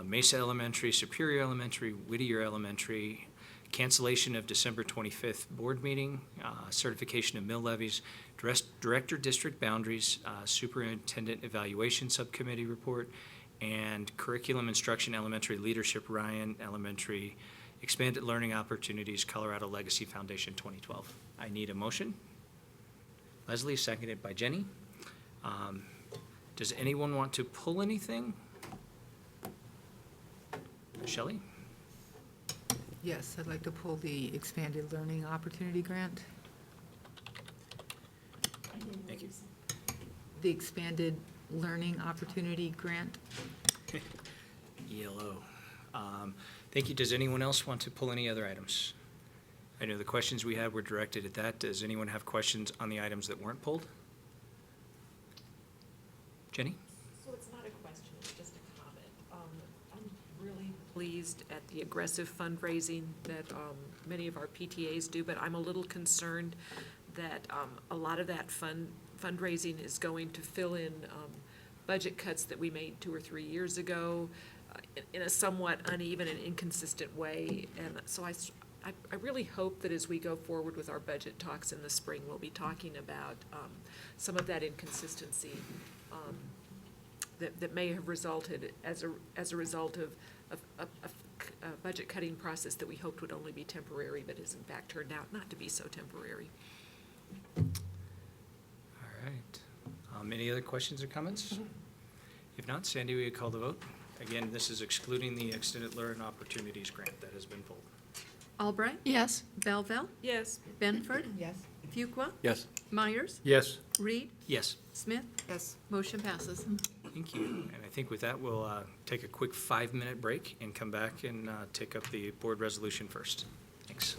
Mesa Elementary, Superior Elementary, Whittier Elementary, cancellation of December 25th board meeting, certification of mill levies, director district boundaries, superintendent evaluation subcommittee report, and curriculum instruction elementary leadership Ryan Elementary, expanded learning opportunities Colorado Legacy Foundation 2012. I need a motion. Leslie, seconded by Jenny. Does anyone want to pull anything? Shelley? Yes, I'd like to pull the expanded learning opportunity grant. Thank you. The expanded learning opportunity grant. Yellow. Thank you. Does anyone else want to pull any other items? I know the questions we had were directed at that. Does anyone have questions on the items that weren't pulled? Jenny? So it's not a question, it's just a comment. I'm really pleased at the aggressive fundraising that many of our PTAs do, but I'm a little concerned that a lot of that fundraising is going to fill in budget cuts that we made 2 or 3 years ago in a somewhat uneven and inconsistent way. And so I really hope that as we go forward with our budget talks in the spring, we'll be talking about some of that inconsistency that may have resulted as a result of a budget cutting process that we hoped would only be temporary, but has in fact turned out not to be so temporary. All right. Any other questions or comments? If not, Sandy, will you call the vote? Again, this is excluding the Extended Learning Opportunities Grant that has been pulled. Albright? Yes. Belleville? Yes. Benford? Yes. Fuqua? Yes. Myers? Yes. Reed? Yes. Smith? Yes. Motion passes. Thank you. And I think with that, we'll take a quick 5-minute break and come back and take up the board resolution first. Thanks.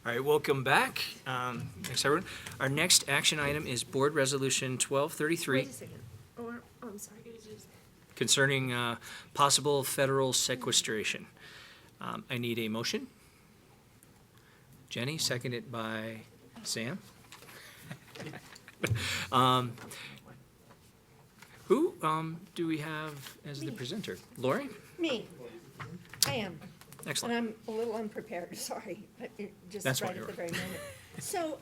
All right, welcome back. Thanks, everyone. Our next action item is Board Resolution 1233 Wait a second. Oh, I'm sorry. concerning possible federal sequestration. I need a motion. Jenny, seconded by Sam. Who do we have as the presenter? Lori? Me, I am. Excellent. And I'm a little unprepared, sorry, but just That's why right at you're the very moment. So,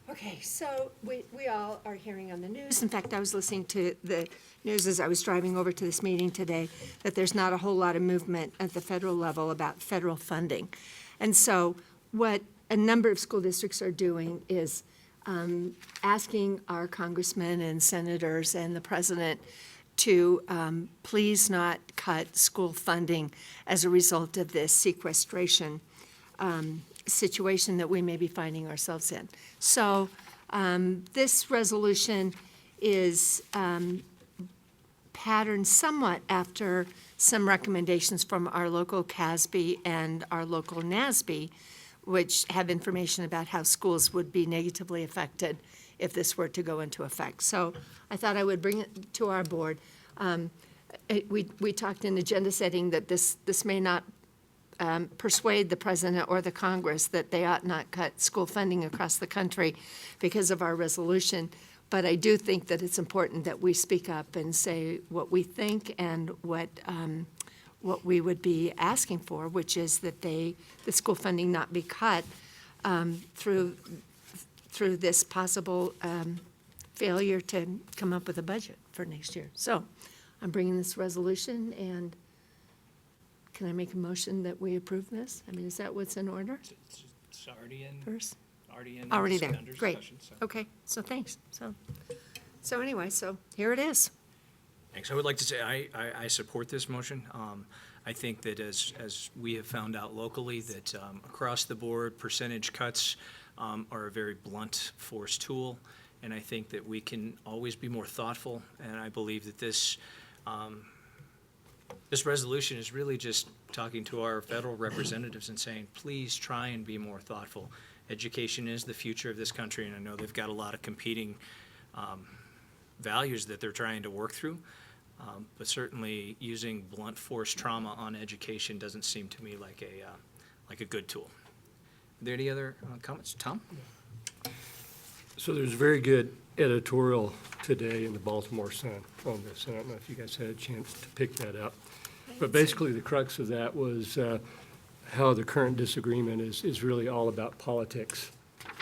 okay, so we all are hearing on the news. In fact, I was listening to the news as I was driving over to this meeting today, that there's not a whole lot of movement at the federal level about federal funding. And so what a number of school districts are doing is asking our congressmen and senators and the president to please not cut school funding as a result of this sequestration situation that we may be finding ourselves in. So this resolution is patterned somewhat after some recommendations from our local CASB and our local NASB, which have information about how schools would be negatively affected if this were to go into effect. So I thought I would bring it to our board. We talked in agenda setting that this may not persuade the president or the Congress that they ought not cut school funding across the country because of our resolution. But I do think that it's important that we speak up and say what we think and what we would be asking for, which is that the school funding not be cut through this possible failure to come up with a budget for next year. So I'm bringing this resolution, and can I make a motion that we approve this? I mean, is that what's in order It's already in. first? Already in. Already there, under great. discussion, so. Okay, so thanks. So anyway, so here it is. Thanks. I would like to say I support this motion. I think that as we have found out locally, that across the board, percentage cuts are a very blunt force tool. And I think that we can always be more thoughtful. And I believe that this resolution is really just talking to our federal representatives and saying, please try and be more thoughtful. Education is the future of this country, and I know they've got a lot of competing values that they're trying to work through. But certainly using blunt force trauma on education doesn't seem to me like a good tool. Are there any other comments? Tom? So there's very good editorial today in the Baltimore Sun on this. I don't know if you guys had a chance to pick that up. But basically, the crux of that was how the current disagreement is really all about politics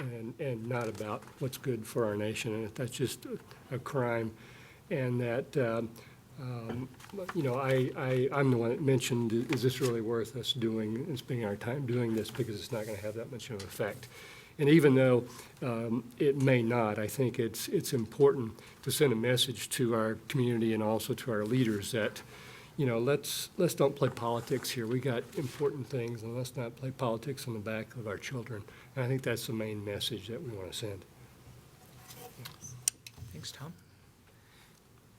and not about what's good for our nation. And that's just a crime. And that, I'm the one that mentioned, is this really worth us doing and spending our time doing this, because it's not going to have that much of an effect. And even though it may not, I think it's important to send a message to our community and also to our leaders that, let's don't play politics here. We got important things, and let's not play politics on the back of our children. And I think that's the main message that we want to send. Thanks, Tom.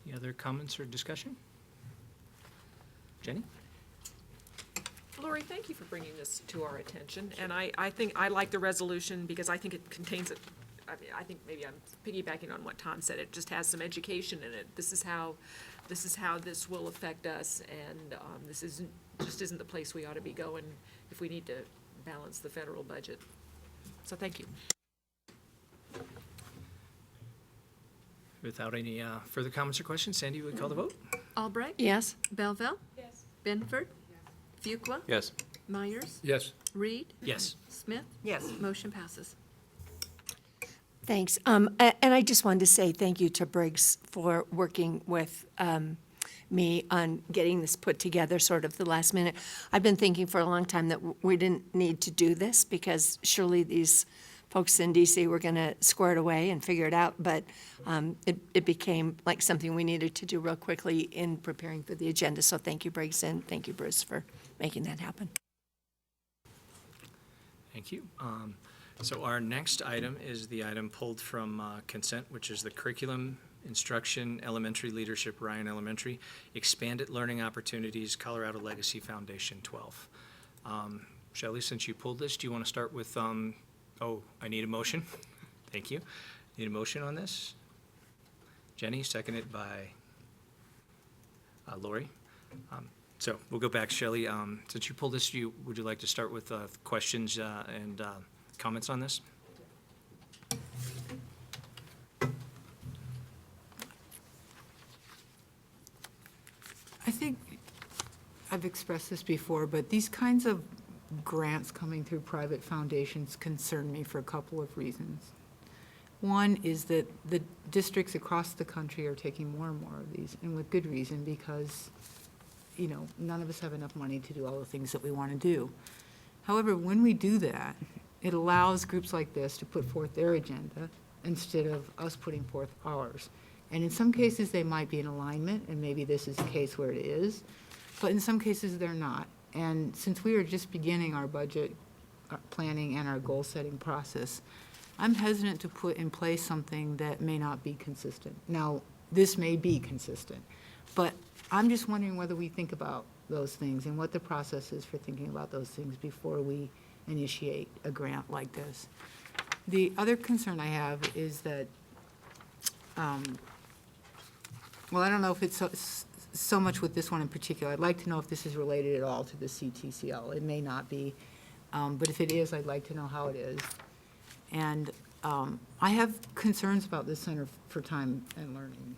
Any other comments or discussion? Jenny? Lori, thank you for bringing this to our attention, and I think I like the resolution because I think it contains I think maybe I'm piggybacking on what Tom said, it just has some education in it. This is how this will affect us, and this isn't the place we ought to be going if we need to balance the federal budget. So thank you. Without any further comments or questions, Sandy, would call the vote? Albright? Yes? Belleville? Yes. Benford? Fuqua? Yes. Myers? Yes. Reed? Yes. Smith? Yes. Motion passes. Thanks. And I just wanted to say thank you to Briggs for working with me on getting this put together sort of the last minute. I've been thinking for a long time that we didn't need to do this because surely these folks in DC were going to square it away and figure it out, but it became like something we needed to do real quickly in preparing for the agenda. So thank you, Briggs, and thank you, Bruce, for making that happen. Thank you. So our next item is the item pulled from consent, which is the Curriculum Instruction Elementary Leadership, Ryan Elementary, Expanded Learning Opportunities, Colorado Legacy Foundation 12. Shelley, since you pulled this, do you want to start with, oh, I need a motion. Thank you. Need a motion on this? Jenny, seconded by Lori. So we'll go back, Shelley. Since you pulled this, would you like to start with questions and comments on this? I think I've expressed this before, but these kinds of grants coming through private foundations concern me for a couple of reasons. One is that the districts across the country are taking more and more of these, and with good reason, because, you know, none of us have enough money to do all the things that we want to do. However, when we do that, it allows groups like this to put forth their agenda instead of us putting forth ours. And in some cases, they might be in alignment, and maybe this is a case where it is, but in some cases, they're not. And since we are just beginning our budget planning and our goal-setting process, I'm hesitant to put in place something that may not be consistent. Now, this may be consistent, but I'm just wondering whether we think about those things and what the process is for thinking about those things before we initiate a grant like this. The other concern I have is that, well, I don't know if it's so much with this one in particular. I'd like to know if this is related at all to the CTCL. It may not be, but if it is, I'd like to know how it is. And I have concerns about the Center for Time and Learning.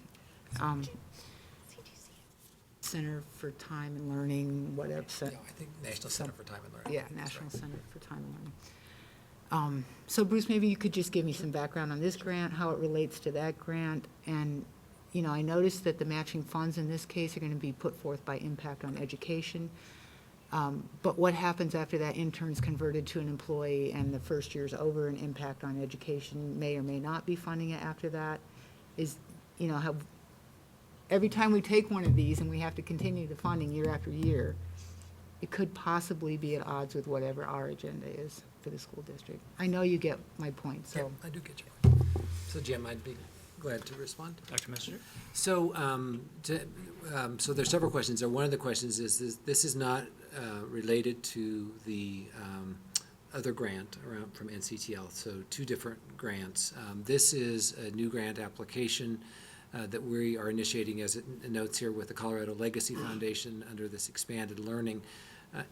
Center for Time and Learning, whatever. I think National Center for Time and Learning. Yeah, National Center for Time and Learning. So Bruce, maybe you could just give me some background on this grant, how it relates to that grant. And, you know, I noticed that the matching funds in this case are going to be put forth by Impact on Education. But what happens after that intern's converted to an employee and the first year's over and Impact on Education may or may not be funding it after that? Is, you know, how every time we take one of these and we have to continue the funding year after year, it could possibly be at odds with whatever our agenda is for the school district. I know you get my point, so. Yeah, I do get your point. So Jim, I'd be glad to respond. Dr. Messenger? So, so there's several questions. One of the questions is this is not related to the other grant around from NCTL, so two different grants. This is a new grant application that we are initiating, as it notes here, with the Colorado Legacy Foundation under this expanded learning.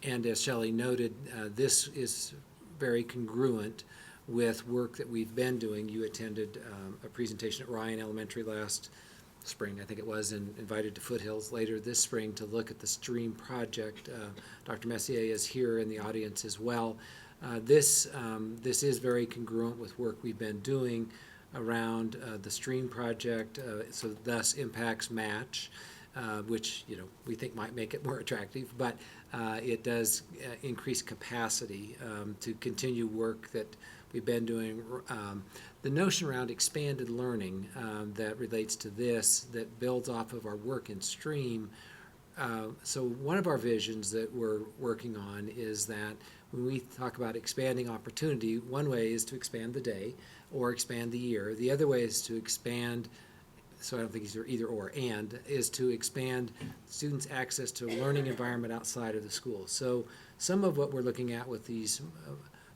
And as Shelley noted, this is very congruent with work that we've been doing. You attended a presentation at Ryan Elementary last spring, I think it was, and invited to Foothills later this spring to look at the STREAM project. Dr. Messier is here in the audience as well. This is very congruent with work we've been doing around the STREAM project, so thus impacts match, which, you know, we think might make it more attractive, but it does increase capacity to continue work that we've been doing. The notion around expanded learning that relates to this, that builds off of our work in STREAM. So one of our visions that we're working on is that when we talk about expanding opportunity, one way is to expand the day or expand the year. The other way is to expand, so I don't think these are either or, and, is to expand students' access to a learning environment outside of the school. So some of what we're looking at with these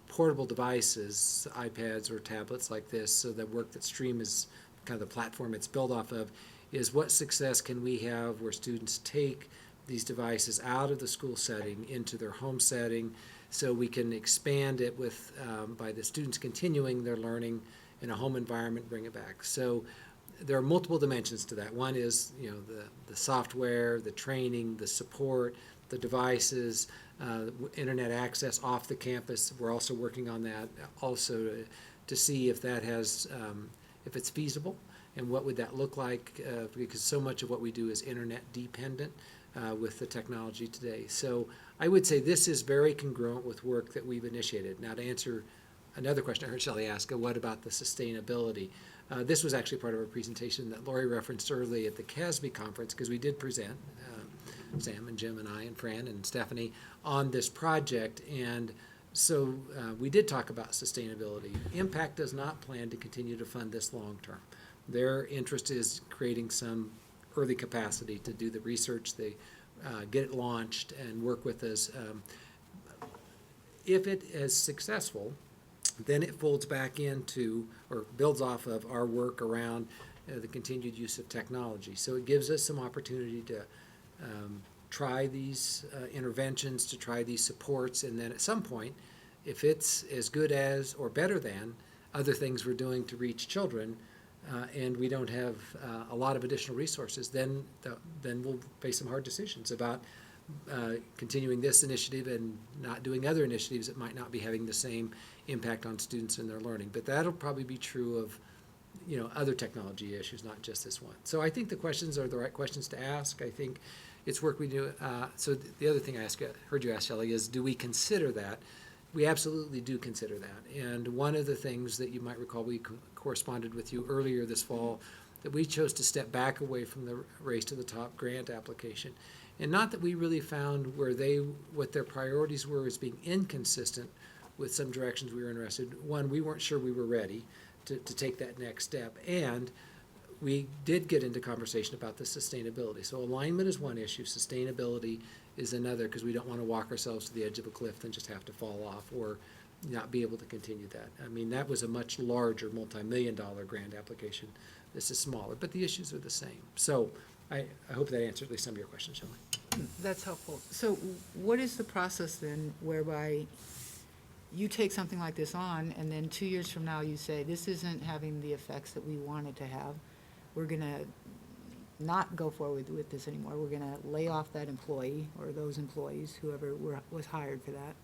portable devices, iPads or tablets like this, so the work that STREAM is kind of the platform it's built off of, is what success can we have where students take these devices out of the school setting into their home setting, so we can expand it with by the students continuing their learning in a home environment, bring it back. So there are multiple dimensions to that. One is, you know, the software, the training, the support, the devices, internet access off the campus. We're also working on that also to see if that has, if it's feasible and what would that look like, because so much of what we do is internet dependent with the technology today. So I would say this is very congruent with work that we've initiated. Now, to answer another question I heard Shelley ask, what about the sustainability? This was actually part of a presentation that Lori referenced early at the CASB conference, because we did present, Sam and Jim and I and Fran and Stephanie, on this project. And so we did talk about sustainability. Impact does not plan to continue to fund this long term. Their interest is creating some early capacity to do the research, they get it launched and work with us. if it is successful, then it folds back into or builds off of our work around the continued use of technology. So it gives us some opportunity to try these interventions, to try these supports, and then at some point, if it's as good as or better than other things we're doing to reach children, and we don't have a lot of additional resources, then we'll face some hard decisions about continuing this initiative and not doing other initiatives that might not be having the same impact on students and their learning. But that'll probably be true of, you know, other technology issues, not just this one. So I think the questions are the right questions to ask. I think it's work we do. So the other thing I heard you ask, Shelley, is do we consider that? We absolutely do consider that. And one of the things that you might recall, we corresponded with you earlier this fall, that we chose to step back away from the Race to the Top grant application. And not that we really found what their priorities were as being inconsistent with some directions we were interested. One, we weren't sure we were ready to take that next step. And we did get into conversation about the sustainability. So alignment is one issue, sustainability is another, because we don't want to walk ourselves to the edge of a cliff and just have to fall off or not be able to continue that. I mean, that was a much larger multi-million-dollar grant application. This is smaller, but the issues are the same. So I hope that answered at least some of your questions, Shelley. That's helpful. So what is the process then whereby you take something like this on and then 2 years from now you say, this isn't having the effects that we want it to have. We're going to not go forward with this anymore. We're going to lay off that employee or those employees, whoever was hired for that.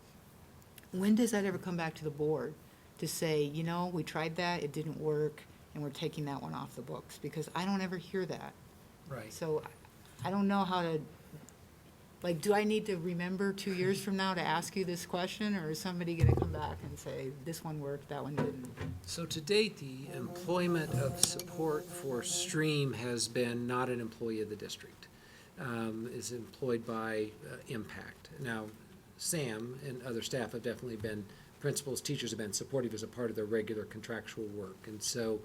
When does that ever come back to the board to say, you know, we tried that, it didn't work, and we're taking that one off the books? Because I don't ever hear that. Right. So I don't know how to, like, do I need to remember 2 years from now to ask you this question, or is somebody going to come back and say, this one worked, that one didn't? So to date, the employment of support for STREAM has been not an employee of the district. Is employed by Impact. Now, Sam and other staff have definitely been, principals, teachers have been supportive as a part of their regular contractual work. And so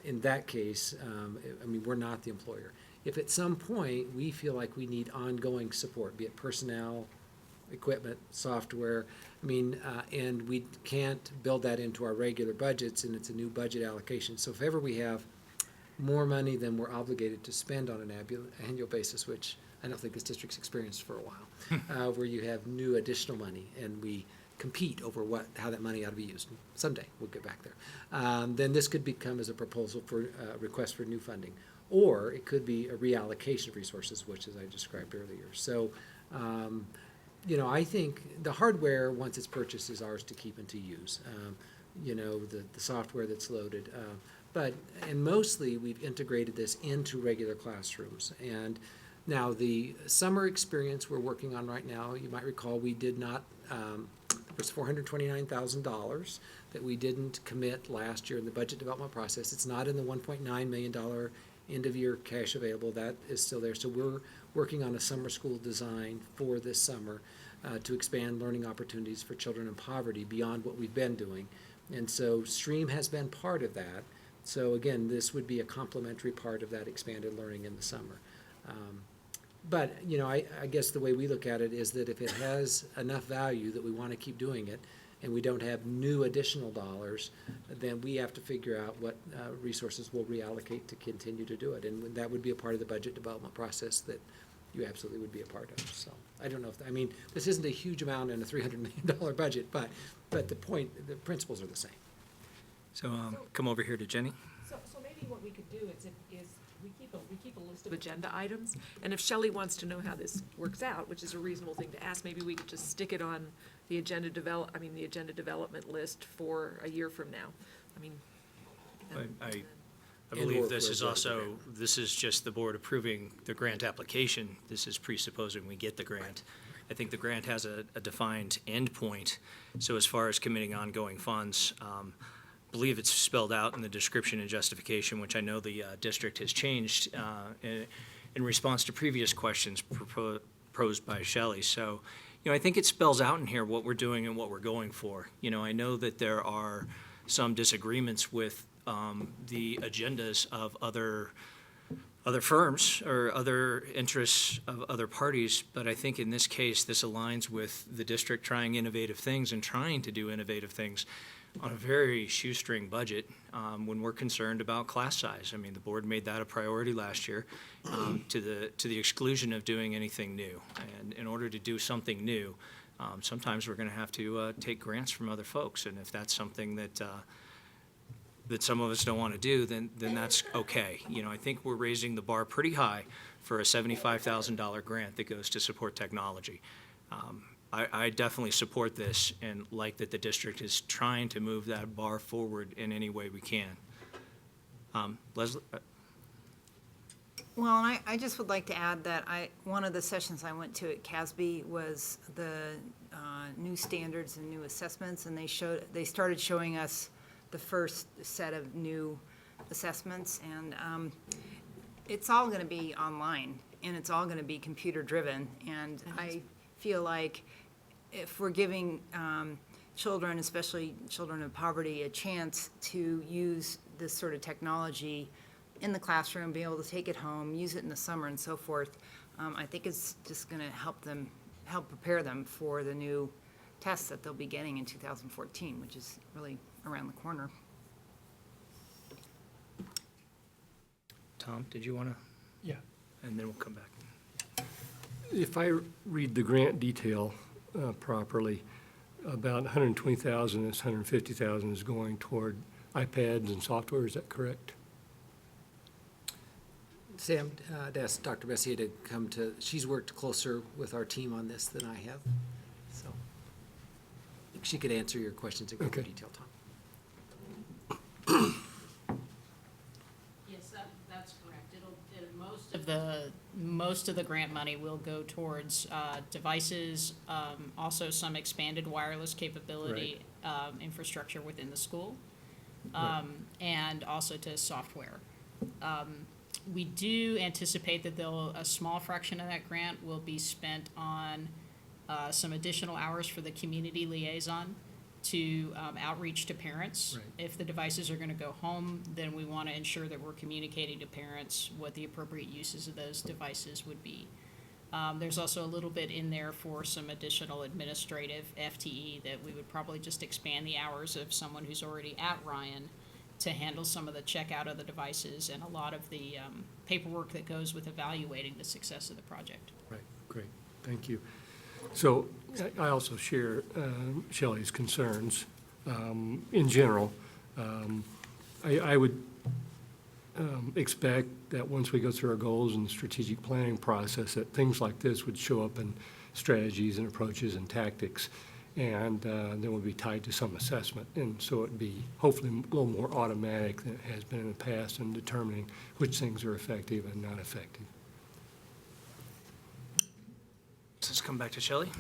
in that case, I mean, we're not the employer. If at some point we feel like we need ongoing support, be it personnel, equipment, software, I mean, and we can't build that into our regular budgets, and it's a new budget allocation. So if ever we have more money than we're obligated to spend on an annual basis, which I don't think this district's experienced for a while, where you have new additional money and we compete over how that money ought to be used. Someday, we'll get back there. Then this could become as a proposal for request for new funding. Or it could be a reallocation of resources, which as I described earlier. So, you know, I think the hardware, once it's purchased, is ours to keep and to use. You know, the software that's loaded. And mostly we've integrated this into regular classrooms. And now the summer experience we're working on right now, you might recall we did not, there was $429,000 that we didn't commit last year in the budget development process. It's not in the $1.9 million end-of-year cash available. That is still there. So we're working on a summer school design for this summer to expand learning opportunities for children in poverty beyond what we've been doing. And so STREAM has been part of that. So again, this would be a complementary part of that expanded learning in the summer. But, you know, I guess the way we look at it is that if it has enough value that we want to keep doing it, and we don't have new additional dollars, then we have to figure out what resources we'll reallocate to continue to do it. And that would be a part of the budget development process that you absolutely would be a part of. So I don't know if, I mean, this isn't a huge amount in a $300 million budget, but the principles are the same. So come over here to Jenny. So maybe what we could do is we keep a list of agenda items, and if Shelley wants to know how this works out, which is a reasonable thing to ask, maybe we could just stick it on the agenda development list for a year from now. I mean. I believe this is also, this is just the board approving the grant application. This is presupposing we get the grant. I think the grant has a defined endpoint. So as far as committing ongoing funds, believe it's spelled out in the description and justification, which I know the district has changed in response to previous questions proposed by Shelley. So, you know, I think it spells out in here what we're doing and what we're going for. You know, I know that there are some disagreements with the agendas of other other firms or other interests of other parties, but I think in this case, this aligns with the district trying innovative things and trying to do innovative things on a very shoestring budget when we're concerned about class size. I mean, the board made that a priority last year to the exclusion of doing anything new. And in order to do something new, sometimes we're going to have to take grants from other folks. And if that's something that some of us don't want to do, then that's okay. You know, I think we're raising the bar pretty high for a $75,000 grant that goes to support technology. I definitely support this and like that the district is trying to move that bar forward in any way we can. Leslie? Well, and I just would like to add that one of the sessions I went to at CASB was the new standards and new assessments, and they started showing us the first set of new assessments, and it's all going to be online, and it's all going to be computer-driven, and I feel like if we're giving children, especially children of poverty, a chance to use this sort of technology in the classroom, be able to take it home, use it in the summer and so forth, I think it's just going to help prepare them for the new tests that they'll be getting in 2014, which is really around the corner. Tom, did you want to? Yeah. And then we'll come back. If I read the grant detail properly, about 120,000 of this 150,000 is going toward iPads and software, is that correct? Sam, I'd ask Dr. Messier to come to, she's worked closer with our team on this than I have, so she could answer your questions in greater detail, Tom. Yes, that's correct. Most of the grant money will go towards devices, also some expanded wireless capability, infrastructure within the school, and also to software. We do anticipate that a small fraction of that grant will be spent on some additional hours for the community liaison to outreach to parents. If the devices are going to go home, then we want to ensure that we're communicating to parents what the appropriate uses of those devices would be. There's also a little bit in there for some additional administrative FTE that we would probably just expand the hours of someone who's already at Ryan to handle some of the checkout of the devices and a lot of the paperwork that goes with evaluating the success of the project. Right, great, thank you. So I also share Shelley's concerns. In general, I would expect that once we go through our goals and strategic planning process, that things like this would show up in strategies and approaches and tactics, and then would be tied to some assessment. And so it'd be hopefully a little more automatic than it has been in the past in determining which things are effective and not effective. Let's come back to Shelley.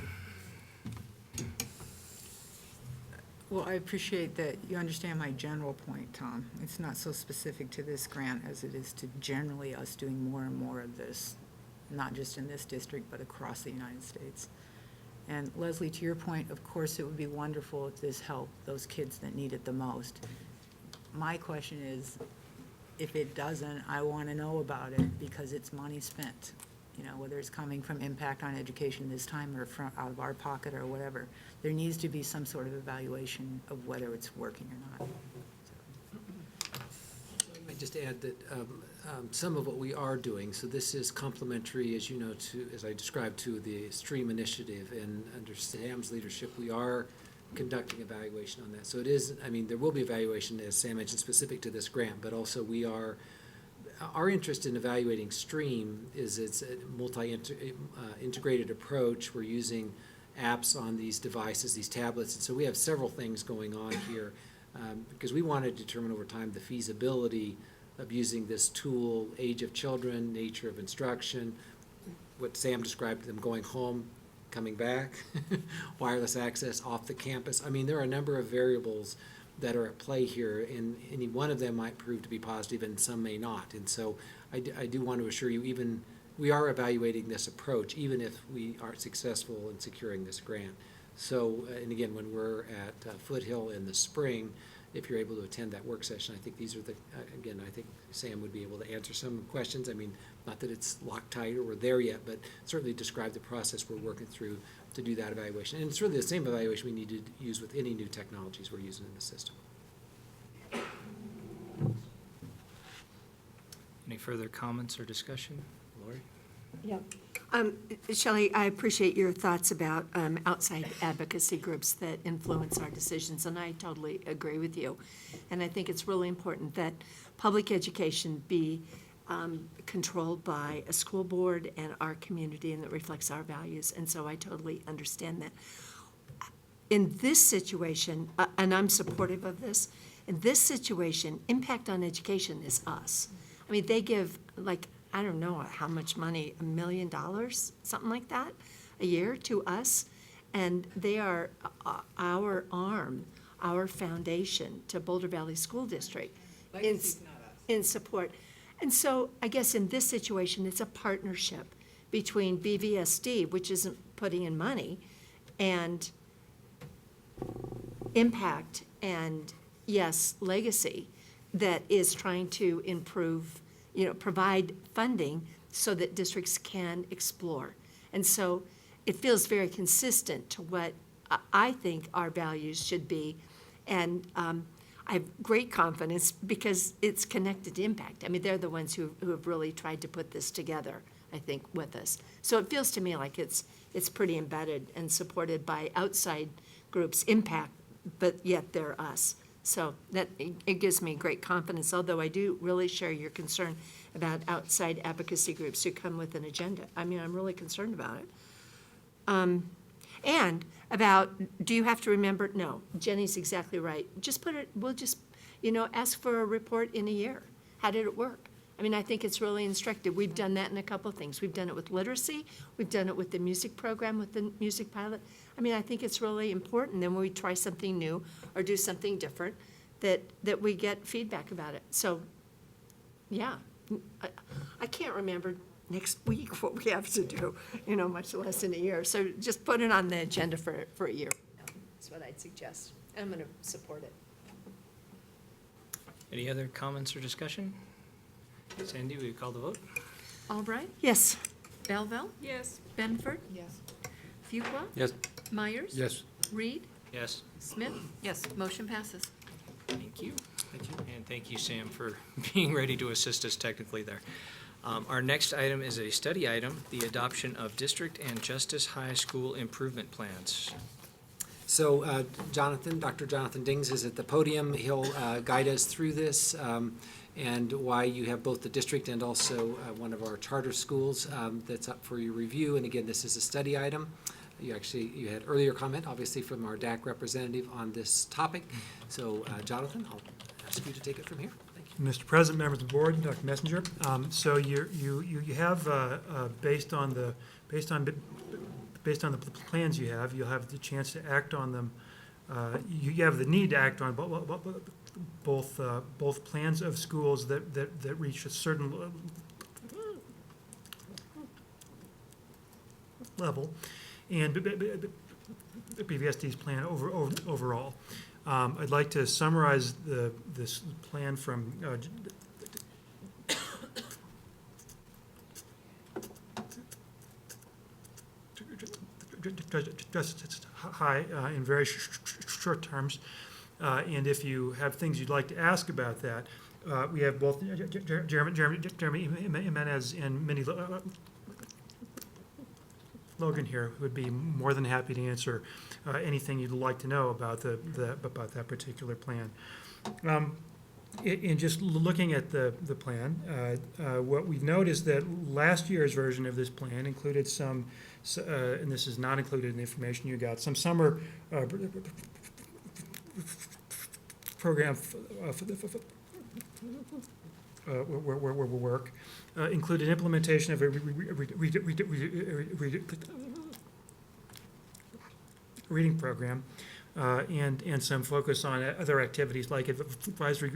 Well, I appreciate that you understand my general point, Tom. It's not so specific to this grant as it is to generally us doing more and more of this, not just in this district, but across the United States. And Leslie, to your point, of course, it would be wonderful if this helped those kids that need it the most. My question is, if it doesn't, I want to know about it because it's money spent. You know, whether it's coming from Impact on Education this time or from out of our pocket or whatever, there needs to be some sort of evaluation of whether it's working or not. I might just add that some of what we are doing, so this is complementary, as you know, to, as I described, to the STREAM initiative, and under Sam's leadership, we are conducting evaluation on that. So it is, I mean, there will be evaluation, as Sam mentioned, specific to this grant, but also we are, our interest in evaluating STREAM is it's a multi-integrated approach. We're using apps on these devices, these tablets, and so we have several things going on here because we want to determine over time the feasibility of using this tool, age of children, nature of instruction, what Sam described, them going home, coming back, wireless access off the campus. I mean, there are a number of variables that are at play here, and any one of them might prove to be positive and some may not. And so I do want to assure you, even we are evaluating this approach, even if we aren't successful in securing this grant. So, and again, when we're at Foothill in the spring, if you're able to attend that work session. I think these are the, again, I think Sam would be able to answer some questions. I mean, not that it's Loctite or we're there yet, but certainly describe the process we're working through to do that evaluation. And it's really the same evaluation we need to use with any new technologies we're using in the system. Any further comments or discussion? Lori? Yeah. Shelley, I appreciate your thoughts about outside advocacy groups that influence our decisions, and I totally agree with you. And I think it's really important that public education be controlled by a school board and our community, and that reflects our values. And so I totally understand that. In this situation, and I'm supportive of this, in this situation, impact on education is us. I mean, they give, like, I don't know how much money, $1 million, something like that, a year to us. And they are our arm, our foundation to Boulder Valley School District in support. And so I guess in this situation, it's a partnership between BVSD, which isn't putting in money, and Impact and, yes, Legacy, that is trying to improve, provide funding so that districts can explore. And so it feels very consistent to what I think our values should be. And I have great confidence because it's connected to Impact. I mean, they're the ones who have really tried to put this together, I think, with us. So it feels to me like it's pretty embedded and supported by outside groups, Impact, but yet they're us. So that, it gives me great confidence, although I do really share your concern about outside advocacy groups who come with an agenda. I mean, I'm really concerned about it. And about, do you have to remember? No, Jenny's exactly right. Just put it, we'll just, ask for a report in a year. How did it work? I mean, I think it's really instructive. We've done that in a couple of things. We've done it with literacy. We've done it with the music program, with the music pilot. I mean, I think it's really important then when we try something new or do something different that we get feedback about it. So, yeah, I can't remember next week what we have to do, much less in a year. So just put it on the agenda for a year. That's what I'd suggest. I'm going to support it. Any other comments or discussion? Sandy, will you call the vote? Albright? Yes. Belleville? Yes. Benford? Yes. Fuqua? Yes. Myers? Yes. Reed? Yes. Smith? Yes. Motion passes. Thank you. Thank you. And thank you, Sam, for being ready to assist us technically there. Our next item is a study item, the adoption of District and Justice High School improvement plans. So Dr. Jonathan Dings is at the podium. He'll guide us through this and why you have both the district and also one of our charter schools that's up for your review. And again, this is a study item. You had earlier comment, obviously, from our DAC representative on this topic. So Jonathan, I'll ask you to take it from here. Thank you. Mr. President, members of the board, Dr. Messenger. So you have based on the plans you have, you'll have the chance to act on them. You have the need to act on both plans of schools that reach a certain level, and BVSD's plan overall. I'd like to summarize this plan from Justice High in very short terms. And if you have things you'd like to ask about that, we have both Jeremy Jimenez and Minnie Logan here, who would be more than happy to answer anything you'd like to know about that particular plan. In just looking at the plan, what we note is that last year's version of this plan included some, and this is not included in the information you got, some summer program work, included implementation of a reading program, and some focus on other activities like advisory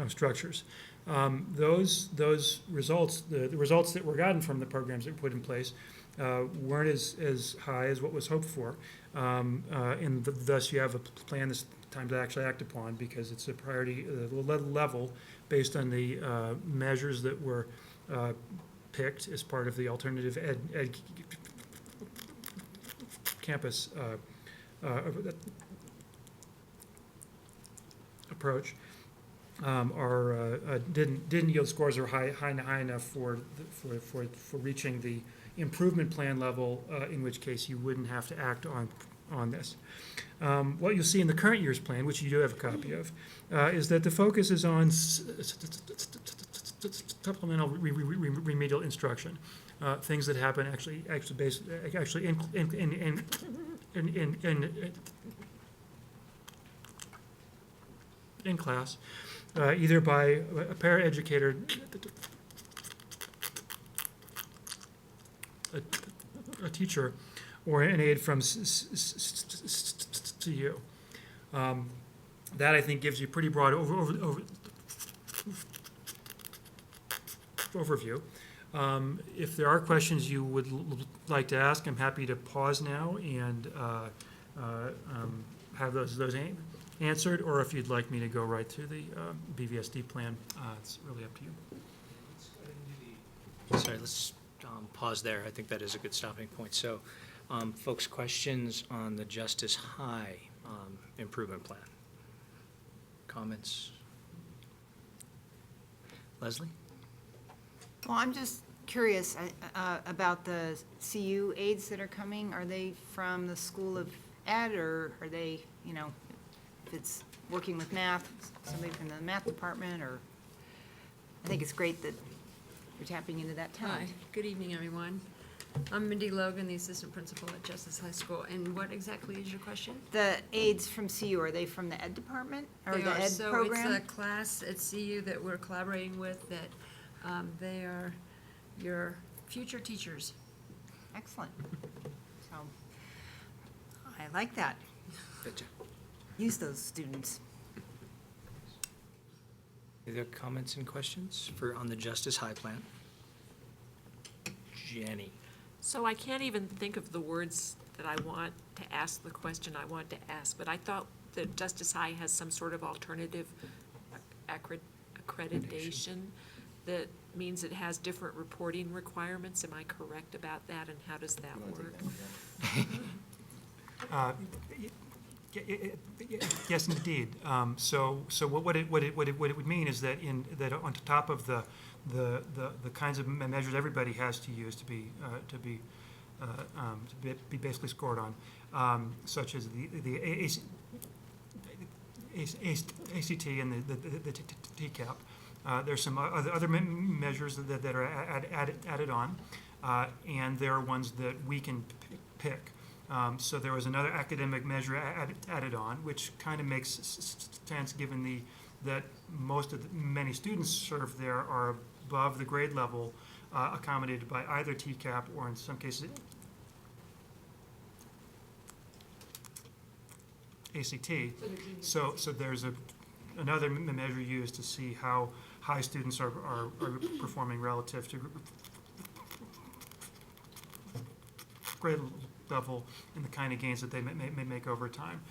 structures. Those results, the results that were gotten from the programs that were put in place, weren't as high as what was hoped for. And thus you have a plan this time to actually act upon because it's a priority level based on the measures that were picked as part of the alternative ed campus approach. Didn't yield scores are high enough for reaching the improvement plan level, in which case you wouldn't have to act on this. What you'll see in the current year's plan, which you do have a copy of, is that the focus is on supplemental remedial instruction, things that happen actually in class, either by a paraeducator, a teacher, or an aide from CU. That I think gives you pretty broad overview. If there are questions you would like to ask, I'm happy to pause now and have those answered, or if you'd like me to go right through the BVSD plan, it's really up to you. Sorry, let's pause there. I think that is a good stopping point. So, folks, questions on the Justice High improvement plan? Comments? Leslie? Well, I'm just curious about the CU aides that are coming. Are they from the School of Ed, or are they, you know, if it's working with math, somebody from the math department, or? I think it's great that you're tapping into that talent. Hi, good evening, everyone. I'm Mindy Logan, the assistant principal at Justice High School. And what exactly is your question? The aides from CU, are they from the Ed department or They the are. Ed So program? it's a class at CU that we're collaborating with that they are your future teachers. Excellent. So, I like that. Good job. Use those students. Are there comments and questions on the Justice High plan? Jenny? So I can't even think of the words that I want to ask the question I want to ask, but I thought that Justice High has some sort of alternative accreditation that means it has different reporting requirements. Am I correct about that, and how does that work? Yes, indeed. So what it would mean is that on top of the kinds of measures everybody has to use to be basically scored on, such as the ACT and the TCAP. There's some other measures that are added on, and there are ones that we can pick. So there was another academic measure added on, which kind of makes sense given that many students served there are above the grade level accommodated by either TCAP or in some cases ACT. So there's another measure used to see how high students are performing relative to grade level and the kind of gains that they may make over time.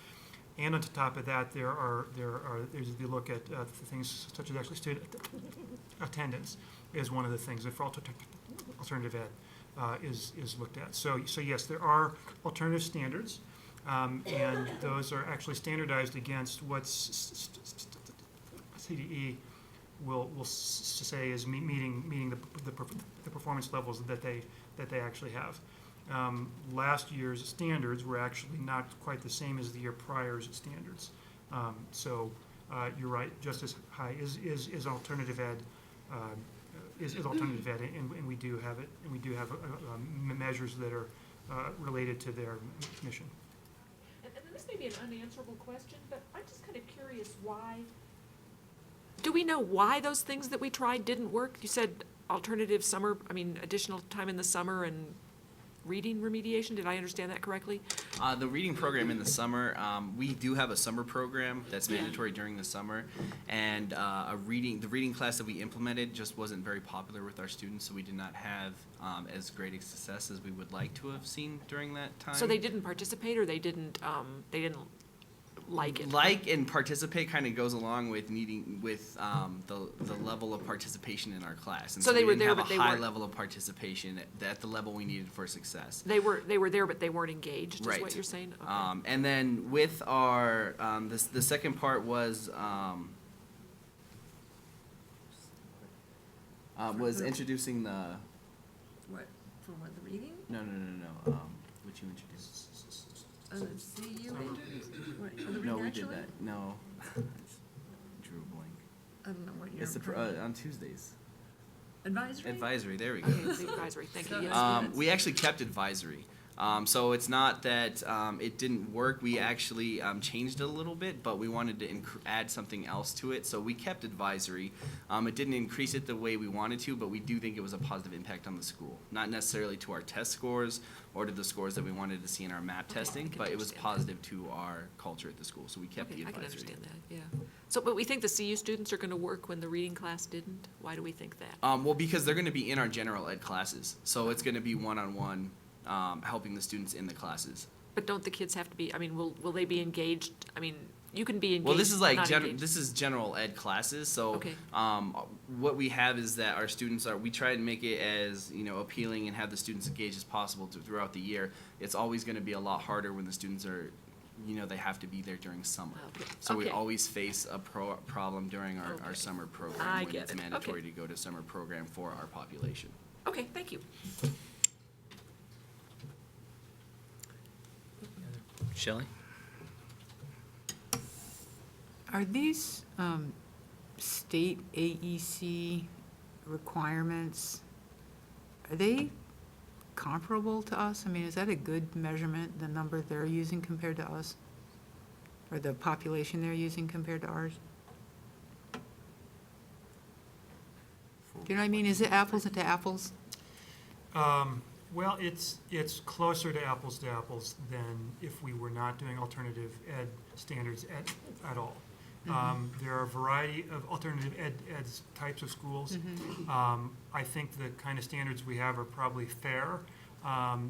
And on top of that, there's if you look at things such as actually student attendance is one of the things that for alternative ed is looked at. So yes, there are alternative standards, and those are actually standardized against what CDE will say is meeting the performance levels that they actually have. Last year's standards were actually not quite the same as the year prior's standards. So you're right, Justice High is alternative ed, is alternative ed, and we do have it, and we do have measures that are related to their mission. And this may be an unanswerable question, but I'm just kind of curious why. Do we know why those things that we tried didn't work? You said alternative summer, additional time in the summer and reading remediation. Did I understand that correctly? The reading program in the summer, we do have a summer program that's mandatory during the summer, and the reading class that we implemented just wasn't very popular with our students, so we did not have as great a success as we would like to have seen during that time. So they didn't participate, or they didn't like it? Like and participate kind of goes along with needing with the level of participation in our class. And So they we were didn't there, have but a they high weren't- level of participation at the level we needed for success. They were there, but they weren't engaged, is Right. what you're saying? Okay. And then with our the second part was introducing the What, for what, the reading? no which you introduced. CU introduced? What, the No, reading we did actually? that. No, drew a blank. I don't know what you're. It's on Tuesdays. Advisory? Advisory, there we go. Okay, the advisory, thank you. Yes, yes. We actually kept advisory. So it's not that it didn't work. We actually changed it a little bit, but we wanted to add something else to it. So we kept advisory. It didn't increase it the way we wanted to, but we do think it was a positive impact on the school. Not necessarily to our test scores or to the scores that we wanted to see in our MAP testing, but it was positive to our culture at the school. So we kept Okay, the I can advisory. understand that, yeah. So, but we think the CU students are gonna work when the reading class didn't? Why do we think that? Well, because they're going to be in our general ed classes, so it's going to be one-on-one, helping the students in the classes. But don't the kids have to be, I mean, will they be engaged? I mean, you can be engaged, Well, this is like not engaged. this is general ed classes, so Okay. what we have is that our students we try and make it as appealing and have the students engaged as possible throughout the year. It's always going to be a lot harder when the students are. They have to be there during summer. Okay. So we Okay. always face a problem during our Okay. summer program I when get it's it. mandatory Okay. to go to summer program for our population. Okay, thank you. Shelley? Are these state AEC requirements, are they comparable to us? I mean, is that a good measurement, the number they're using compared to us? Or the population they're using compared to ours? Do you know what I mean? Is it apples to apples? Well, it's closer to apples than if we were not doing alternative ed standards at all. There are a variety of alternative ed types of schools. I think the kind of standards we have are probably fair.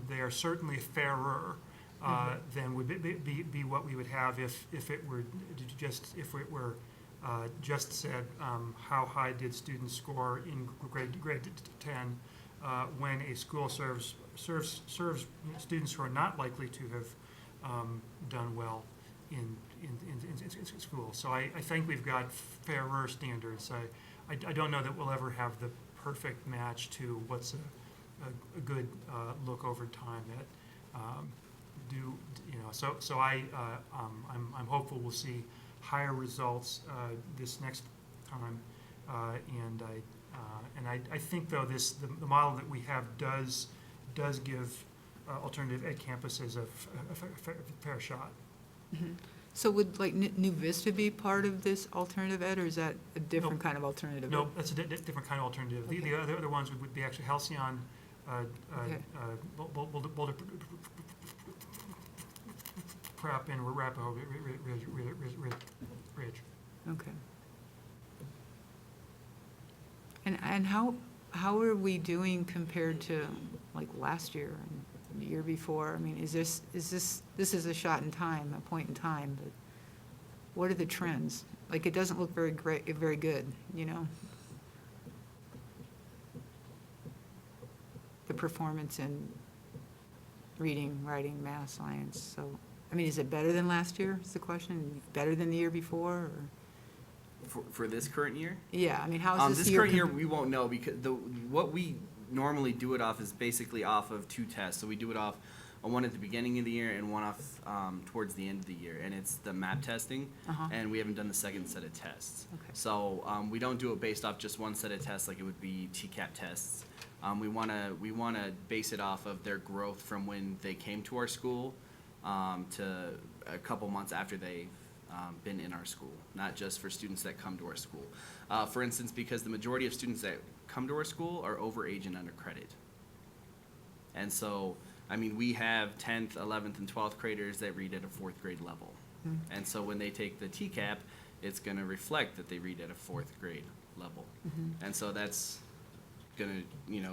They are certainly fairer than would be what we would have if it were just said how high did students score in grade 10 when a school serves students who are not likely to have done well in school. So I think we've got fairer standards. I don't know that we'll ever have the perfect match to what's a good look over time at So I'm hopeful we'll see higher results this next time, and I think though the model that we have does give alternative ed campuses a fair shot. So would like New Vista be part of this alternative ed, or is that a different kind of alternative ed? No, that's a different kind of alternative. Okay. The other ones would be actually Halcyon, Okay. Boulder Prep, and Arapahoe Ridge. Okay. And how are we doing compared to like last year and the year before? I mean, this is a shot in time, a point in time, but what are the trends? Like, it doesn't look very good, the performance in reading, writing, math, science. So, I mean, is it better than last year, is the question? Better than the year before, or? For this current year? Yeah, I mean, how is This year? current year, we won't know because what we normally do it off is basically off of two tests. So we do it off one at the beginning of the year and one off towards the end of the year, and it's the MAP testing, and we haven't done the second set of tests. Okay. So we don't do it based off just one set of tests like it would be TCAP tests. We wanna base it off of their growth from when they came to our school to a couple months after they've been in our school, not just for students that come to our school. For instance, because the majority of students that come to our school are over age and under credit. And so, I mean, we have 10th, 11th, and 12th graders that read at a 4th grade level. Mm. And so when they take the TCAP, it's going to reflect that they read at a 4th grade level. And so that's going to,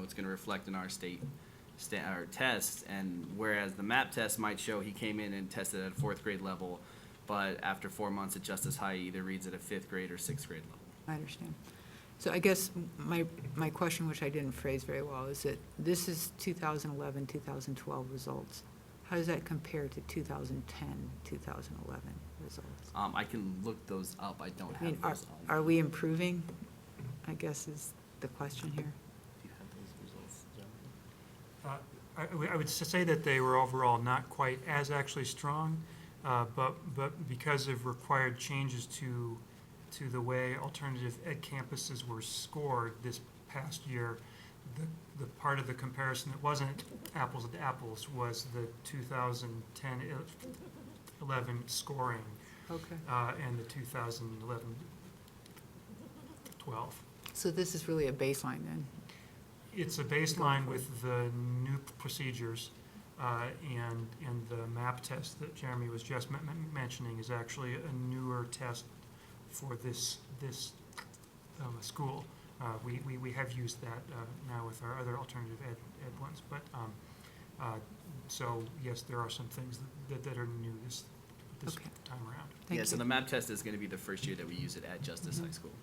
it's going to reflect in our our tests. And whereas the MAP test might show he came in and tested at a 4th grade level, but after 4 months at Justice High, he either reads at a 5th grade or 6th grade level. I understand. So I guess my question, which I didn't phrase very well, is that this is 2011, 2012 results. How does that compare to 2010, 2011 results? I can look those up. I don't I mean, have those. are we improving, I guess is the question here. Do you have those results, John? I would say that they were overall not quite as actually strong, but because of required changes to the way alternative ed campuses were scored this past year, the part of the comparison that wasn't apples to apples was the 2010-11 scoring. Okay. And the 2011-12. So this is really a baseline then? It's a baseline with the new procedures, and the MAP test that Jeremy was just mentioning is actually a newer test for this school. We have used that now with our other alternative ed ones, but so yes, there are some things that are new this time around. Yeah, so the MAP test is going to be the first year that we use it at Justice High School.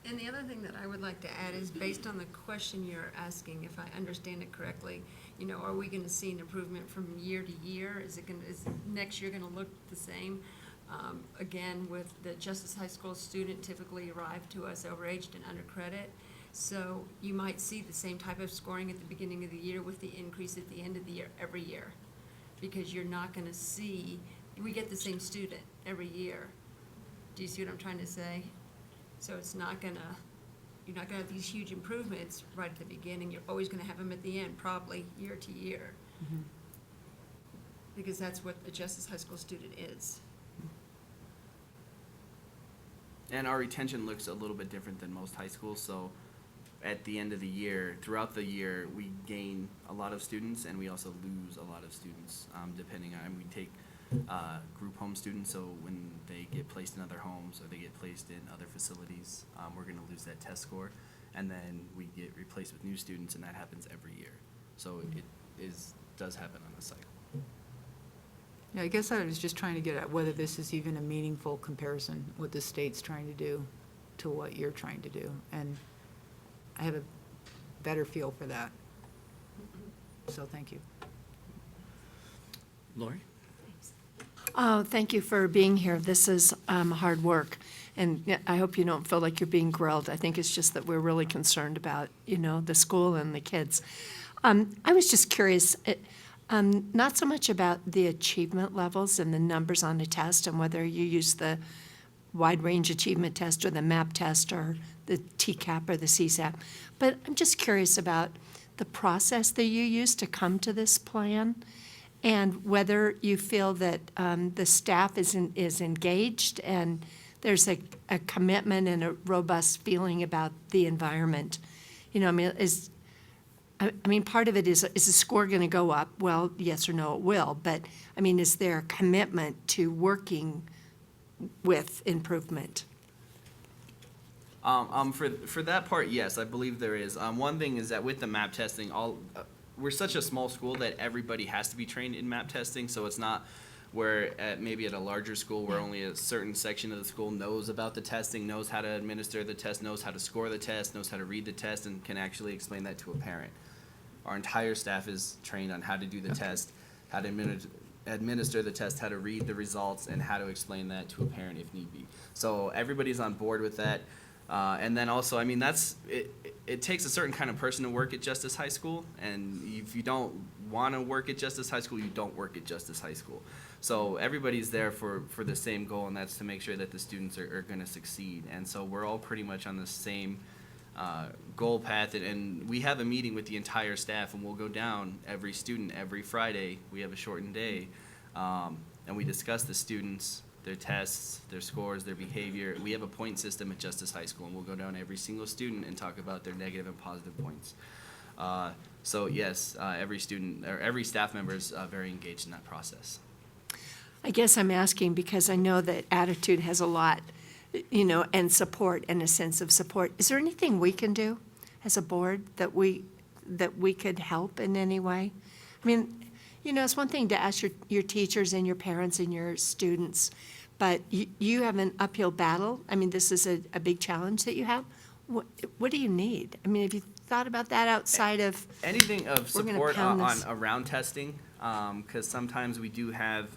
And the other thing that I would like to add is based on the question you're asking, if I understand it correctly, are we going to see an improvement from year to year? Is next year going to look the same? Again, with the Justice High School student typically arrive to us overaged and under credit. So you might see the same type of scoring at the beginning of the year with the increase at the end of the year every year. Because you're not going to see, we get the same student every year. Do you see what I'm trying to say? So it's not going to, you're not going to have these huge improvements right at the beginning. You're always going to have them at the end, probably year to year. Because that's what a Justice High School student is. And our retention looks a little bit different than most high schools, so at the end of the year, throughout the year, we gain a lot of students and we also lose a lot of students, depending on, we take group home students, so when they get placed in other homes or they get placed in other facilities, we're gonna lose that test score, and then we get replaced with new students, and that happens every year. So it does happen on the cycle. Yeah, I guess I was just trying to get at whether this is even a meaningful comparison, what the state's trying to do to what you're trying to do. And I have a better feel for that. So thank you. Lori? Oh, thank you for being here. This is hard work, and I hope you don't feel like you're being grilled. I think it's just that we're really concerned about, the school and the kids. I was just curious, not so much about the achievement levels and the numbers on the test and whether you use the wide range achievement test or the MAP test or the TCAP or the CSAP, but I'm just curious about the process that you use to come to this plan, and whether you feel that the staff is engaged and there's a commitment and a robust feeling about the environment. Part of it is the score going to go up? Well, yes or no, it will. But, is there a commitment to working with improvement? For that part, yes, I believe there is. One thing is that with the MAP testing, we're such a small school that everybody has to be trained in MAP testing, so it's not where maybe at a larger school where only a certain section of the school knows about the testing, knows how to administer the test, knows how to score the test, knows how to read the test, and can actually explain that to a parent. Our entire staff is trained on how to do the test, how to administer the test, how to read the results, and how to explain that to a parent if need be. So everybody's on board with that. And then also, it takes a certain kind of person to work at Justice High School, and if you don't want to work at Justice High School, you don't work at Justice High School. So everybody's there for the same goal, and that's to make sure that the students are going to succeed. And so we're all pretty much on the same goal path, and we have a meeting with the entire staff, and we'll go down every student every Friday. We have a shortened day, and we discuss the students, their tests, their scores, their behavior. We have a point system at Justice High School, and we'll go down every single student and talk about their negative and positive points. So yes, every student or every staff member is very engaged in that process. I guess I'm asking because I know that Attitude has a lot, and support and a sense of support. Is there anything we can do as a board that we could help in any way? I mean, it's one thing to ask your teachers and your parents and your students, but you have an uphill battle. I mean, this is a big challenge that you have. What do you need? I mean, have you thought about that outside of Anything of We're gonna support pound on this. around testing, because sometimes we do have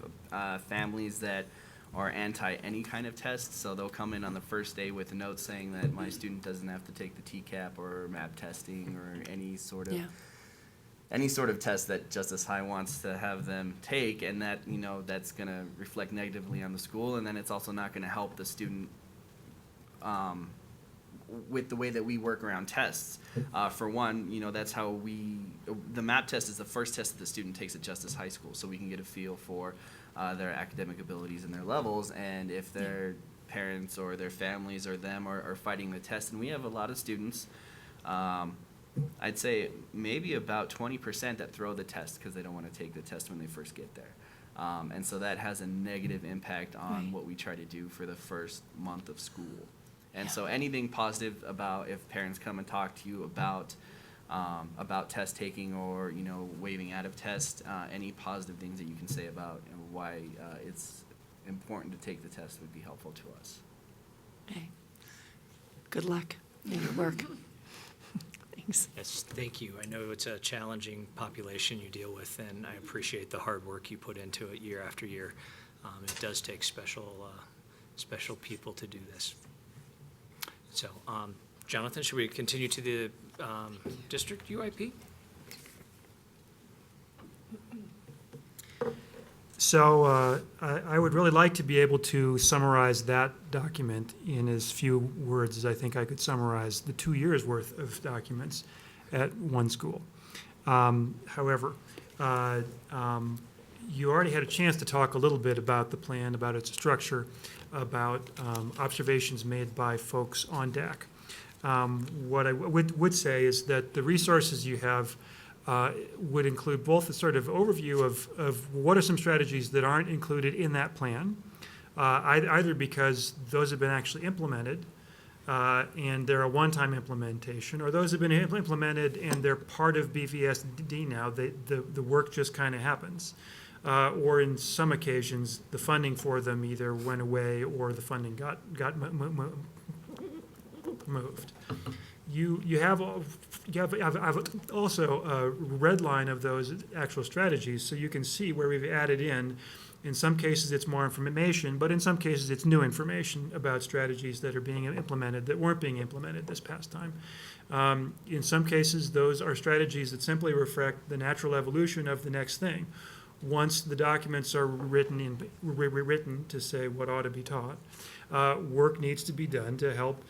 families that are anti any kind of test, so they'll come in on the first day with a note saying that my student doesn't have to take the TCAP or MAP testing or any sort of test that Justice High wants to have them take, and that that's going to reflect negatively on the school, and then it's also not going to help the student with the way that we work around tests. For one, that's how the MAP test is the first test that the student takes at Justice High School, so we can get a feel for their academic abilities and their levels, and if their parents or their families or them are fighting the test. And we have a lot of students, I'd say maybe about 20% that throw the test because they don't want to take the test when they first get there. And so that has a negative impact on what we try to do for the first month of school. And so anything positive about if parents come and talk to you about test taking or waiving out of test, any positive things that you can say about why it's important to take the test would be helpful to us. Okay. Good luck in your work. Thanks. Yes, thank you. I know it's a challenging population you deal with, and I appreciate the hard work you put into it year after year. It does take special people to do this. So, Jonathan, should we continue to the district UIP? So I would really like to be able to summarize that document in as few words as I think I could summarize the 2 years' worth of documents at one school. However, you already had a chance to talk a little bit about the plan, about its structure, about observations made by folks on DAC. What I would say is that the resources you have would include both a sort of overview of what are some strategies that aren't included in that plan, either because those have been actually implemented and they're a one-time implementation, or those have been implemented and they're part of BVSD now. The work just kind of happens. Or in some occasions, the funding for them either went away or the funding got moved. You have also a red line of those actual strategies, so you can see where we've added in. In some cases, it's more information, but in some cases, it's new information about strategies that are being implemented that weren't being implemented this past time. In some cases, those are strategies that simply reflect the natural evolution of the next thing. Once the documents are rewritten to say what ought to be taught, work needs to be done to help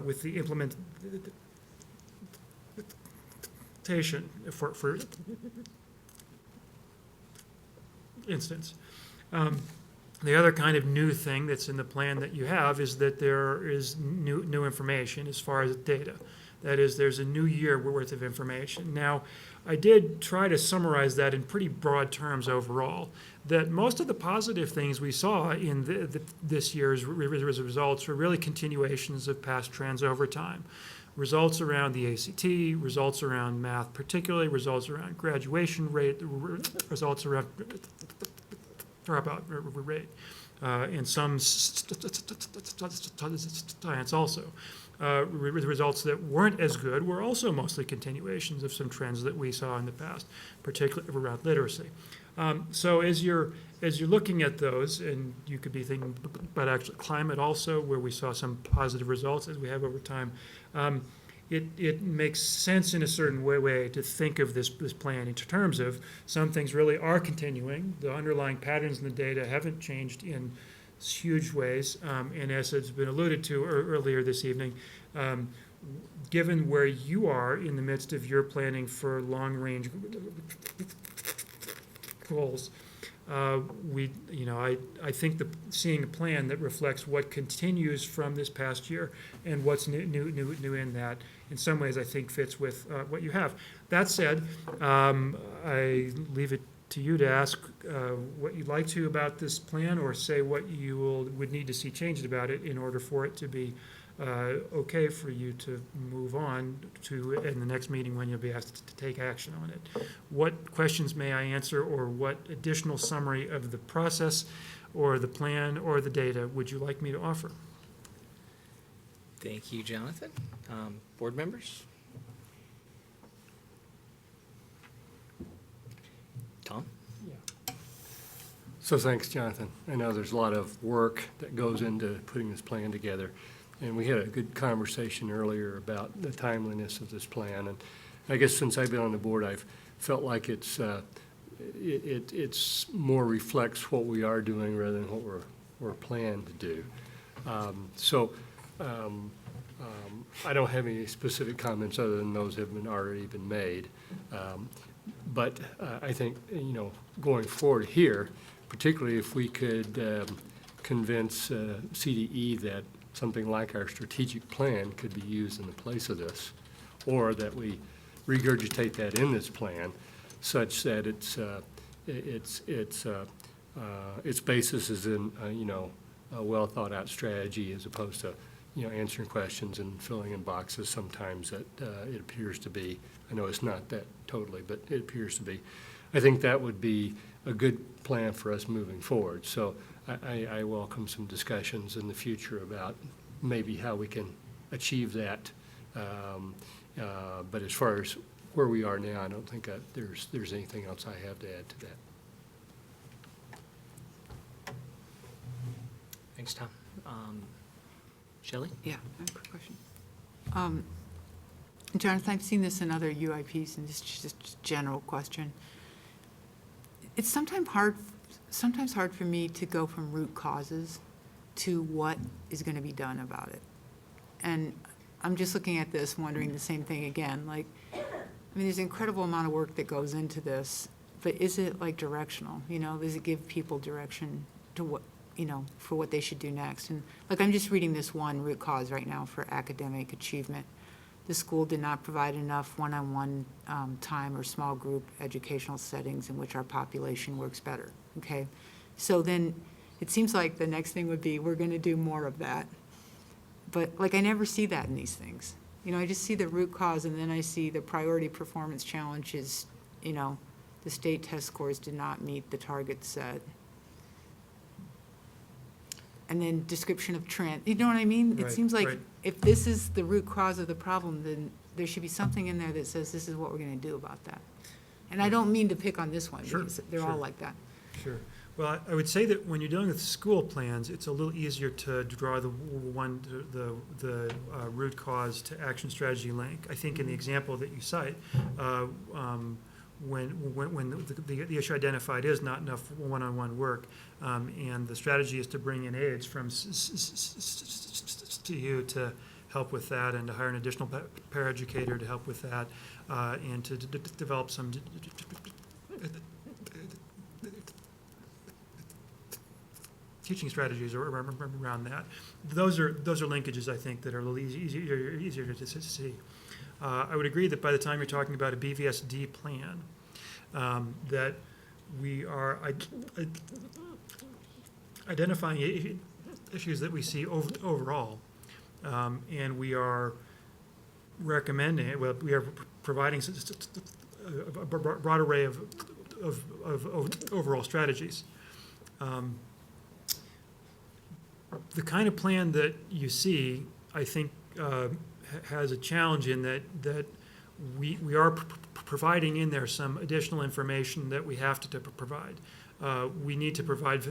with the implementation, for instance. The other kind of new thing that's in the plan that you have is that there is new information as far as data. That is, there's a new year worth of information. Now, I did try to summarize that in pretty broad terms overall, that most of the positive things we saw in this year's results were really continuations of past trends over time. Results around the ACT, results around math particularly, results around graduation rate, results around dropout rate, and some science also. Results that weren't as good were also mostly continuations of some trends that we saw in the past, particularly around literacy. So as you're looking at those, and you could be thinking about actually climate also, where we saw some positive results as we have over time, it makes sense in a certain way to think of this plan in terms of some things really are continuing. The underlying patterns in the data haven't changed in huge ways, and as has been alluded to earlier this evening, given where you are in the midst of your planning for long-range goals, I think seeing a plan that reflects what continues from this past year and what's new in that, in some ways, I think fits with what you have. That said, I leave it to you to ask what you'd like to about this plan, or say what you would need to see changed about it in order for it to be okay for you to move on to in the next meeting when you'll be asked to take action on it. What questions may I answer, or what additional summary of the process or the plan or the data would you like me to offer? Thank you, Jonathan. Board members? Tom? So thanks, Jonathan. I know there's a lot of work that goes into putting this plan together. And we had a good conversation earlier about the timeliness of this plan. And I guess since I've been on the board, I've felt like it's more reflects what we are doing rather than what we're planning to do. I don't have any specific comments other than those have already been made. But I think, going forward here, particularly if we could convince CDE that something like our strategic plan could be used in the place of this, or that we regurgitate that in this plan such that its basis is in a well thought out strategy, as opposed to answering questions and filling in boxes sometimes that it appears to be. I know it's not that totally, but it appears to be. I think that would be a good plan for us moving forward. So I welcome some discussions in the future about maybe how we can achieve that. But as far as where we are now, I don't think there's anything else I have to add to that. Thanks, Tom. Shelley? Yeah, I have a quick question. Jonathan, I've seen this in other UIPs, and this is just a general question. It's sometimes hard for me to go from root causes to what is going to be done about it. And I'm just looking at this, wondering the same thing again. There's an incredible amount of work that goes into this, but is it directional? Does it give people direction to what, for what they should do next? And I'm just reading this one root cause right now for academic achievement. The school did not provide enough one-on-one time or small group educational settings in which our population works better, okay? So then it seems like the next thing would be, we're gonna do more of that. But I never see that in these things. I just see the root cause, and then I see the priority performance challenges, the state test scores did not meet the targets set. And then description of trend, you know what I mean? It seems like if this is the root cause of the problem, then there should be something in there that says this is what we're gonna do about that. And I don't mean to pick on this one, because they're all like that. Sure. Well, I would say that when you're dealing with school plans, it's a little easier to draw the root cause to action strategy link. I think in the example that you cite, when the issue identified is not enough one-on-one work, and the strategy is to bring in aides from CU to help with that, and to hire an additional paraeducator to help with that, and to develop some teaching strategies around that. Those are linkages, I think, that are a little easier to see. I would agree that by the time you're talking about a BVSD plan, that we are identifying issues that we see overall, and we are recommending, we are providing a broad array of overall strategies. The kind of plan that you see, I think, has a challenge in that we are providing in there some additional information that we have to provide. We need to provide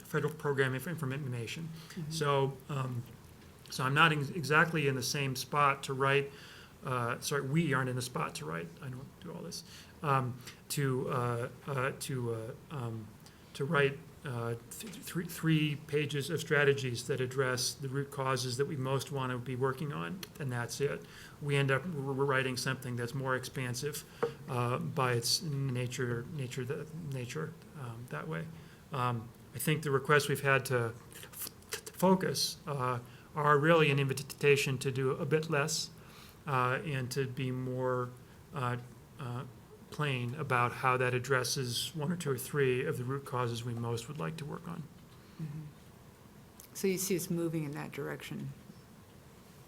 federal program information. So I'm not exactly in the same spot to write. We aren't in the spot to write. I don't do all this. To write three pages of strategies that address the root causes that we most want to be working on, and that's it. We end up writing something that's more expansive by its nature that way. I think the requests we've had to focus are really an invitation to do a bit less and to be more plain about how that addresses one or two or three of the root causes we most would like to work on. So you see us moving in that direction?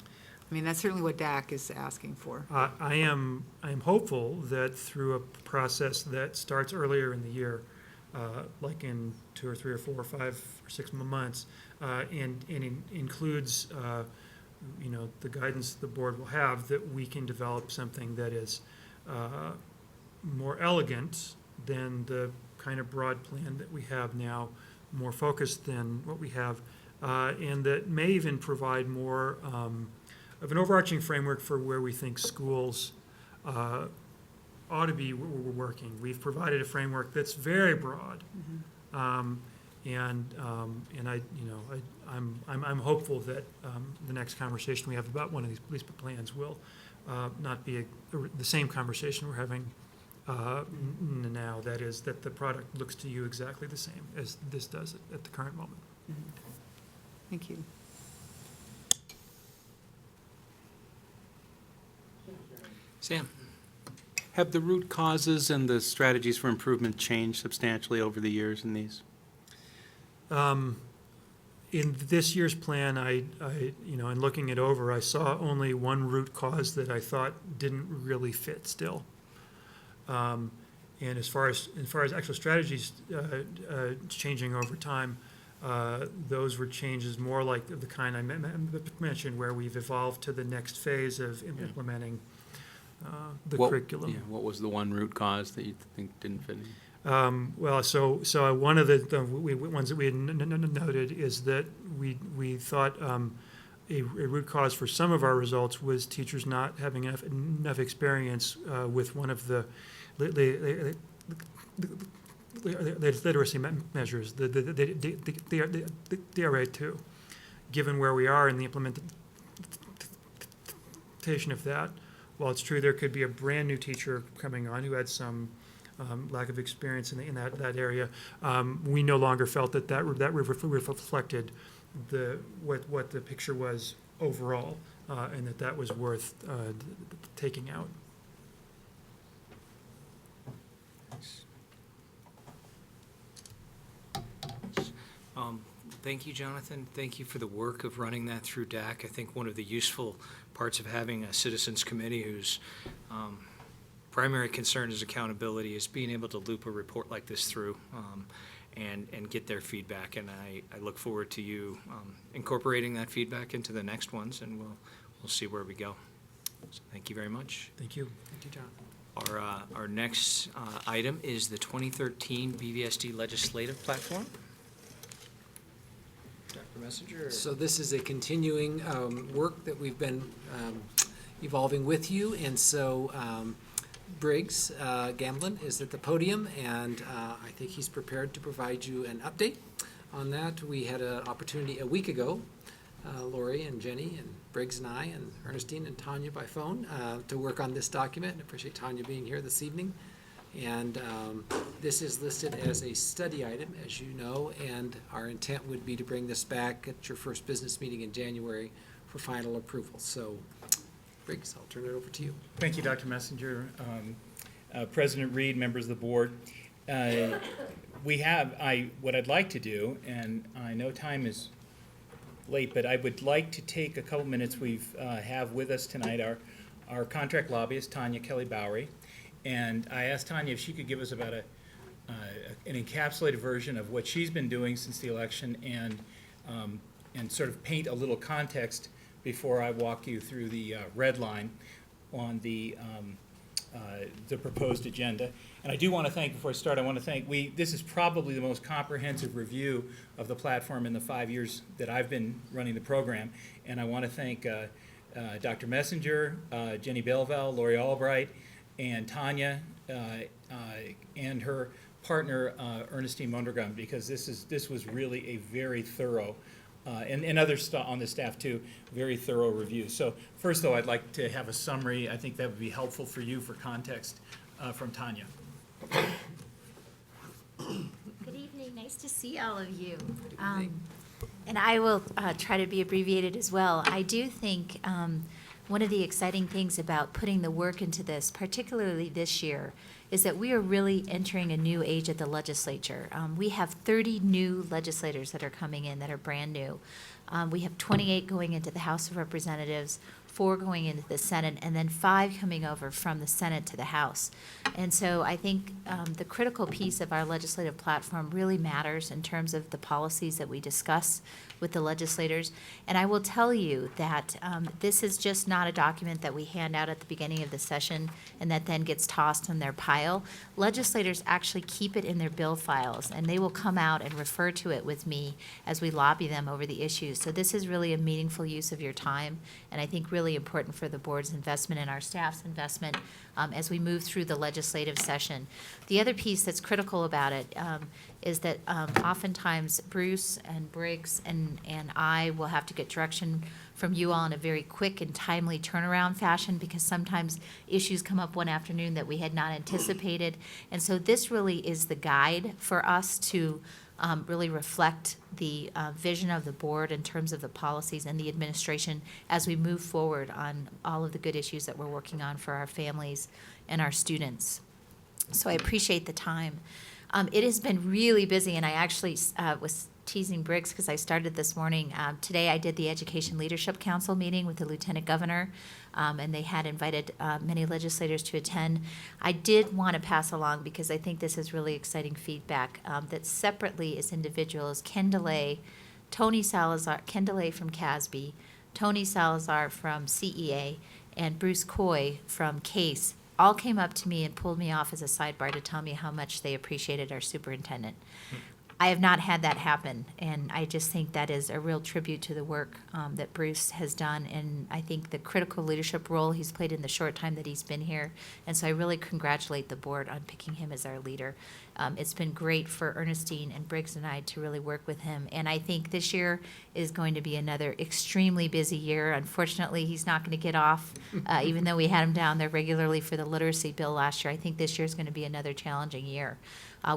I mean, that's certainly what DAC is asking for. I am hopeful that through a process that starts earlier in the year, like in 2 or 3 or 4 or 5 or 6 months, and includes the guidance the board will have, that we can develop something that is more elegant than the kind of broad plan that we have now, more focused than what we have, and that may even provide more of an overarching framework for where we think schools ought to be working. We've provided a framework that's very broad, and I'm hopeful that the next conversation we have about one of these plans will not be the same conversation we're having now. That is, that the product looks to you exactly the same as this does at the current moment. Thank you. Sam? Have the root causes and the strategies for improvement changed substantially over the years in these? In this year's plan, in looking it over, I saw only one root cause that I thought didn't really fit still. And as far as actual strategies changing over time, those were changes more like the kind I mentioned, where we've evolved to the next phase of implementing the curriculum. Yeah, what was the one root cause that you think didn't fit in? Well, so one of the ones that we had noted is that we thought a root cause for some of our results was teachers not having enough experience with one of the literacy measures, the DRA2. Given where we are in the implementation of that, while it's true there could be a brand new teacher coming on who had some lack of experience in that area, we no longer felt that reflected what the picture was overall, and that was worth taking out. Thank you, Jonathan. Thank you for the work of running that through DAC. I think one of the useful parts of having a citizens committee whose primary concern is accountability is being able to loop a report like this through and get their feedback. And I look forward to you incorporating that feedback into the next ones, and we'll see where we go. So thank you very much. Thank you. Thank you, Jonathan. Our next item is the 2013 BVSD legislative platform. Dr. Messenger? So this is a continuing work that we've been evolving with you, and so Briggs Gamblin is at the podium, and I think he's prepared to provide you an update on that. We had an opportunity a week ago, Lori and Jenny and Briggs and I and Ernestine and Tanya by phone to work on this document. I appreciate Tanya being here this evening. And this is listed as a study item, as you know, and our intent would be to bring this back at your first business meeting in January for final approval. So, Briggs, I'll turn it over to you. Thank you, Dr. Messenger. President Reed, members of the board. What I'd like to do, and I know time is late, but I would like to take a couple minutes. Have with us tonight our contract lobbyist, Tanya Kelly-Bowery. And I asked Tanya if she could give us about an encapsulated version of what she's been doing since the election, and sort of paint a little context before I walk you through the red line on the proposed agenda. And I do want to thank, before I start, this is probably the most comprehensive review of the platform in the 5 years that I've been running the program. And I want to thank Dr. Messenger, Jenny Belville, Lori Albright, and Tanya and her partner, Ernestine Mondragon, because this was really a very thorough, and others on the staff too, very thorough review. So first, though, I'd like to have a summary. I think that would be helpful for you for context from Tanya. Good evening. Nice to see all of you. And I will try to be abbreviated as well. I do think one of the exciting things about putting the work into this, particularly this year, is that we are really entering a new age at the legislature. We have 30 new legislators that are coming in that are brand new. We have 28 going into the House of Representatives, 4 going into the Senate, and then 5 coming over from the Senate to the House. And so I think the critical piece of our legislative platform really matters in terms of the policies that we discuss with the legislators. And I will tell you that this is just not a document that we hand out at the beginning of the session and that then gets tossed in their pile. Legislators actually keep it in their bill files, and they will come out and refer to it with me as we lobby them over the issues. So this is really a meaningful use of your time, and I think really important for the board's investment and our staff's investment as we move through the legislative session. The other piece that's critical about it is that oftentimes Bruce and Briggs and I will have to get direction from you all in a very quick and timely turnaround fashion, because sometimes issues come up one afternoon that we had not anticipated. And so this really is the guide for us to really reflect the vision of the board in terms of the policies and the administration as we move forward on all of the good issues that we're working on for our families and our students. So I appreciate the time. It has been really busy, and I actually was teasing Briggs because I started this morning. Today I did the Education Leadership Council meeting with the Lieutenant Governor, and they had invited many legislators to attend. I did want to pass along, because I think this is really exciting feedback, that separately as individuals, Ken DeLay, Tony Salazar, Ken DeLay from CASB, Tony Salazar from CEA, and Bruce Coy from CASE all came up to me and pulled me off as a sidebar to tell me how much they appreciated our superintendent. I have not had that happen, and I just think that is a real tribute to the work that Bruce has done, and I think the critical leadership role he's played in the short time that he's been here. And so I really congratulate the board on picking him as our leader. It's been great for Ernestine and Briggs and I to really work with him, and I think this year is going to be another extremely busy year. Unfortunately, he's not going to get off, even though we had him down there regularly for the literacy bill last year. I think this year is going to be another challenging year.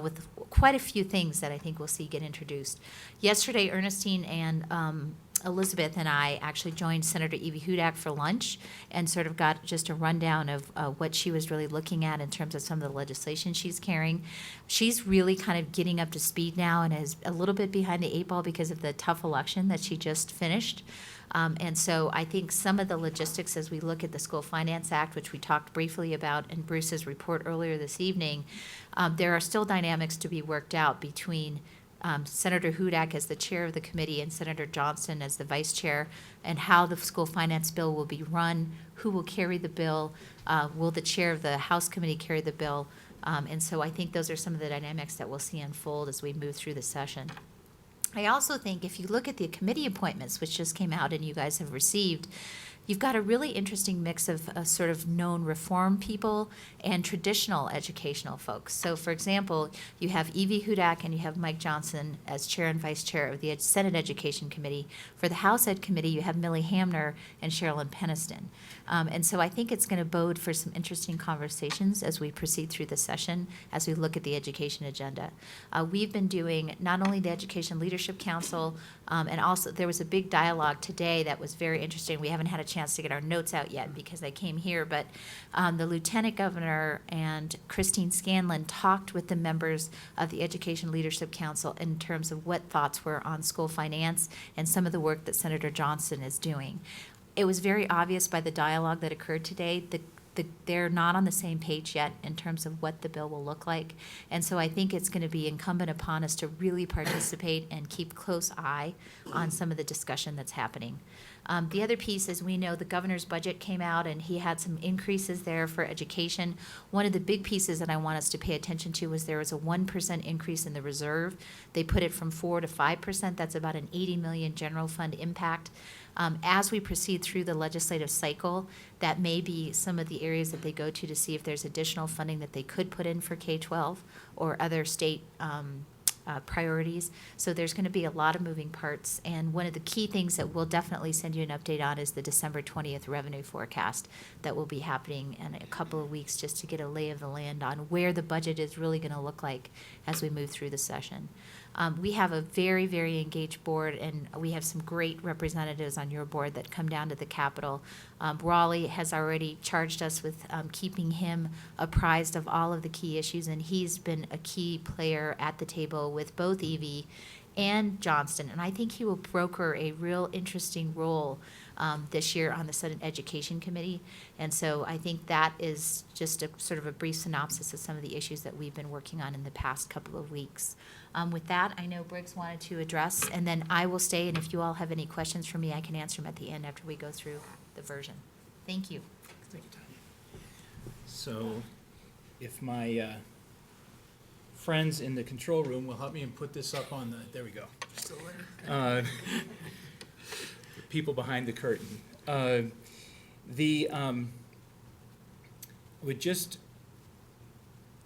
With quite a few things that I think we'll see get introduced. Yesterday, Ernestine and Elizabeth and I actually joined Senator Evie Hudak for lunch and sort of got just a rundown of what she was really looking at in terms of some of the legislation she's carrying. She's really kind of getting up to speed now and is a little bit behind the 8 ball because of the tough election that she just finished. And so I think some of the logistics as we look at the School Finance Act, which we talked briefly about in Bruce's report earlier this evening, there are still dynamics to be worked out between Senator Hudak as the chair of the committee and Senator Johnston as the vice chair, and how the school finance bill will be run, who will carry the bill, will the chair of the House committee carry the bill, and so I think those are some of the dynamics that we'll see unfold as we move through the session. I also think if you look at the committee appointments, which just came out and you guys have received, you've got a really interesting mix of sort of known reform people and traditional educational folks. So, for example, you have Evie Hudak and you have Mike Johnson as chair and vice chair of the Senate Education Committee. For the House Ed Committee, you have Millie Hamner and Sherilyn Peniston. And so I think it's going to bode for some interesting conversations as we proceed through the session, as we look at the education agenda. We've been doing not only the Education Leadership Council, and also there was a big dialogue today that was very interesting. We haven't had a chance to get our notes out yet because I came here, but the Lieutenant Governor and Christine Scanlon talked with the members of the Education Leadership Council in terms of what thoughts were on school finance and some of the work that Senator Johnson is doing. It was very obvious by the dialogue that occurred today that they're not on the same page yet in terms of what the bill will look like. And so I think it's going to be incumbent upon us to really participate and keep close eye on some of the discussion that's happening. The other piece is we know the governor's budget came out and he had some increases there for education. One of the big pieces that I want us to pay attention to was there was a 1% increase in the reserve. They put it from 4 to 5%. That's about an $80 million general fund impact. As we proceed through the legislative cycle, that may be some of the areas that they go to see if there's additional funding that they could put in for K-12 or other state priorities. So there's going to be a lot of moving parts. And one of the key things that we'll definitely send you an update on is the December 20th revenue forecast that will be happening in a couple of weeks, just to get a lay of the land on where the budget is really going to look like as we move through the session. We have a very, very engaged board, and we have some great representatives on your board that come down to the Capitol. Raleigh has already charged us with keeping him apprised of all of the key issues, and he's been a key player at the table with both Evie and Johnston. And I think he will broker a real interesting role this year on the Senate Education Committee. And so I think that is just a sort of a brief synopsis of some of the issues that we've been working on in the past couple of weeks. With that, I know Briggs wanted to address, and then I will stay, and if you all have any questions for me, I can answer them at the end after we go through the version. Thank you. Thank you, Tanya. So if my friends in the control room will help me and put this up on the, there we go. Still there? People behind the curtain. Would just,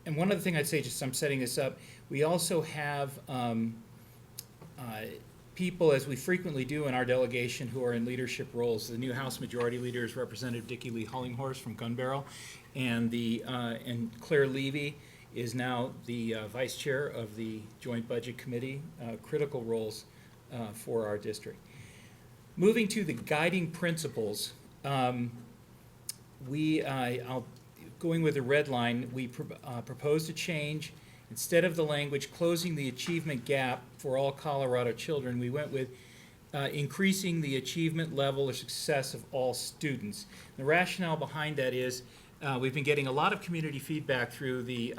and one other thing I'd say, just I'm setting this up, we also have people, as we frequently do in our delegation, who are in leadership roles. The new House Majority Leader is Representative Dickie Lee Hullinghorst from Gun Barrel, and and Claire Levy is now the Vice Chair of the Joint Budget Committee. Critical roles for our district. Moving to the guiding principles, going with the red line, we proposed a change. Instead of the language closing the achievement gap for all Colorado children, we went with increasing the achievement level or success of all students. The rationale behind that is we've been getting a lot of community feedback through the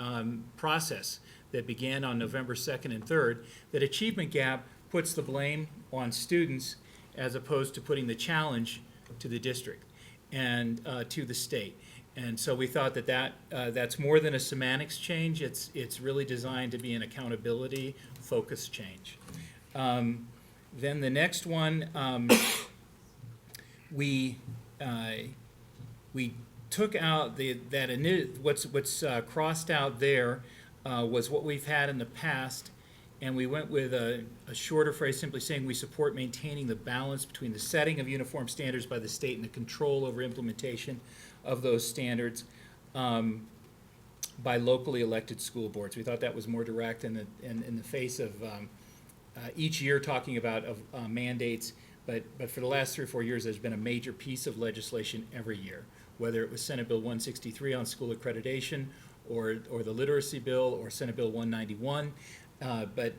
process that began on November 2nd and 3rd, that achievement gap puts the blame on students as opposed to putting the challenge to the district and to the state. And so we thought that that's more than a semantics change. It's really designed to be an accountability focus change. Then the next one, we took out what's crossed out there was what we've had in the past, and we went with a shorter phrase simply saying we support maintaining the balance between the setting of uniform standards by the state and the control over implementation of those standards by locally elected school boards. We thought that was more direct in the face of each year talking about mandates, but for the last 3 or 4 years there's been a major piece of legislation every year, whether it was Senate Bill 163 on school accreditation or the literacy bill or Senate Bill 191. But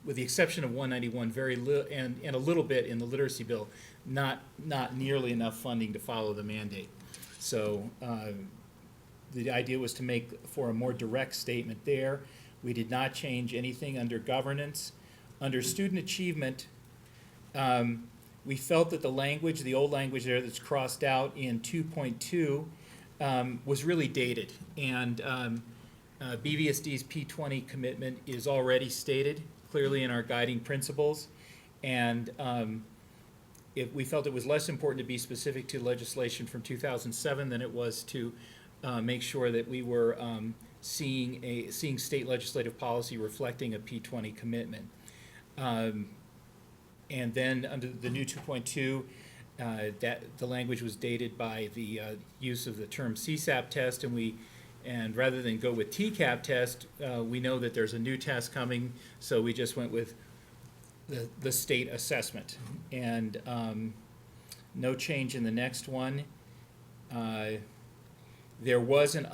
with the exception of 191, very little, and a little bit in the literacy bill, not nearly enough funding to follow the mandate. So the idea was to make for a more direct statement there. We did not change anything under governance. Under student achievement, we felt that the language, the old language there that's crossed out in 2.2 was really dated. And BVSD's P20 commitment is already stated clearly in our guiding principles. And we felt it was less important to be specific to legislation from 2007 than it was to make sure that we were seeing state legislative policy reflecting a P20 commitment. And then under the new 2.2, that the language was dated by the use of the term CSAP test, and rather than go with TCAP test, we know that there's a new test coming, so we just went with the state assessment. And no change in the next one. There was an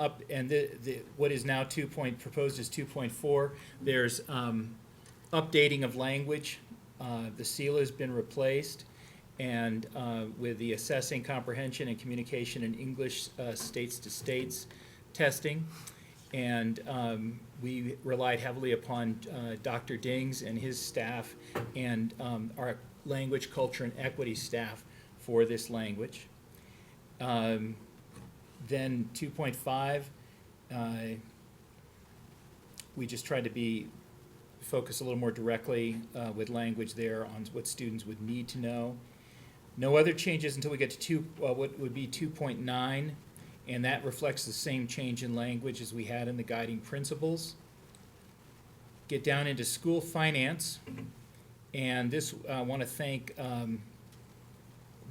what is now proposed is 2.4. There's updating of language. The seal has been replaced, and with the assessing comprehension and communication in English states to states testing. And we relied heavily upon Dr. Dings and his staff and our language, culture, and equity staff for this language. Then 2.5, we just tried to focus a little more directly with language there on what students would need to know. No other changes until we get to what would be 2.9, and that reflects the same change in language as we had in the guiding principles. Get down into school finance, and this, I want to thank,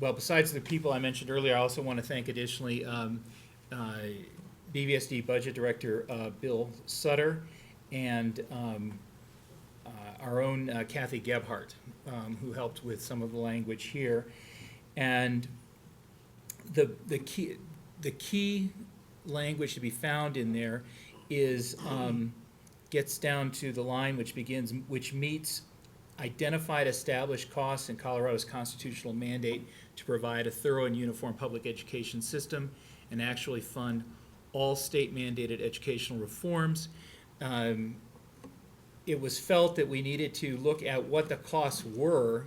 well, besides the people I mentioned earlier, I also want to thank additionally BVSD Budget Director Bill Sutter and our own Kathy Gebhardt, who helped with some of the language here. And the key language to be found in there is gets down to the line which meets identified established costs in Colorado's constitutional mandate to provide a thorough and uniform public education system and actually fund all state mandated educational reforms. It was felt that we needed to look at what the costs were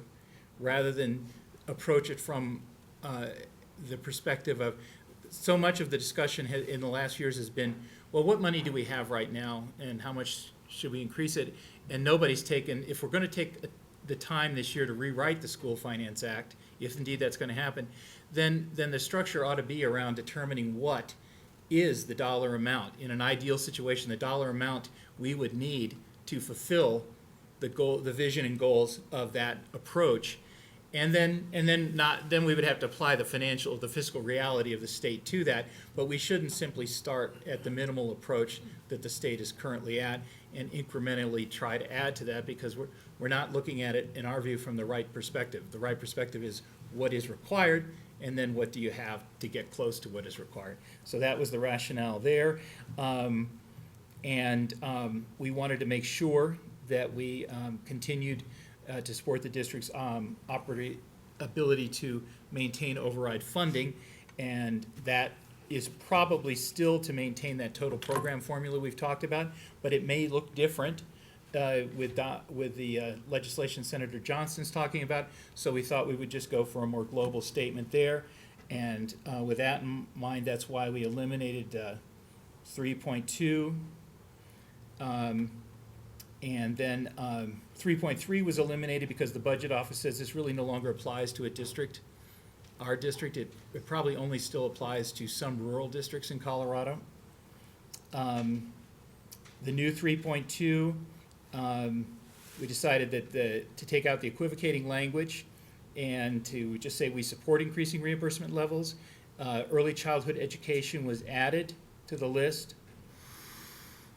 rather than approach it from the perspective of, so much of the discussion in the last years has been, well, what money do we have right now and how much should we increase it? And nobody's taken, if we're going to take the time this year to rewrite the School Finance Act, if indeed that's going to happen, then the structure ought to be around determining what is the dollar amount. In an ideal situation, the dollar amount we would need to fulfill the vision and goals of that approach. And then we would have to apply the fiscal reality of the state to that, but we shouldn't simply start at the minimal approach that the state is currently at and incrementally try to add to that, because we're not looking at it, in our view, from the right perspective. The right perspective is what is required, and then what do you have to get close to what is required. So that was the rationale there. We wanted to make sure that we continued to support the district's ability to maintain override funding, and that is probably still to maintain that total program formula we've talked about, but it may look different with the legislation Senator Johnson's talking about, so we thought we would just go for a more global statement there. And with that in mind, that's why we eliminated 3.2. And then 3.3 was eliminated because the budget office says this really no longer applies to a district. Our district, it probably only still applies to some rural districts in Colorado. The new 3.2, we decided that to take out the equivocating language and to just say we support increasing reimbursement levels. Early childhood education was added to the list.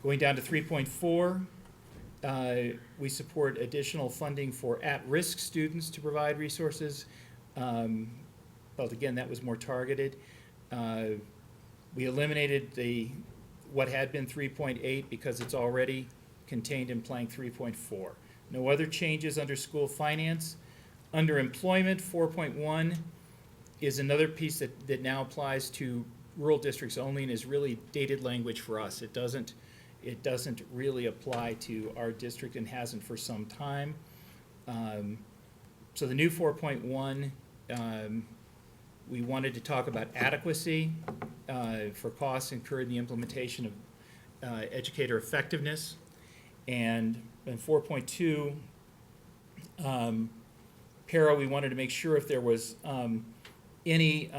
Going down to 3.4, we support additional funding for at-risk students to provide resources. But again, that was more targeted. We eliminated what had been 3.8 because it's already contained in Plank 3.4. No other changes under school finance. Under employment, 4.1 is another piece that now applies to rural districts only and is really dated language for us. It doesn't really apply to our district and hasn't for some time. So the new 4.1, we wanted to talk about adequacy for costs incurred in the implementation of educator effectiveness. And in 4.2, para, we wanted to make sure if there was any,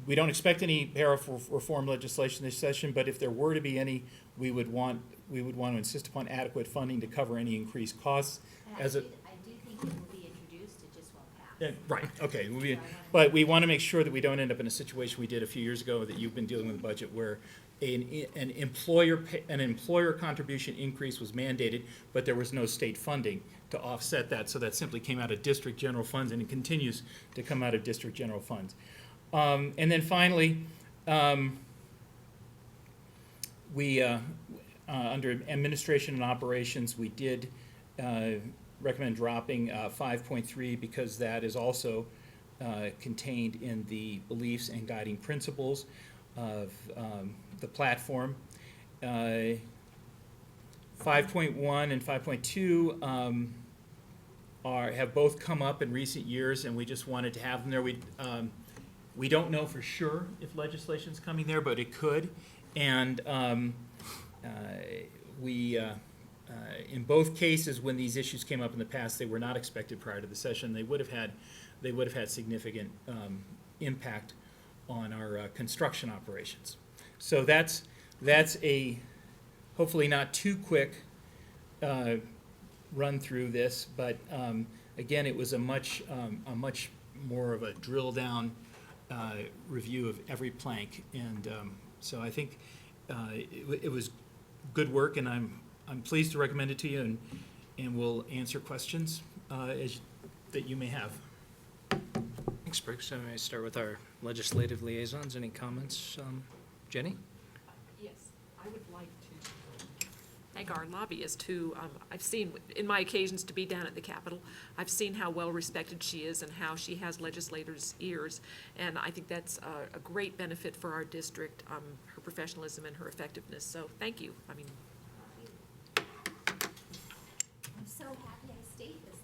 we don't expect any para reform legislation this session, but if there were to be any, we would want to insist upon adequate funding to cover any increased costs. I do think it will be introduced, it just won't pass. Right, okay. But we want to make sure that we don't end up in a situation we did a few years ago that you've been dealing with a budget where an employer contribution increase was mandated, but there was no state funding to offset that. So that simply came out of district general funds, and it continues to come out of district general funds. And then finally, we under administration and operations, we did recommend dropping 5.3 because that is also contained in the beliefs and guiding principles of the platform. 5.1 and 5.2 have both come up in recent years, and we just wanted to have them there. We don't know for sure if legislation's coming there, but it could. And in both cases, when these issues came up in the past, they were not expected prior to the session. They would have had they would have had significant impact on our construction operations. So that's a, hopefully not too quick run through this, but again, it was a much more of a drill down review of every plank, and so I think it was good work, and I'm pleased to recommend it to you, and we'll answer questions that you may have. Thanks, Briggs. So I start with our legislative liaisons. Any comments? Jenny? Yes, I would like to thank our lobbyist who, I've seen, in my occasions to be down at the Capitol, I've seen how well-respected she is and how she has legislators' ears, and I think that's a great benefit for our district, her professionalism and her effectiveness, so thank you. I mean, I'm so happy I stayed this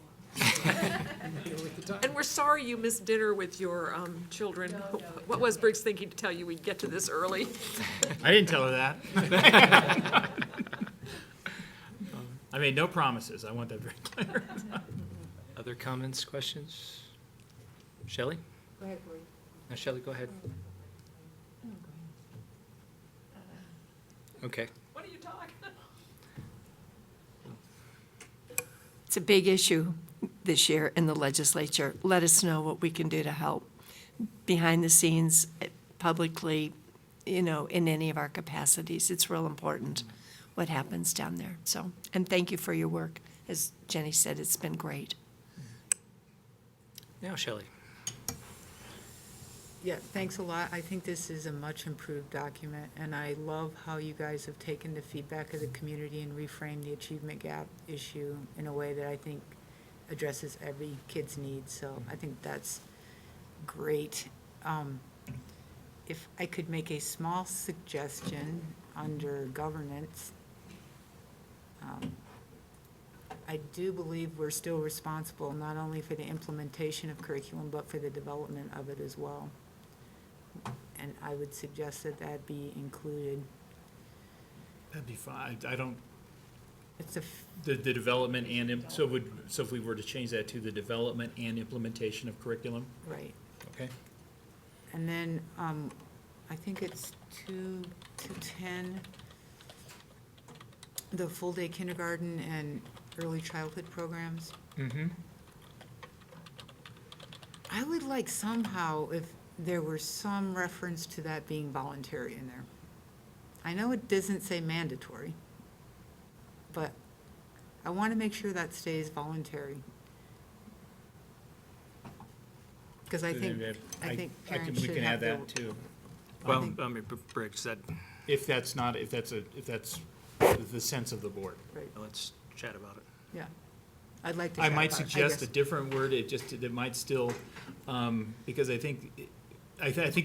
long. and we're sorry you missed dinner with your children. What was Briggs thinking to tell you we'd get to this early? I didn't tell her that. I made no promises. I want that very clear. Other comments, questions? Shelley? Go ahead, Bree. No, Shelley, go ahead. Okay. What are you talking? It's a big issue this year in the legislature. Let us know what we can do to help behind the scenes, publicly, in any of our capacities. It's real important what happens down there. So, and thank you for your work. As Jenny said, it's been great. Now, Shelley. Yeah, thanks a lot. I think this is a much improved document, and I love how you guys have taken the feedback of the community and reframed the achievement gap issue in a way that I think addresses every kid's needs, so I think that's great. If I could make a small suggestion under governance, I do believe we're still responsible not only for the implementation of curriculum, but for the development of it as well. And I would suggest that that be included. That'd be fine. I don't, It's a, the development and, so if we were to change that to the development and implementation of curriculum? right. Okay. And then, I think it's 2-10, the full-day kindergarten and early childhood programs. Mm-hmm. I would like somehow if there were some reference to that being voluntary in there. I know it doesn't say mandatory, but I want to make sure that stays voluntary. Because I think parents we should can have add the. that too. Well, Briggs, If that's the sense of the board. Right, let's chat about it. yeah. I'd like to. I chat might about it, suggest guess. a different word, it might still, because I think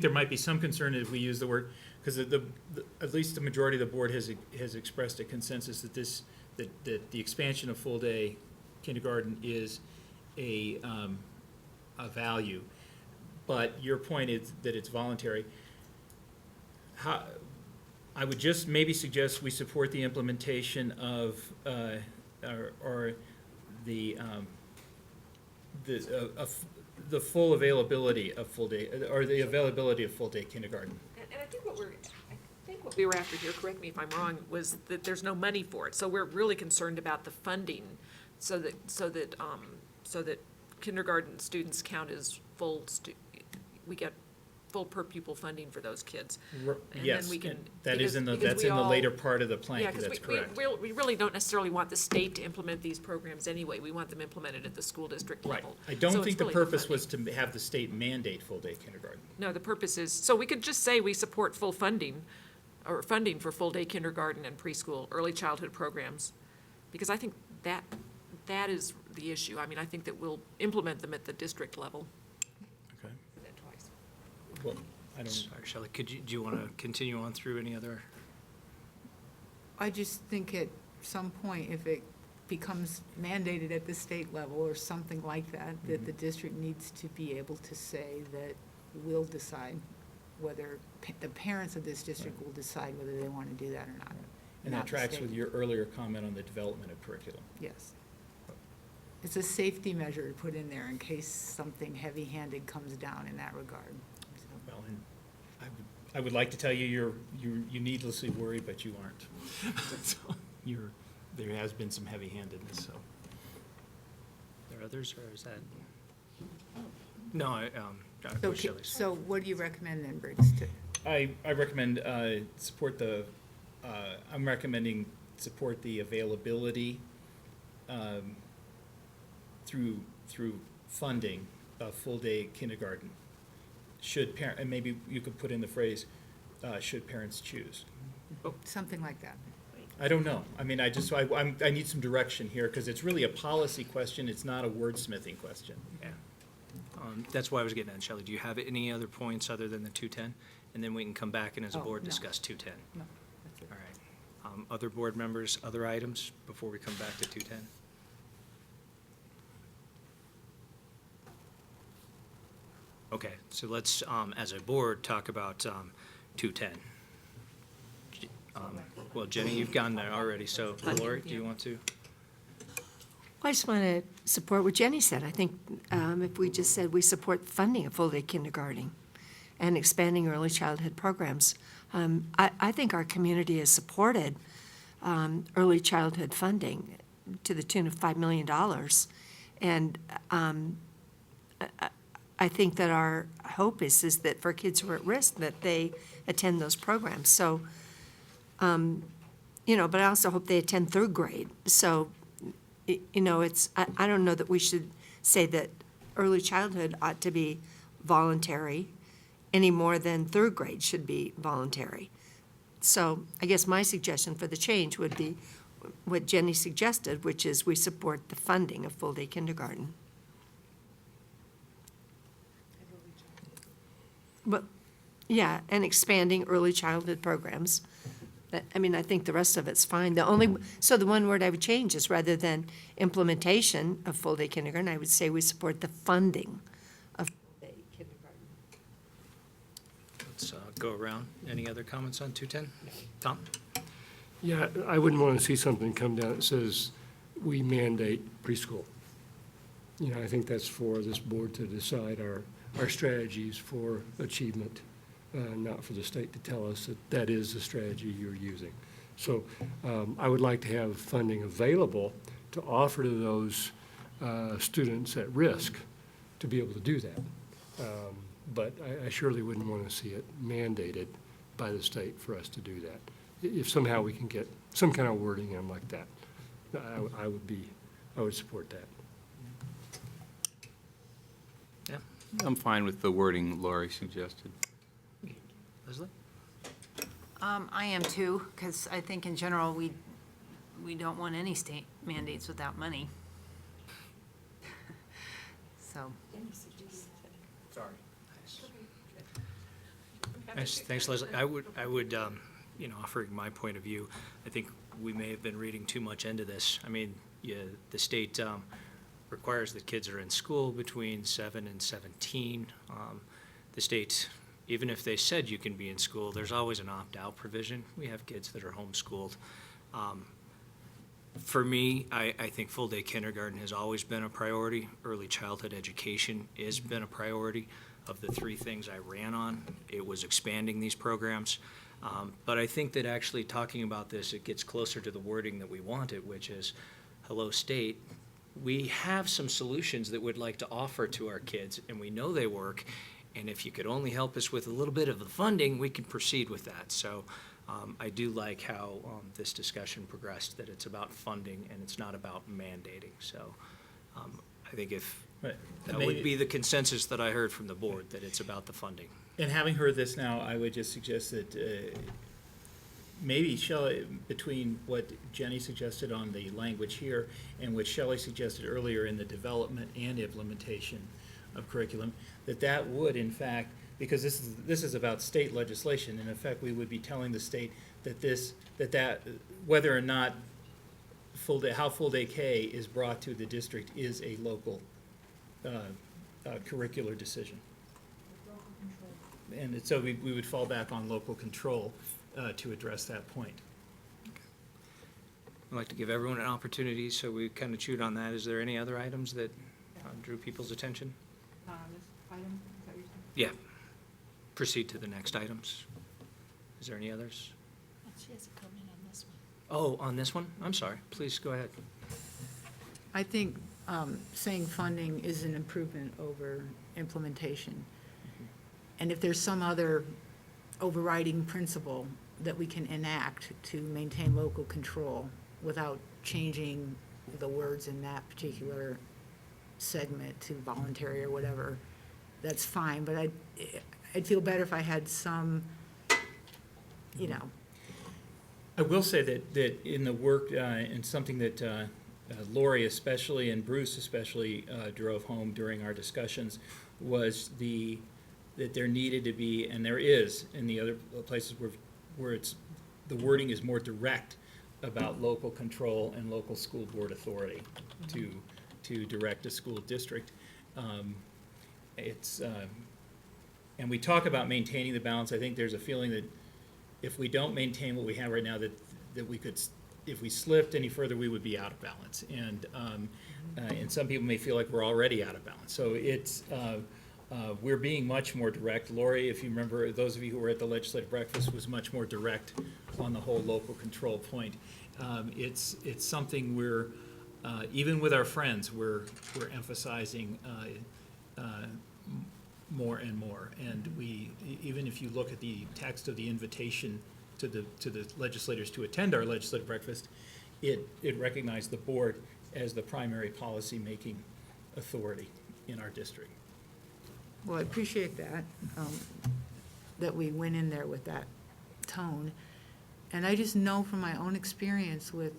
there might be some concern if we use the word, because at least the majority of the board has expressed a consensus that that the expansion of full-day kindergarten is a value. But your point is that it's voluntary. I would just maybe suggest we support the implementation of, or the full availability of full-day, or the availability of full-day kindergarten. And I think what we were after here, correct me if I'm wrong, was that there's no money for it. So we're really concerned about the funding, so that kindergarten students count as we get full per pupil funding for those kids. And then Yes, we can- that is because that's we in the all- later part of the plan, Yeah, that's correct. we really don't necessarily want the state to implement these programs anyway. We want them implemented at the school district Right. level. I don't So think it's the really purpose funding. was to have the state mandate full-day kindergarten. No, the purpose is, so we could just say we support full funding, or funding for full-day kindergarten and preschool, early childhood programs, because I think that is the issue. I mean, I think that we'll implement them at the district level. Okay. Did that twice. Well, I don't, Sorry, Shelley, do you want to continue on through any other? I just think at some point, if it becomes mandated at the state level or something like that, that the district needs to be able to say that we'll decide whether, the parents of this district will decide whether they want to do that or not. and not that the tracks state. with your earlier comment on the development of curriculum. Yes. it's a safety measure to put in there in case something heavy-handed comes down in that regard. Well, and I would like to tell you you needlessly worry, but you aren't. So there has been some heavy-handedness, so. There are others, or is that? No, I So, wish Shelley's. so what do you recommend then, Briggs? I recommend support the, I'm recommending support the availability through funding of full-day kindergarten. Should parent, and maybe you could put in the phrase, should parents choose. Something like that. I don't know. I mean, I need some direction here, because it's really a policy question, it's not a wordsmithing question. Yeah. That's why I was getting at, Shelley. Do you have any other points other than the 210? And then we can come back and as a Oh, board no. discuss 210. No, that's it. All right. Other board members, other items before we come back to 210? Okay, so let's, as a board, talk about 210. Well, Jenny, you've gone there already, so Lori, do you want to? I just want to support what Jenny said. I think if we just said we support funding of full-day kindergarten and expanding early childhood programs, I think our community has supported early childhood funding to the tune of $5 million. And I think that our hope is that for kids who are at risk, that they attend those programs. So, but I also hope they attend third grade. So, I don't know that we should say that early childhood ought to be voluntary any more than third grade should be voluntary. So I guess my suggestion for the change would be what Jenny suggested, which is we support the funding of full-day kindergarten. But, yeah, and expanding early childhood programs. I think the rest of it's fine. The one word I would change is rather than implementation of full-day kindergarten, I would say we support the funding of full-day kindergarten. Let's go around. Any other comments on 210? Tom? Yeah, I wouldn't want to see something come down that says we mandate preschool. I think that's for this board to decide our strategies for achievement, not for the state to tell us that is the strategy you're using. So I would like to have funding available to offer to those students at risk to be able to do that. But I surely wouldn't want to see it mandated by the state for us to do that. If somehow we can get some kind of wording in like that, I would support that. Yeah. I'm fine with the wording Lori suggested. Leslie? I am too, because I think in general, we don't want any state mandates without money. So. Sorry. Nice. Thanks, Leslie. I would, offering my point of view, I think we may have been reading too much into this. I mean, the state requires that kids are in school between 7 and 17. The state, even if they said you can be in school, there's always an opt-out provision. We have kids that are homeschooled. For me, I think full-day kindergarten has always been a priority. Early childhood education has been a priority. Of the three things I ran on, it was expanding these programs. But I think that actually talking about this, it gets closer to the wording that we wanted, which is, hello, state, we have some solutions that we'd like to offer to our kids, and we know they work. And if you could only help us with a little bit of the funding, we can proceed with that. So I do like how this discussion progressed, that it's about funding and it's not about mandating. So I think that would be the consensus that I heard from the board, that it's about the funding. And having heard this now, I would just suggest that maybe Shelley, between what Jenny suggested on the language here and what Shelley suggested earlier in the development and implementation of curriculum, that would in fact, because this is about state legislation, in effect we would be telling the state that whether or not how full-day K is brought to the district is a local curricular decision. And so we would fall back on local control to address that point. I'd like to give everyone an opportunity, so we kind of chewed on that. Is there any other items that drew people's attention? This item, is that what you're saying? Yeah. Proceed to the next items. Is there any others? She has a comment on this one. Oh, on this one? I'm sorry. Please go ahead. I think saying funding is an improvement over implementation. And if there's some other overriding principle that we can enact to maintain local control without changing the words in that particular segment to voluntary or whatever, that's fine. But I'd feel better if I had some, you know. I will say that in the work, and something that Lori especially and Bruce especially drove home during our discussions, was that there needed to be, and there is in the other places where the wording is more direct about local control and local school board authority to direct a school district. And we talk about maintaining the balance. I think there's a feeling that if we don't maintain what we have right now, that we could, if we slipped any further, we would be out of balance. And some people may feel like we're already out of balance. So we're being much more direct. Lori, if you remember, those of you who were at the legislative breakfast, was much more direct on the whole local control point. It's something we're, even with our friends, we're emphasizing more and more. And even if you look at the text of the invitation to the legislators to attend our legislative breakfast, it recognized the board as the primary policy-making authority in our district. Well, I appreciate that, that we went in there with that tone. And I just know from my own experience with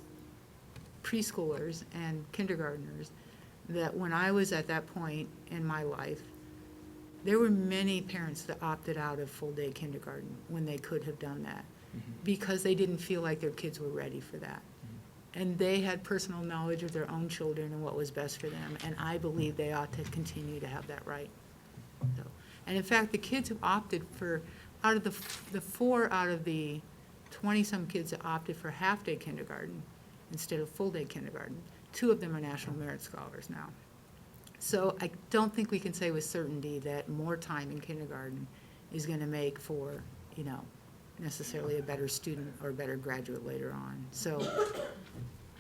preschoolers and kindergartners that when I was at that point in my life, there were many parents that opted out of full-day kindergarten when they could have done that because they didn't feel like their kids were ready for that. And they had personal knowledge of their own children and what was best for them, and I believe they ought to continue to have that right. So, and in fact, the kids who opted for, out of the 4 out of the 20-some kids that opted for half-day kindergarten instead of full-day kindergarten, 2 of them are National Merit Scholars now. So I don't think we can say with certainty that more time in kindergarten is going to make for, you know, necessarily a better student or a better graduate later on. So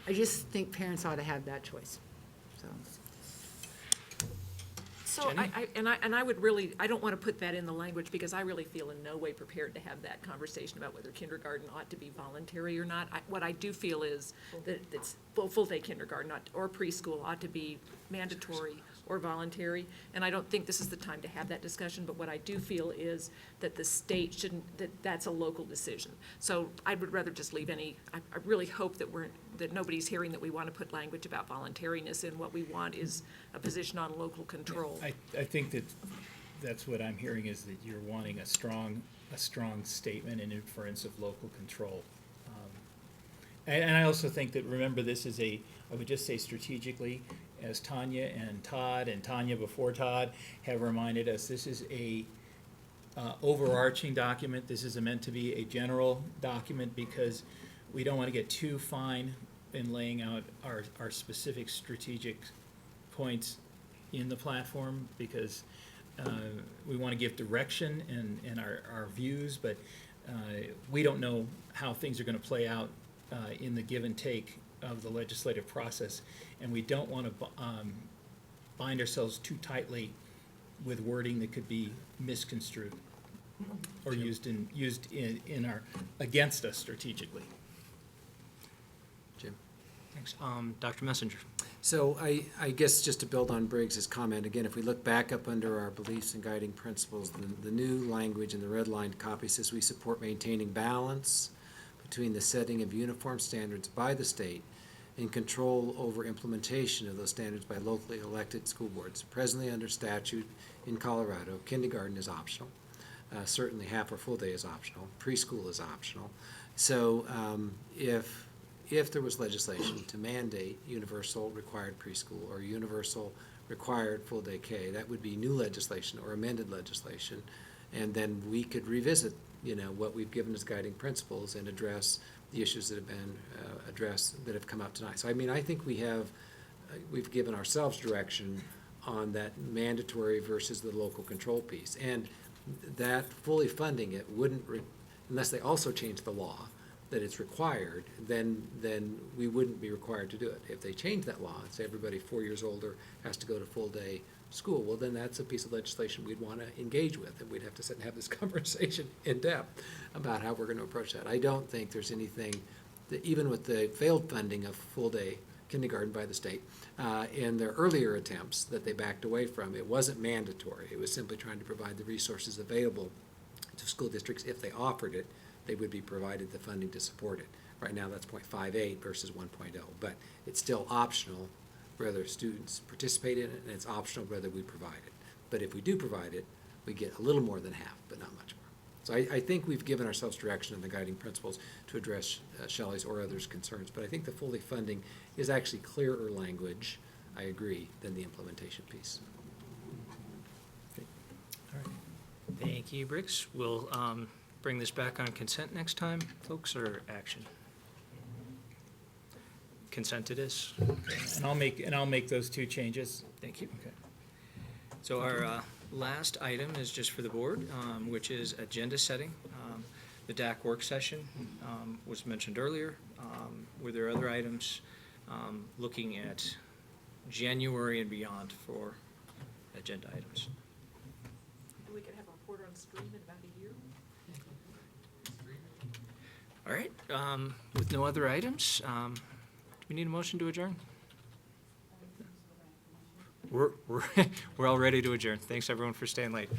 I just think parents ought to have that choice, so. So I would really, I don't want to put that in the language because I really feel in no way prepared to have that conversation about whether kindergarten ought to be voluntary or not. What I do feel is that it's full-day kindergarten or preschool ought to be mandatory or voluntary. And I don't think this is the time to have that discussion, but what I do feel is that the state shouldn't, that's a local decision. So I would rather just leave I really hope that nobody's hearing that we want to put language about voluntariness in. What we want is a position on local control. I think that's what I'm hearing, is that you're wanting a strong statement and inference of local control. And I also think that, remember, this is I would just say strategically, as Tanya and Todd and Tanya before Todd have reminded us, this is a overarching document. This is meant to be a general document because we don't want to get too fine in laying out our specific strategic points in the platform, because we want to give direction and our views, but we don't know how things are going to play out in the give and take of the legislative process, and we don't want to bind ourselves too tightly with wording that could be misconstrued or used in our against us strategically. Jim. Thanks. Dr. Messenger. So I guess just to build on Briggs's comment, again, if we look back up under our beliefs and guiding principles, the new language in the red-lined copy says we support maintaining balance between the setting of uniform standards by the state and control over implementation of those standards by locally elected school boards. Presently, under statute in Colorado, kindergarten is optional. Certainly half or full day is optional. Preschool is optional. So if there was legislation to mandate universal required preschool or universal required full day K, that would be new legislation or amended legislation. And then we could revisit, what we've given as guiding principles and address the issues that have been addressed, that have come up tonight. So I mean, I think we've given ourselves direction on that mandatory versus the local control piece. And that fully funding it wouldn't, unless they also change the law that it's required, then we wouldn't be required to do it. If they change that law and say everybody 4 years older has to go to full-day school, well, then that's a piece of legislation we'd want to engage with, and we'd have to sit and have this conversation in depth about how we're going to approach that. I don't think there's anything that, even with the failed funding of full-day kindergarten by the state, in their earlier attempts that they backed away from, it wasn't mandatory. It was simply trying to provide the resources available to school districts. If they offered it, they would be provided the funding to support it. Right now, that's 0.58 versus 1.0, but it's still optional whether students participate in it, and it's optional whether we provide it. But if we do provide it, we get a little more than half, but not much more. So I think we've given ourselves direction in the guiding principles to address Shelley's or others' concerns, but I think the fully funding is actually clearer language, I agree, than the implementation piece. Thank you, Briggs. We'll bring this back on consent next time, folks, or action? Consent it is. And I'll make those two changes. Thank you. Okay. So our last item is just for the board, which is agenda setting. The DAC work session was mentioned earlier. Were there other items looking at January and beyond for agenda items? We could have a report on stream in about a year. All right, with no other items, do we need a motion to adjourn? We're all ready to adjourn. Thanks, everyone, for staying late.